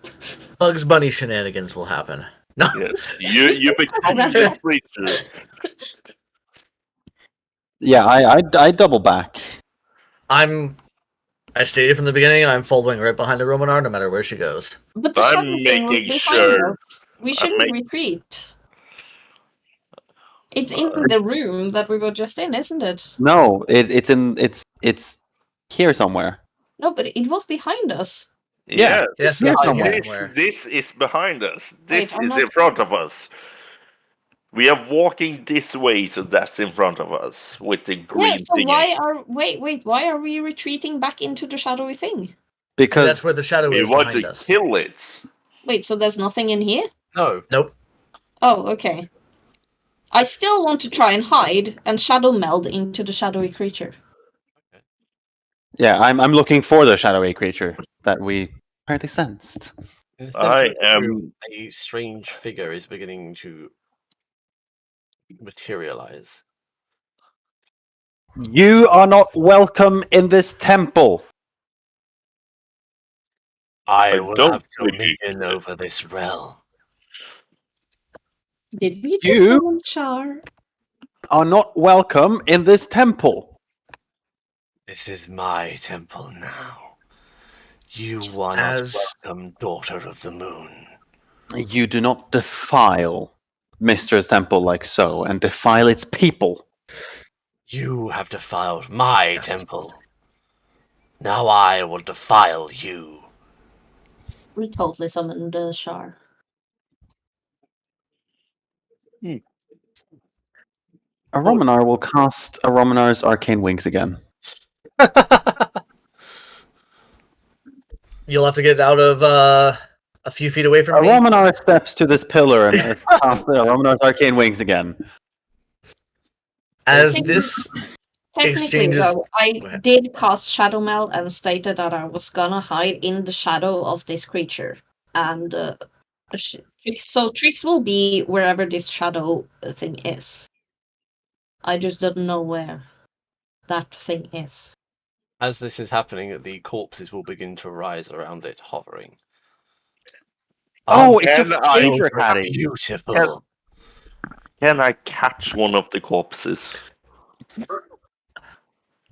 Bugs Bunny shenanigans will happen. No. Yes, you become the creature. Yeah, I double back. I stated from the beginning, I'm following right behind the Romanar no matter where she goes. But the I'm shadow thing was making behind sure. us. We shouldn't retreat. It's in the room that we were just in, isn't it? No, it's here somewhere. No, but it was behind us. Yeah, Yes, here that's somewhere. somewhere. this is behind us. This Wait, I'm is not- in front of us. We are walking this way, so that's in front of us with the green Yeah, so thing. why are we retreating back into the shadowy thing? Because that's Because where the shadow We is want behind to us. kill it. Wait, so there's nothing in here? No. Nope. Oh, okay. I still want to try and hide and shadow meld into the shadowy creature. yeah, I'm looking for the shadowy creature that we apparently sensed. In the I center of the am- room, a strange figure is beginning to materialize. You are not welcome in this temple. I I will don't have think dominion over this realm. Did we just You? summon Char? Are not welcome in this temple. This is my temple now. You are not As- welcome, daughter of the moon. You do not defile Mistress Temple like so, and defile its people. You have defiled my temple. Now I will defile you. We totally summoned Char. A Romanar will cast a Romanar's Arcane Wings again. You'll have to get out of a few feet away A from me. Romanar steps to this pillar and it's cast a Romanar's Arcane Wings again. As Technically- this Technically, exchanges- though, Go I ahead. did cast Shadow Meld and stated that I was gonna hide in the shadow of this creature. And Trix will be wherever this shadow thing is. I just don't know where that thing is. As this is happening, the corpses will begin to rise around it, hovering. Oh, it's your And I- favorite, Hattie. Beautiful. Can I catch one of the corpses?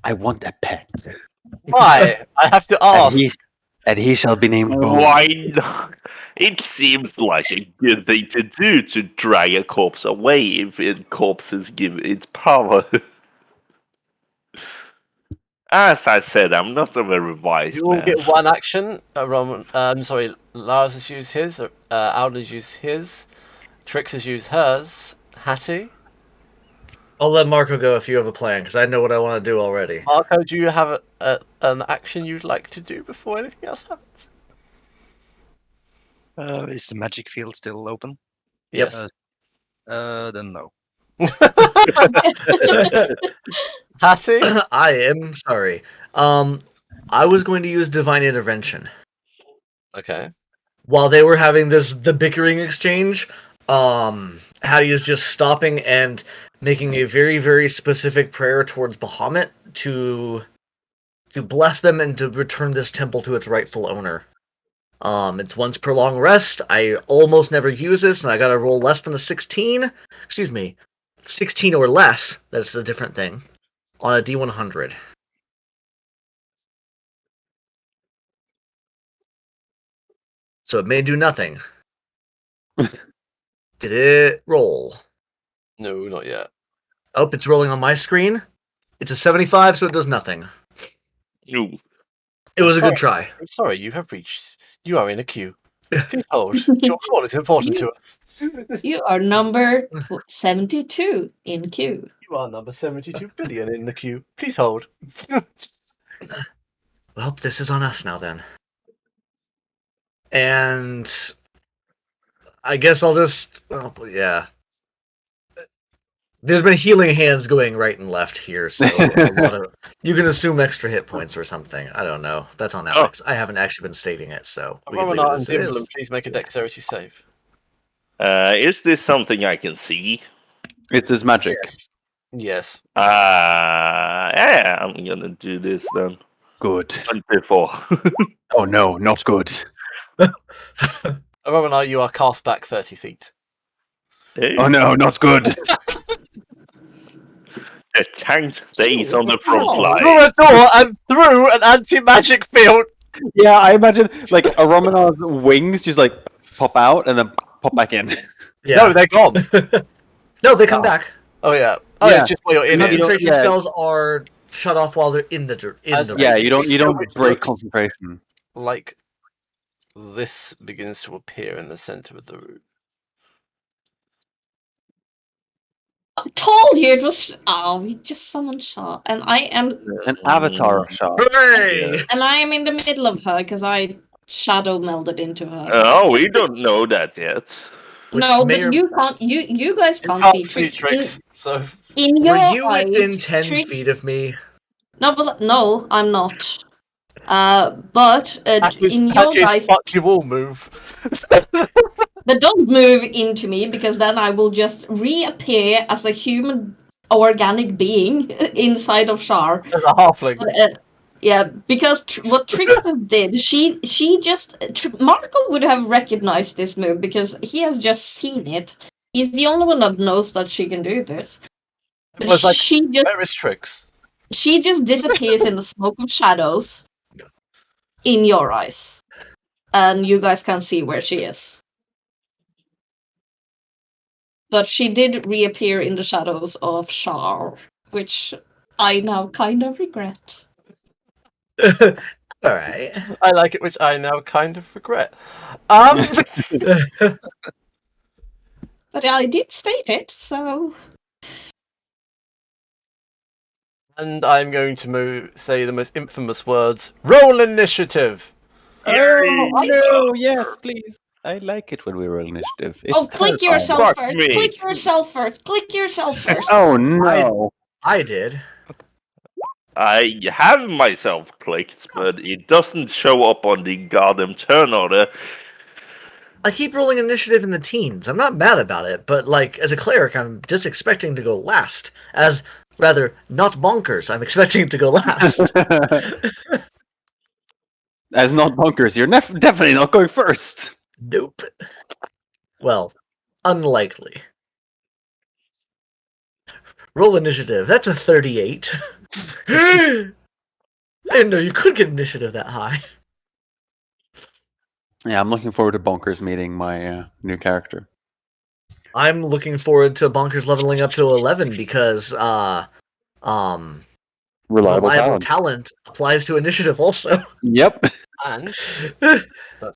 I want a pet. Why? I have to ask. And he shall be named Bone. Why not? It seems like a good thing to do to drag a corpse away if corpses give its power. As I said, I'm not a very wise You will man. get one action. Sorry, Lars has used his. Alden has used his. Trix has used hers. Hattie. I'll let Marco go if you have a plan, because I know what I want to do already. Marco, do you have an action you'd like to do before anything else happens? Is the magic field still open? Yes. Then no. Hattie? I am sorry. I was going to use Divine Intervention. Okay. While they were having the bickering exchange, Hattie is just stopping and making a very, very specific prayer towards Bahamut to bless them and to return this temple to its rightful owner. It's once per long rest. I almost never use this, and I gotta roll less than a 16. Excuse me, 16 or less. That's a different thing. On a D100. So it may do nothing. Did it roll? No, not yet. Oh, it's rolling on my screen. It's a 75, so it does nothing. Ooh. It was a good try. I'm sorry, you have reached. You are in a queue. Please hold. Your call is important to us. You are number 72 in queue. You are number 72 billion in the queue. Please hold. Well, this is on us now then. And I guess I'll just... Oh, yeah. There's been healing hands going right and left here, so a lot of... You can assume extra hit points or something. I don't know. That's on Alex. I haven't actually been stating it, so... we can leave it Romanar and as it is. Dimblum, please make a dexterity save. Is this something I can see? It's his magic. Yes. Yeah, I'm gonna do this then. Good. 24. Oh no, not good. Romanar, you are cast back 30 feet. Hey, Oh no, not good. the tank stays on the front Oh, line. Through a door and through an anti-magic field. Yeah, I imagine like a Romanar's wings just like pop out and then pop back in. Yeah. No, they're gone. No, they come back. Oh yeah. Oh, Yeah. it's just while you're in it. Concentration yeah. spells are shut off while they're in the Yeah, you don't Which break looks- concentration. Like this begins to appear in the center of the room. I told you it was. Oh, we just summoned Shaw, and I am An avatar of Shah. Hooray! and I am in the middle of her because I shadow melded into her. Oh, we don't know that yet. Which No, may but or- you can't. You guys You can't, can't see see tricks, so In your Were you eyes, within 10 Trix- feet of me? No, but no, I'm not. But Patches, in your patches, guys, fuck you all move. but don't move into me because then I will just reappear as a human organic being inside of Shar. As a halfling. Yeah, because what Trixter did, she just Marco would have recognized this move because he has just seen it. He's the only one that knows that she can do this. It was like, she where is Trix? just disappears in the smoke of shadows in your eyes, and you guys can't see where she is. But she did reappear in the shadows of Shar, which I now kind of regret. Alright. I like it, which I now kind of regret. But I did state it, so And I'm going to say the most infamous words: roll initiative. No, yes, please. I like it when we roll initiative. It's click terrifying. yourself Fuck first. me. Click yourself first. Click yourself first. Oh no. I did. I have myself clicked, but it doesn't show up on the goddamn turn order. I keep rolling initiative in the teens. I'm not mad about it, but like as a cleric, I'm just expecting to go last. As rather, not bonkers. I'm expecting to go last. As not bonkers, you're definitely not going first. Nope. Well, unlikely. Roll initiative. That's a 38. I didn't know you could get initiative that high. Yeah, I'm looking forward to Bonkers meeting my new character. I'm looking forward to Bonkers leveling up to 11 because Reliable reliable talent. talent applies to initiative also. Yep. And